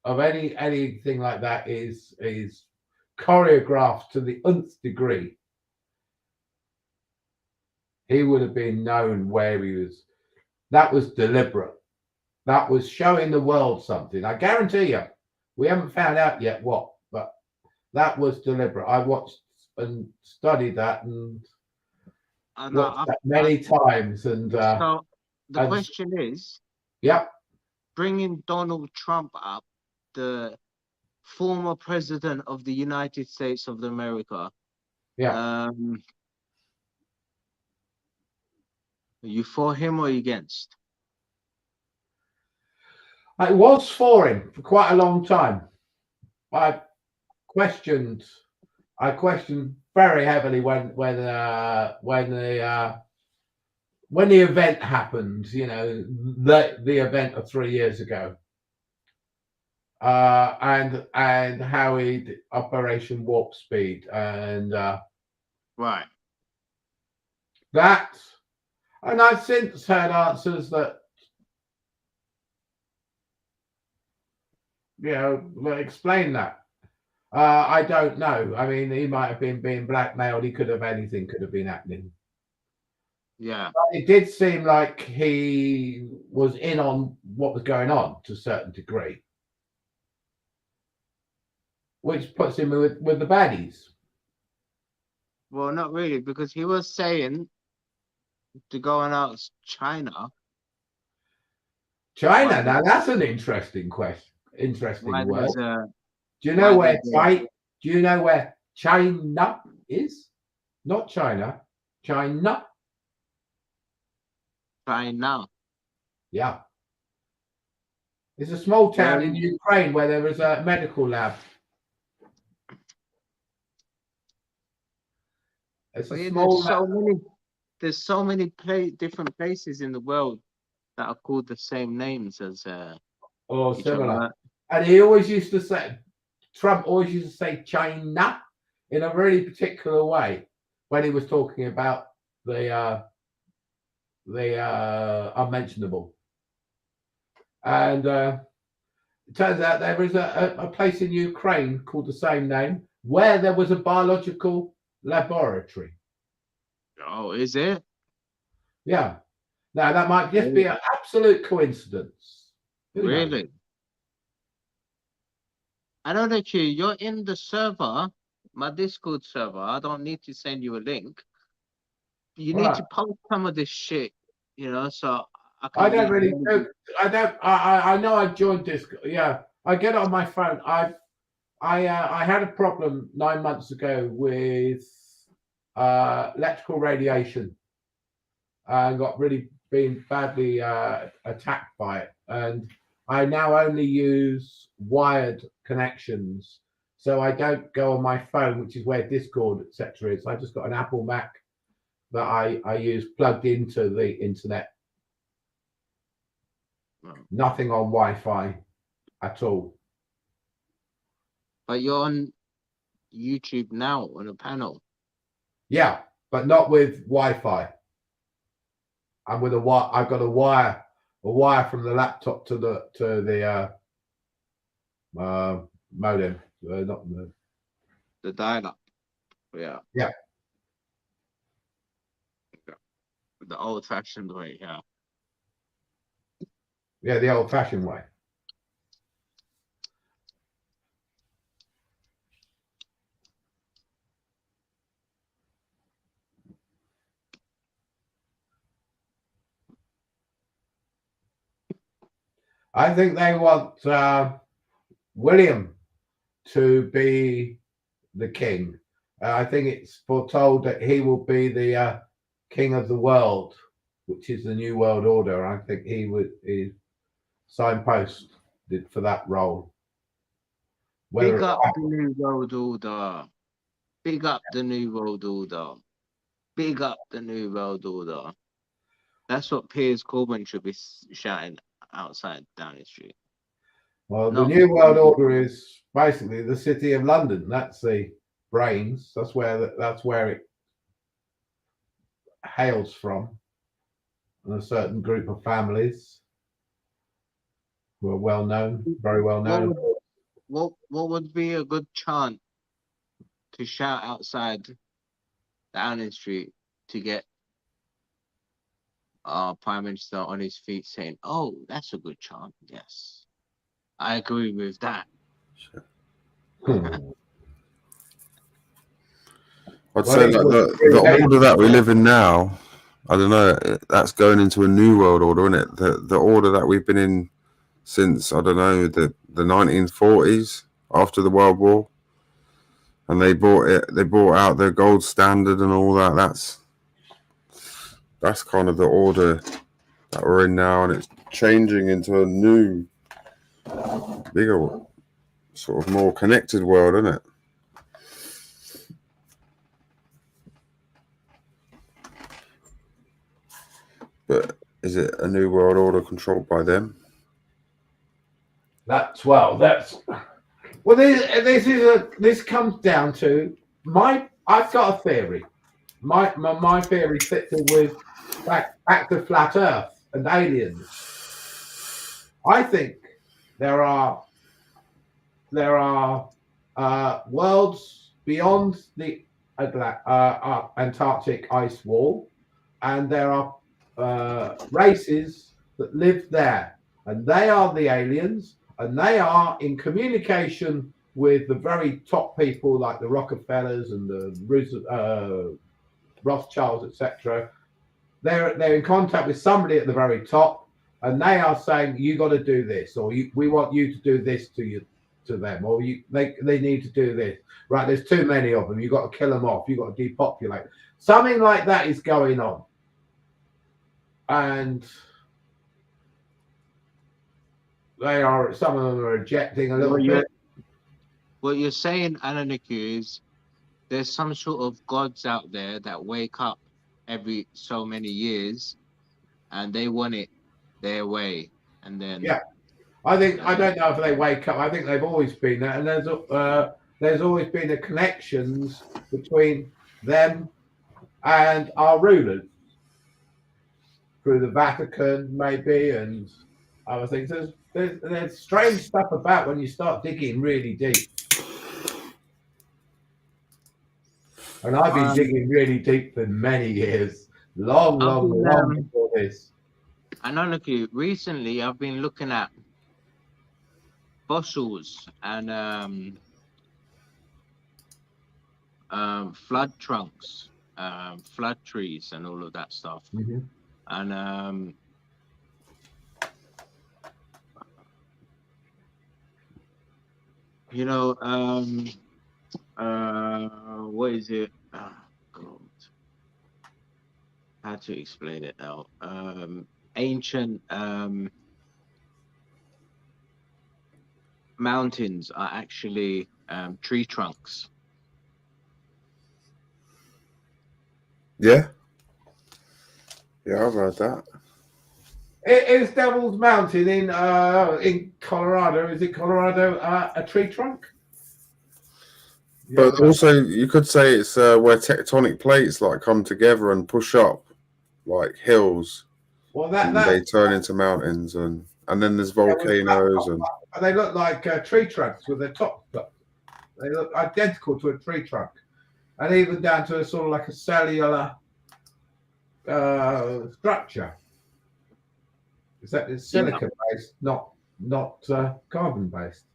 [SPEAKER 5] of anything like that is choreographed to the nth degree. He would have been known where he was. That was deliberate. That was showing the world something. I guarantee you, we haven't found out yet what, but that was deliberate. I watched and studied that and watched that many times. And
[SPEAKER 4] so the question is,
[SPEAKER 5] bringing
[SPEAKER 4] Donald Trump up, the former president of the United States of America. Are you for him or against?
[SPEAKER 5] I was for him for quite a long time. I questioned very heavily when the event happened. The event of 3 years ago. And how he did Operation Warp Speed and
[SPEAKER 4] right.
[SPEAKER 5] That, and I've since heard answers that explain that. I don't know. I mean, he might have been being blackmailed. Anything could have been happening.
[SPEAKER 4] Yeah.
[SPEAKER 5] But it did seem like he was in on what was going on to a certain degree, which puts him with the baddies.
[SPEAKER 4] Well, not really, because he was saying to go and ask China.
[SPEAKER 5] China. Now that's an interesting question.
[SPEAKER 4] Why
[SPEAKER 5] Interesting word.
[SPEAKER 4] there's
[SPEAKER 5] Do you know where China? Do you know where China is? Not China. China.
[SPEAKER 4] China.
[SPEAKER 5] Yeah. It's a small town in Ukraine where there is a medical lab. It's a small.
[SPEAKER 4] There's so many different places in the world that are called the same names as
[SPEAKER 5] or
[SPEAKER 4] each
[SPEAKER 5] similar.
[SPEAKER 4] other.
[SPEAKER 5] And he always used to say, Trump always used to say China in a really particular way when he was talking about the unmentionable. And it turns out there is a place in Ukraine called the same name where there was a biological laboratory.
[SPEAKER 4] Oh, is it?
[SPEAKER 5] Yeah. Now that might just be an absolute coincidence.
[SPEAKER 4] Really? I know that you're in the server, my Discord server. I don't need to send you a link. You need to post some of this shit, so
[SPEAKER 5] I don't really do. I know I joined Discord. Yeah, I get it on my phone. I had a problem 9 months ago with electrical radiation. I got really been badly attacked by it, and I now only use wired connections. So I don't go on my phone, which is where Discord, etc. is. I just got an Apple Mac that I use plugged into the internet. Nothing on Wi-Fi at all.
[SPEAKER 4] But you're on YouTube now on a panel.
[SPEAKER 5] Yeah, but not with Wi-Fi. I'm with a wire. I've got a wire from the laptop to the modem. Not
[SPEAKER 4] the dial-up. Yeah.
[SPEAKER 5] Yeah.
[SPEAKER 4] The old-fashioned way. Yeah.
[SPEAKER 5] Yeah, the old-fashioned way. I think they want William to be the king. I think it's foretold that he will be the king of the world, which is the New World Order. I think he signposted for that role.
[SPEAKER 4] Big up the New World Order. Big up the New World Order. Big up the New World Order. That's what Piers Corbyn should be shouting outside Downing Street.
[SPEAKER 5] Well, the New World Order is basically the City of London. That's the brains. That's where it hails from, and a certain group of families who are well known, very well known.
[SPEAKER 4] What would be a good chant to shout outside Downing Street to get our Prime Minister on his feet saying, "Oh, that's a good chant. Yes, I agree with that."
[SPEAKER 3] Sure. I'd say like the order that we live in now, I don't know, that's going into a new world order, isn't it? The order that we've been in since, I don't know, the 1940s after the World War, and they brought out the gold standard and all that. That's kind of the order that we're in now, and it's changing into a new, bigger, sort of more connected world, isn't it? But is it a new world order controlled by them?
[SPEAKER 5] This comes down to I've got a theory. My theory fits in with back to flat Earth and aliens. I think there are worlds beyond the Antarctic ice wall, and there are races that live there, and they are the aliens, and they are in communication with the very top people like the Rockefellers and the Rothschilds, etc. They're in contact with somebody at the very top, and they are saying you got to do this, or we want you to do this to them, or they need to do this. Right? There's too many of them. You got to kill them off. You got to depopulate. Something like that is going on, and some of them are ejecting a little bit.
[SPEAKER 4] What you're saying, Ananiku, is there's some sort of gods out there that wake up every so many years, and they want it their way, and then
[SPEAKER 5] I don't know if they wake up. I think they've always been there, and there's always been the connections between them and our rulers through the Vatican, maybe, and other things. There's strange stuff about when you start digging really deep. And I've been digging really deep for many years, long before this.
[SPEAKER 4] I know, look, recently I've been looking at fossils and flood trunks, flood trees, and all of that stuff.
[SPEAKER 5] Mm-hmm.
[SPEAKER 4] And you know, what is it? Oh, God. How to explain it now? Ancient mountains are actually tree trunks.
[SPEAKER 3] Yeah, I've heard that.
[SPEAKER 5] Is Devil's Mountain in Colorado? Is it Colorado a tree trunk?
[SPEAKER 3] But also, you could say it's where tectonic plates like come together and push up like hills.
[SPEAKER 5] Well,
[SPEAKER 3] they turn into mountains, and then there's volcanoes, and
[SPEAKER 5] they look like tree trunks with their tops. They look identical to a tree trunk, and even down to a sort of like a cellular structure. Except it's silicon based, not carbon based.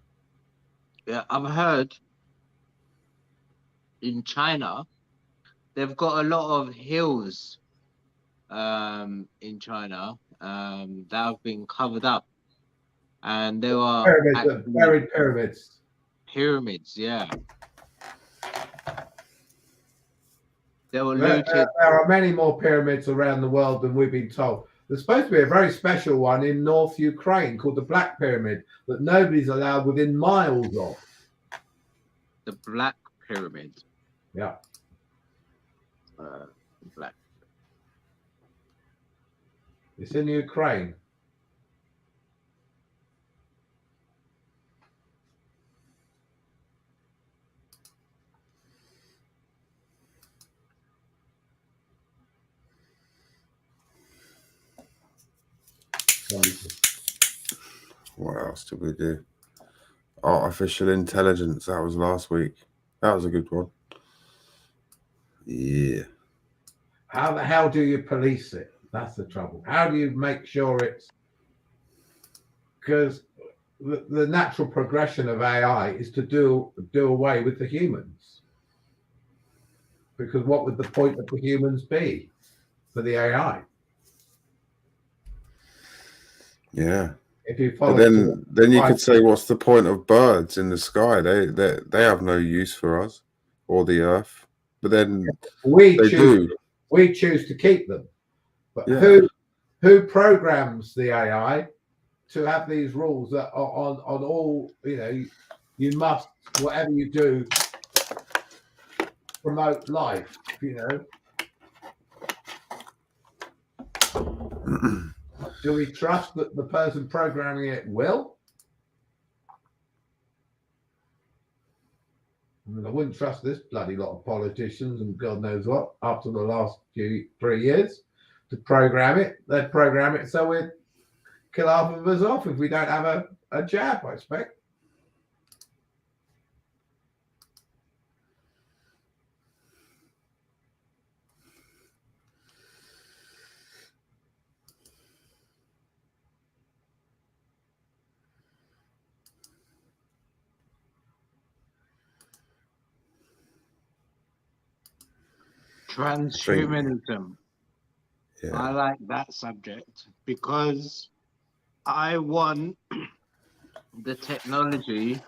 [SPEAKER 4] Yeah, I've heard in China they've got a lot of hills in China that have been covered up, and there are
[SPEAKER 5] buried pyramids.
[SPEAKER 4] Pyramids, yeah. There
[SPEAKER 5] are many more pyramids around the world than we've been told. There's supposed to be a very special one in North Ukraine called the Black Pyramid that nobody's allowed within miles of.
[SPEAKER 4] The Black Pyramid.
[SPEAKER 5] Yeah.
[SPEAKER 4] Black.
[SPEAKER 5] It's in Ukraine.
[SPEAKER 3] What else did we do? Artificial intelligence. That was last week. That was a good one. Yeah.
[SPEAKER 5] How do you police it? That's the trouble. How do you make sure it's... Because the natural progression of AI is to do away with the humans. Because what would the point of the humans be for the AI?
[SPEAKER 3] Yeah.
[SPEAKER 5] If you follow,
[SPEAKER 3] but then you could say, what's the point of birds in the sky? They have no use for us or the earth. But then
[SPEAKER 5] we choose to keep them. But who programs the AI to have these rules that are on all? You must, whatever you do, promote life. Do we trust that the person programming it will? I wouldn't trust this bloody lot of politicians and God knows what after the last 3 years to program it. They'd program it so we'd kill half of us off if we don't have a jab, I expect.
[SPEAKER 4] Transhumanism.
[SPEAKER 3] Yeah.
[SPEAKER 4] I like that subject because I want the technology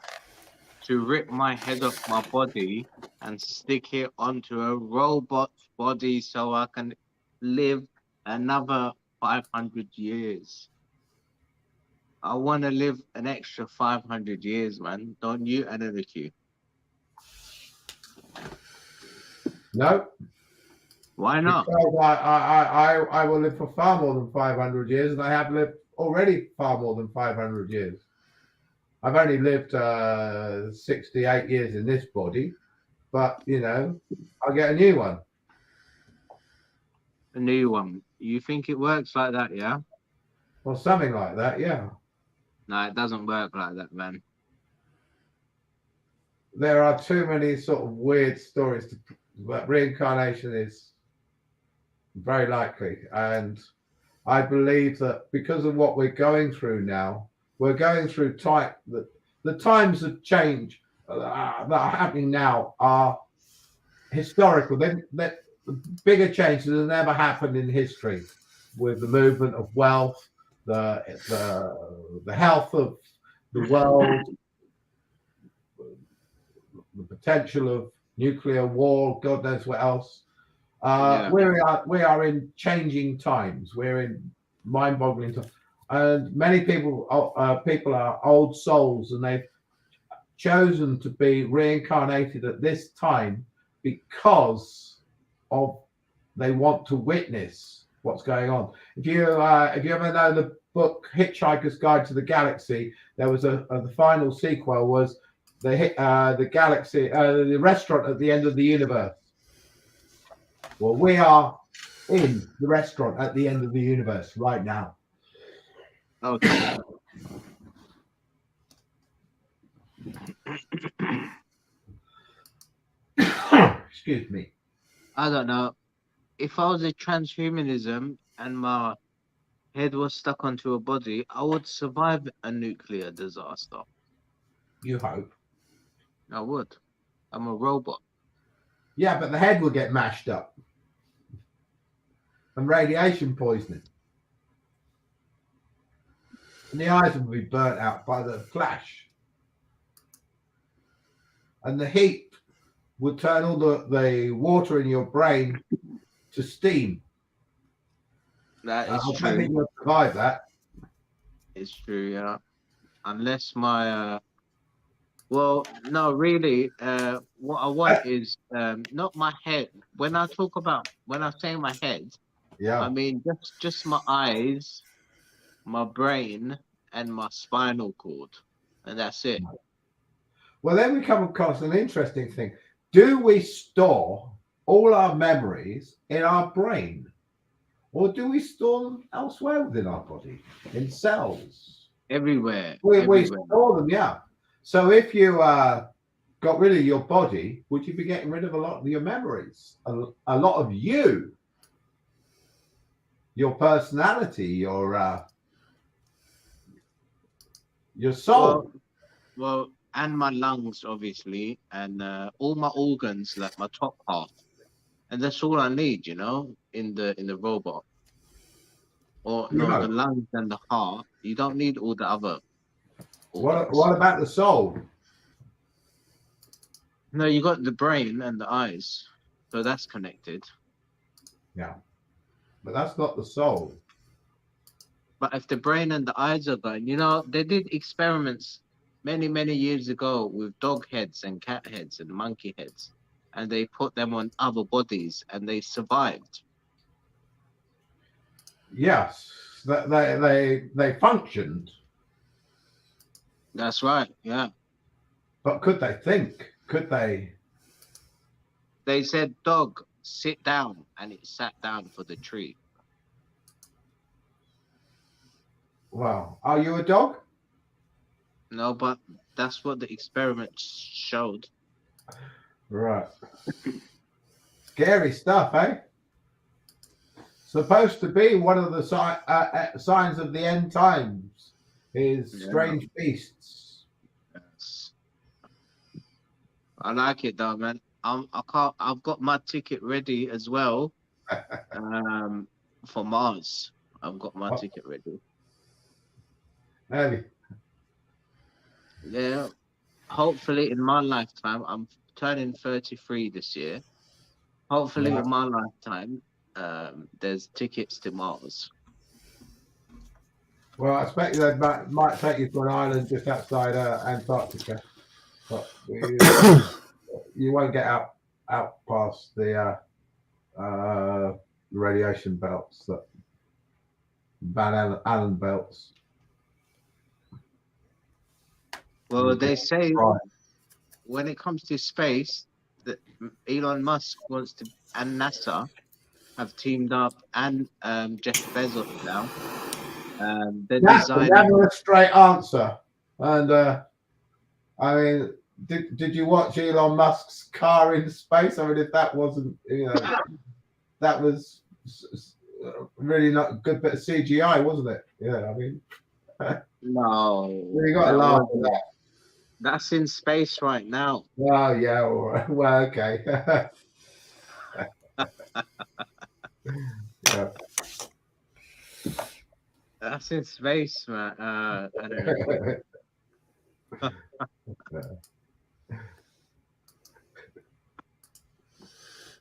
[SPEAKER 4] to rip my head off my body and stick it onto a robot body so I can live another 500 years. I want to live an extra 500 years, man. Don't you, Anarchy?
[SPEAKER 5] No.
[SPEAKER 4] Why not?
[SPEAKER 5] Because I will live for far more than 500 years, and I have lived already far more than 500 years. I've only lived 68 years in this body, but you know, I'll get a new one.
[SPEAKER 4] A new one. You think it works like that, yeah?
[SPEAKER 5] Or something like that, yeah.
[SPEAKER 4] No, it doesn't work like that, man.
[SPEAKER 5] There are too many sort of weird stories but reincarnation is very likely. And I believe that because of what we're going through now, we're going through the times of change that are happening now are historical. They're bigger changes than ever happened in history, with the movement of wealth, the health of the world, the potential of nuclear war, God knows what else. We are in changing times. We're in mind-boggling times, and many people are old souls, and they've chosen to be reincarnated at this time because of they want to witness what's going on. If you ever know the book Hitchhiker's Guide to the Galaxy, there was the final sequel was the galaxy, the restaurant at the end of the universe. Well, we are in the restaurant at the end of the universe right now.
[SPEAKER 4] Okay.
[SPEAKER 5] Excuse me.
[SPEAKER 4] I don't know. If I was a transhumanism and my head was stuck onto a body, I would survive a nuclear disaster.
[SPEAKER 5] You hope.
[SPEAKER 4] I would. I'm a robot.
[SPEAKER 5] Yeah, but the head will get mashed up. And radiation poisoning. And the eyes will be burnt out by the flash. And the heat would turn all the water in your brain to steam.
[SPEAKER 4] That is
[SPEAKER 5] I
[SPEAKER 4] true.
[SPEAKER 5] don't think you'll survive that.
[SPEAKER 4] It's true, yeah. Unless my well, no, really, what I want is not my head. When I say my head,
[SPEAKER 5] Yeah.
[SPEAKER 4] I mean just my eyes, my brain, and my spinal cord, and that's it.
[SPEAKER 5] Well, then we come across an interesting thing. Do we store all our memories in our brain? Or do we store them elsewhere within our body, in cells?
[SPEAKER 4] Everywhere.
[SPEAKER 5] We store them, yeah. So if you got rid of your body, would you be getting rid of a lot of your memories? A lot of you? Your personality, your soul?
[SPEAKER 4] Well, and my lungs, obviously, and all my organs, like my top half. And that's all I need, in the robot. Or no, the lungs and the heart. You don't need all the other organs.
[SPEAKER 5] What about the soul?
[SPEAKER 4] No, you got the brain and the eyes, so that's connected.
[SPEAKER 5] Yeah, but that's not the soul.
[SPEAKER 4] But if the brain and the eyes are gone, they did experiments many, many years ago with dog heads and cat heads and monkey heads, and they put them on other bodies and they survived.
[SPEAKER 5] Yes, they functioned.
[SPEAKER 4] That's right, yeah.
[SPEAKER 5] But could they think? Could they?
[SPEAKER 4] They said, dog, sit down, and it sat down for the tree.
[SPEAKER 5] Wow. Are you a dog?
[SPEAKER 4] No, but that's what the experiment showed.
[SPEAKER 5] Right. Scary stuff, eh? Supposed to be one of the signs of the end times is strange beasts.
[SPEAKER 4] Yes. I like it though, man. I can't. I've got my ticket ready as well. For Mars, I've got my ticket ready.
[SPEAKER 5] Maybe.
[SPEAKER 4] Yeah. Hopefully, in my lifetime, I'm turning 33 this year. Hopefully, in my lifetime, there's tickets to Mars.
[SPEAKER 5] Well, I expect they might take you to an island just outside Antarctica, but you won't get out past the radiation belts, that Van Allen belts.
[SPEAKER 4] Well, they say when it comes to space, that Elon Musk wants to, and NASA have teamed up, and Jeff Bezos now. They're designing.
[SPEAKER 5] Never a straight answer. And I mean, did you watch Elon Musk's car in space? I mean, if that wasn't, that was really not a good bit of CGI, wasn't it? Yeah, I mean,
[SPEAKER 4] no,
[SPEAKER 5] you got to laugh at that.
[SPEAKER 4] That's in space right now.
[SPEAKER 5] Oh yeah, all right. Well, okay. Yeah.
[SPEAKER 4] That's in space, man. I don't know.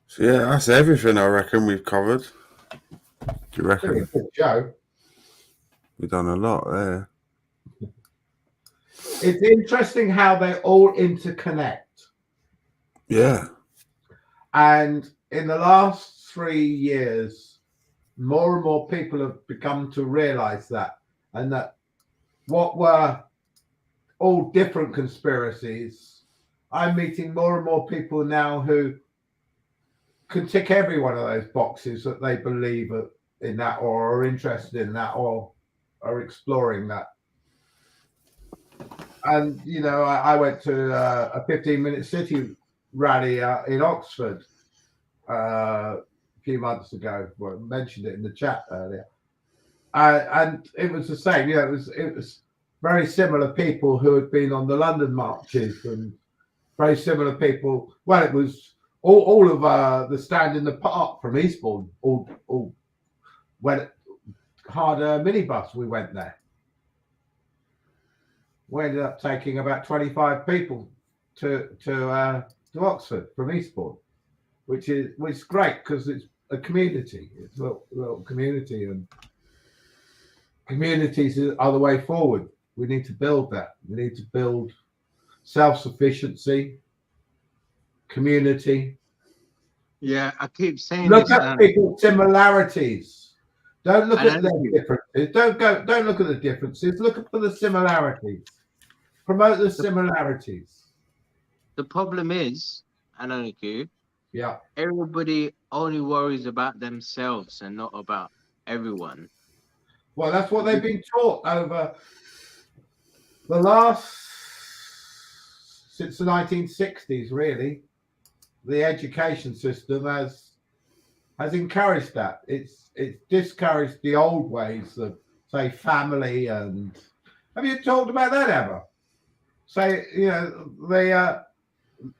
[SPEAKER 3] So yeah, that's everything I reckon we've covered. Do you reckon?
[SPEAKER 5] Good show.
[SPEAKER 3] We've done a lot there.
[SPEAKER 5] It's interesting how they all interconnect.
[SPEAKER 3] Yeah.
[SPEAKER 5] And in the last 3 years, more and more people have begun to realize that, and that what were all different conspiracies, I'm meeting more and more people now who can tick every one of those boxes that they believe in that, or are interested in that, or are exploring that. And I went to a 15-minute city rally in Oxford a few months ago. Well, I mentioned it in the chat earlier, and it was the same. It was very similar people who had been on the London marches, and very similar people. Well, it was all of the Stand in the Park from Eastbourne. All went hard minibus. We went there. We ended up taking about 25 people to Oxford from Eastbourne, which is great because it's a community. It's a little community, and communities are the way forward. We need to build that. We need to build self-sufficiency, community.
[SPEAKER 4] Yeah, I keep saying
[SPEAKER 5] look
[SPEAKER 4] this.
[SPEAKER 5] At people's similarities. Don't look at their differences. Don't look at the differences. Look for the similarities. Promote the similarities.
[SPEAKER 4] The problem is, Ananiku,
[SPEAKER 5] yeah,
[SPEAKER 4] everybody only worries about themselves and not about everyone.
[SPEAKER 5] Well, that's what they've been taught over the last, since the 1960s, really. The education system has encouraged that. It's discouraged the old ways of, say, family. And have you talked about that ever? Say,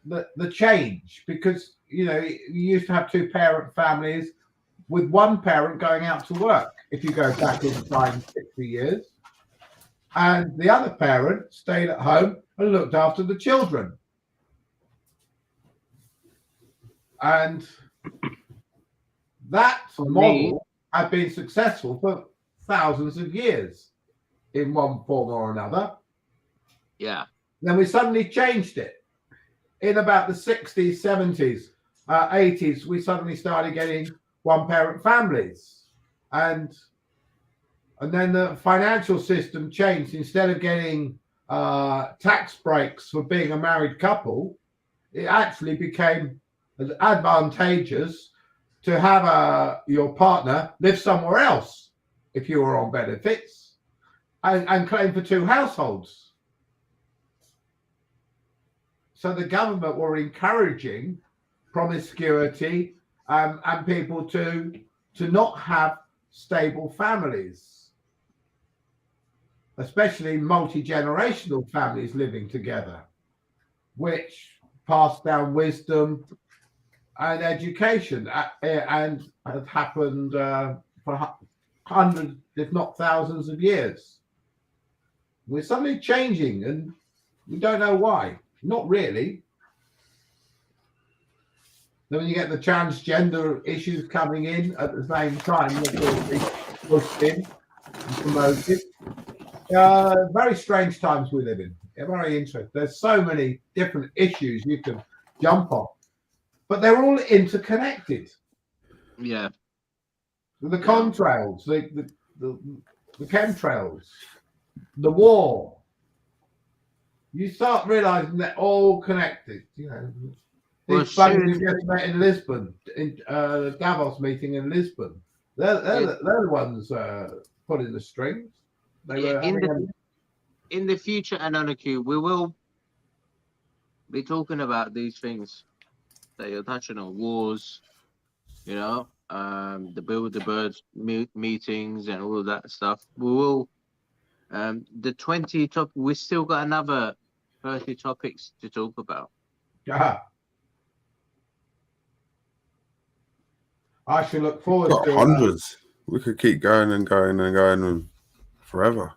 [SPEAKER 5] the change, because you used to have two-parent families with one parent going out to work, if you go back in time 60 years, and the other parent stayed at home and looked after the children. And that model had been successful for thousands of years in one form or another.
[SPEAKER 4] Yeah.
[SPEAKER 5] Then we suddenly changed it. In about the 60s, 70s, 80s, we suddenly started getting one-parent families. And then the financial system changed. Instead of getting tax breaks for being a married couple, it actually became advantageous to have your partner live somewhere else if you were on benefits, and claim for two households. So the government were encouraging promiscuity and people to not have stable families, especially multi-generational families living together, which passed down wisdom and education, and has happened for hundreds, if not thousands of years. We're suddenly changing, and we don't know why. Not really. Then when you get the transgender issues coming in at the same time, they're pushed in and promoted. Very strange times we live in. Very interesting. There's so many different issues you can jump on, but they're all interconnected.
[SPEAKER 4] Yeah.
[SPEAKER 5] The contrails, the chemtrails, the war. You start realizing they're all connected. You know, these buddies we just met in Lisbon, in the Davos meeting in Lisbon. They're the ones pulling the strings. They were
[SPEAKER 4] in the future, Anonymous, we will be talking about these things that you're touching on, wars, you know, the Build the Birds meetings and all of that stuff. We will, the 20 top, we still got another 30 topics to talk about.
[SPEAKER 5] Yeah. I should look forward to
[SPEAKER 3] hundreds. We could keep going and going and going forever.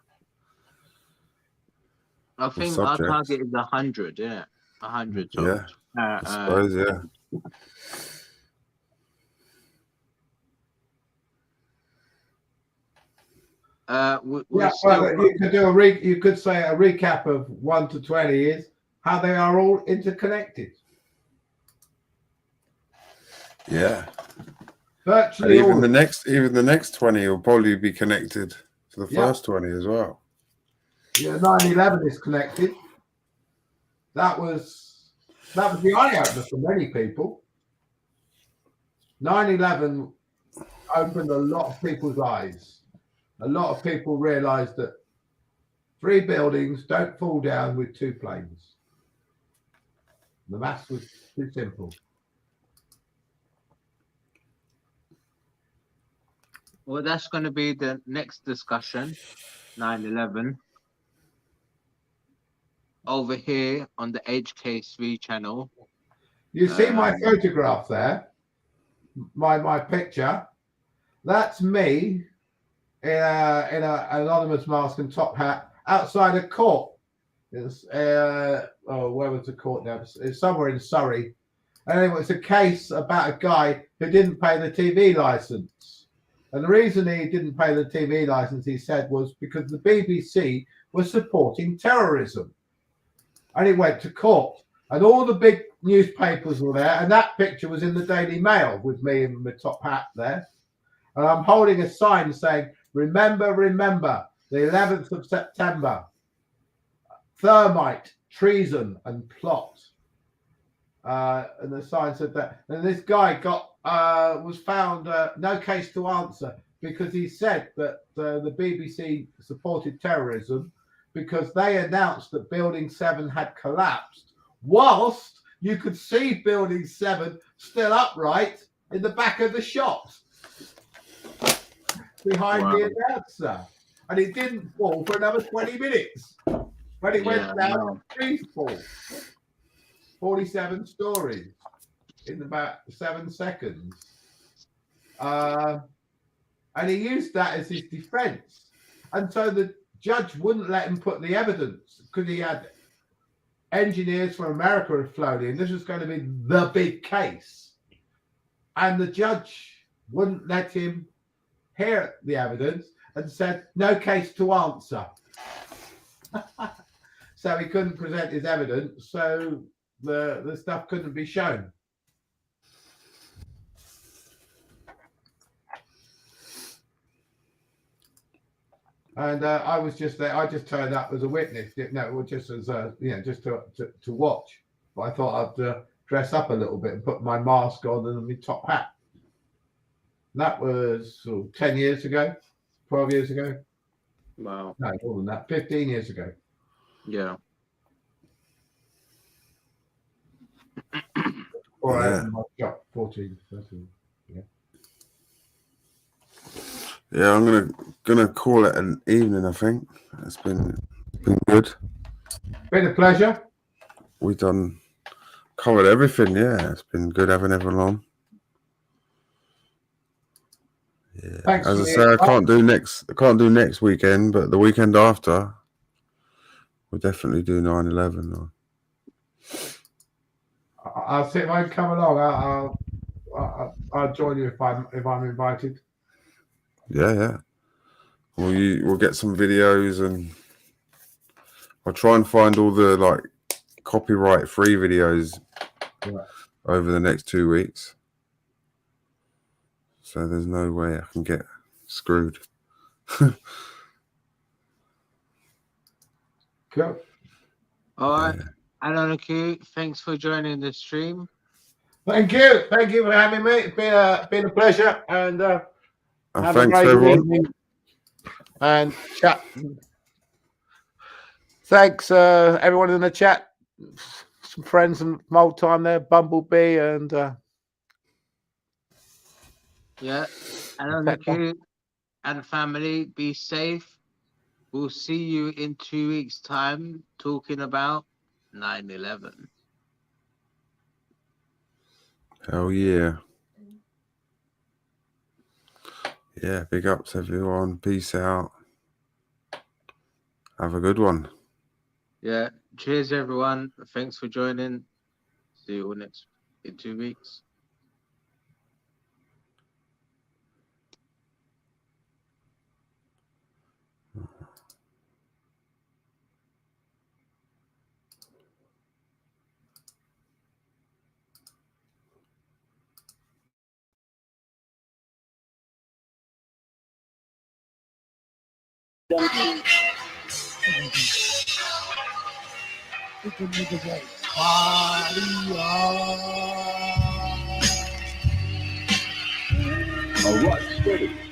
[SPEAKER 4] I think our target is 100, yeah. 100 topics.
[SPEAKER 3] Yeah, I suppose, yeah.
[SPEAKER 5] You could do you could say a recap of 1 to 20 is how they are all interconnected.
[SPEAKER 3] Yeah.
[SPEAKER 5] Virtually
[SPEAKER 3] even the next 20 will probably be connected to the first 20 as well.
[SPEAKER 5] Yeah, 9/11 is connected. That was the eye opener for many people. 9/11 opened a lot of people's eyes. A lot of people realized that 3 buildings don't fall down with 2 planes. The maths was too simple.
[SPEAKER 4] Well, that's going to be the next discussion, 9/11. Over here on the HK3 channel.
[SPEAKER 5] You see my photograph there? My picture? That's me in a anonymous mask and top hat outside a court. It's where was the court now? It's somewhere in Surrey. And anyway, it's a case about a guy who didn't pay the TV license. And the reason he didn't pay the TV license, he said, was because the BBC was supporting terrorism. And he went to court. And all the big newspapers were there. And that picture was in the Daily Mail with me in my top hat there. And I'm holding a sign saying, remember, remember, the 11th of September, thermite, treason, and plot. And the sign said that. And this guy was found no case to answer because he said that the BBC supported terrorism because they announced that Building 7 had collapsed whilst you could see Building 7 still upright in the back of the shop behind the announcer. And it didn't fall for another 20 minutes. When it went down, trees fall. 47 stories in about 7 seconds. And he used that as his defense. And so the judge wouldn't let him put the evidence because he had engineers from America had flown in. This was going to be the big case. And the judge wouldn't let him hear the evidence and said, no case to answer. So he couldn't present his evidence. So the stuff couldn't be shown. And I was just there. I just turned up as a witness. No, just as just to watch. But I thought I'd dress up a little bit and put my mask on and my top hat. That was 10 years ago, 12 years ago.
[SPEAKER 4] Wow.
[SPEAKER 5] No, more than that. 15 years ago.
[SPEAKER 4] Yeah.
[SPEAKER 5] Or I opened my shop, 14, 13.
[SPEAKER 3] Yeah, I'm gonna call it an evening. I think it's been good.
[SPEAKER 5] Been a pleasure.
[SPEAKER 3] We've done Covered everything, yeah. It's been good having everyone on. Yeah.
[SPEAKER 5] Thanks
[SPEAKER 3] As I
[SPEAKER 5] for
[SPEAKER 3] say, I can't do next weekend, but the weekend after, we'll definitely do 9/11.
[SPEAKER 5] I'll see if I can come along. I'll join you if I'm invited.
[SPEAKER 3] Yeah. We'll get some videos, and I'll try and find all the like copyright-free videos over the next 2 weeks. So there's no way I can get screwed.
[SPEAKER 5] Cool.
[SPEAKER 4] All right. Alan Q, thanks for joining the stream.
[SPEAKER 5] Thank you for having me. It's been a pleasure, and have
[SPEAKER 3] Thanks
[SPEAKER 5] a great
[SPEAKER 3] everyone.
[SPEAKER 5] evening. And chat. Thanks everyone in the chat. Some friends from old time there, Bumblebee and
[SPEAKER 4] yeah. Alan Q and family, be safe. We'll see you in 2 weeks' time talking about 9/11.
[SPEAKER 3] Hell yeah. Yeah, big ups everyone. Peace out. Have a good one.
[SPEAKER 4] Yeah. Cheers, everyone. Thanks for joining. See you all in 2 weeks.
[SPEAKER 2] All right, steady.